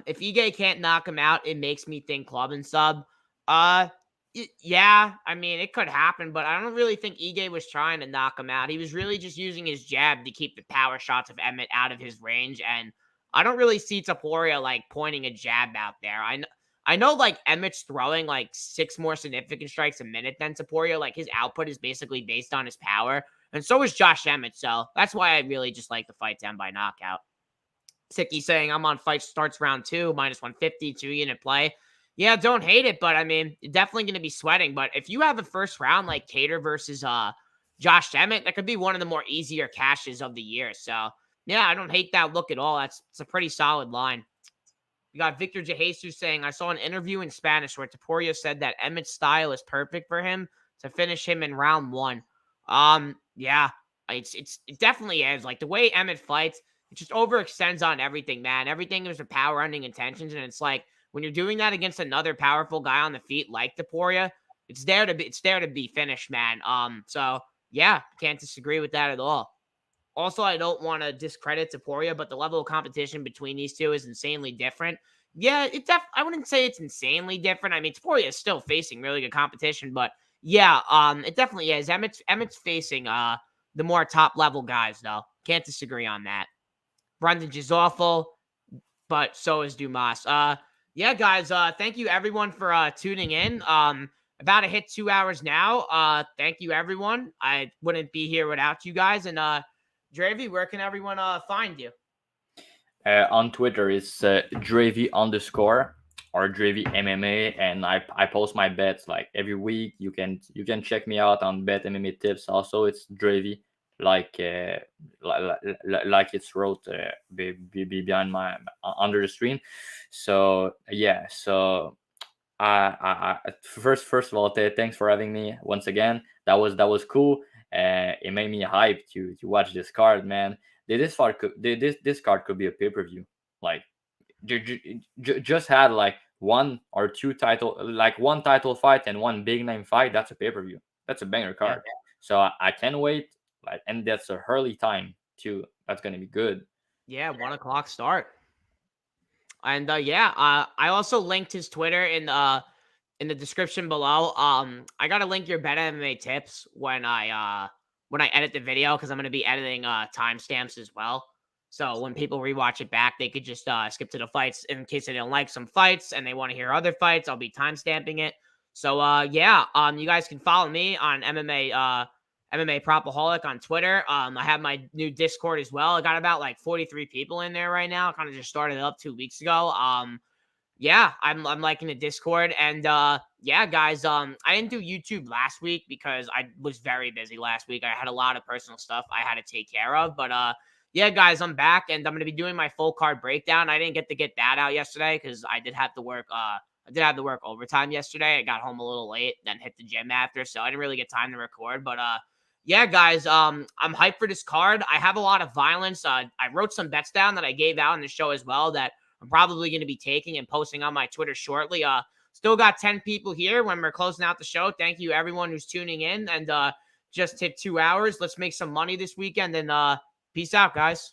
If Ige can't knock him out, it makes me think club and sub. Yeah, I mean, it could happen, but I don't really think Ige was trying to knock him out. He was really just using his jab to keep the power shots of Emmett out of his range, and I don't really see Topuria like pointing a jab out there. I know like Emmett's throwing like 6 more significant strikes a minute than Topuria. Like his output is basically based on his power, and so is Josh Emmett. So that's why I really just like the fight down by knockout. Sicky saying I'm on fight starts round 2, minus 150, 2-unit play. Yeah, don't hate it, but I mean, you're definitely going to be sweating. But if you have a first round like Cater versus Josh Emmett, that could be one of the more easier cashes of the year. So yeah, I don't hate that look at all. It's a pretty solid line. You got Victor Jesus saying, I saw an interview in Spanish where Topuria said that Emmett's style is perfect for him to finish him in round 1. Yeah, it definitely is. Like the way Emmett fights, it just overextends on everything, man. Everything is a power ending intentions, and it's like when you're doing that against another powerful guy on the feet like Topuria, it's there to be finished, man. So yeah, can't disagree with that at all. Also, I don't want to discredit Topuria, but the level of competition between these two is insanely different. Yeah, I wouldn't say it's insanely different. I mean, Topuria is still facing really good competition, but yeah, it definitely is. Emmett's facing the more top level guys, though. Can't disagree on that. Brundage is awful, but so is Dumas. Yeah, guys, thank you everyone for tuning in. About to hit 2 hours now. Thank you everyone. I wouldn't be here without you guys. And Dravy, where can everyone find you? On Twitter, it's Dravy _ or DravhyMMA, and I post my bets like every week. You can check me out on BetMmaTips. Also, it's Dravy, like it's wrote behind my under the screen. So yeah, so I first of all, thanks for having me once again. That was cool. It made me hyped to watch this card, man. This card could be a pay-per-view. Like just had like one or two title, like one title fight and one big name fight. That's a pay-per-view. That's a banger Yeah. card. So I can't wait. Like, and that's a early time too. That's gonna be good. Yeah, 1 o'clock start. And I also linked his Twitter in the description below. I gotta link your BetMMA tips when I edit the video, because I'm gonna be editing timestamps as well. So when people rewatch it back, they could just skip to the fights in case they don't like some fights and they want to hear other fights. I'll be timestamping it. So you guys can follow me on MMA Propaholic on Twitter. I have my new Discord as well. I got about like 43 people in there right now. Kind of just started it up 2 weeks ago. I'm liking the Discord. And guys, I didn't do YouTube last week because I was very busy last week. I had a lot of personal stuff I had to take care of. But guys, I'm back and I'm gonna be doing my full card breakdown. I didn't get to get that out yesterday because I did have to work overtime yesterday. I got home a little late, then hit the gym after, so I didn't really get time to record. But guys, I'm hyped for this card. I have a lot of violence. I wrote some bets down that I gave out in the show as well that I'm probably going to be taking and posting on my Twitter shortly. Still got 10 people here when we're closing out the show. Thank you everyone who's tuning in, and just hit 2 hours. Let's make some money this weekend, and peace out, guys.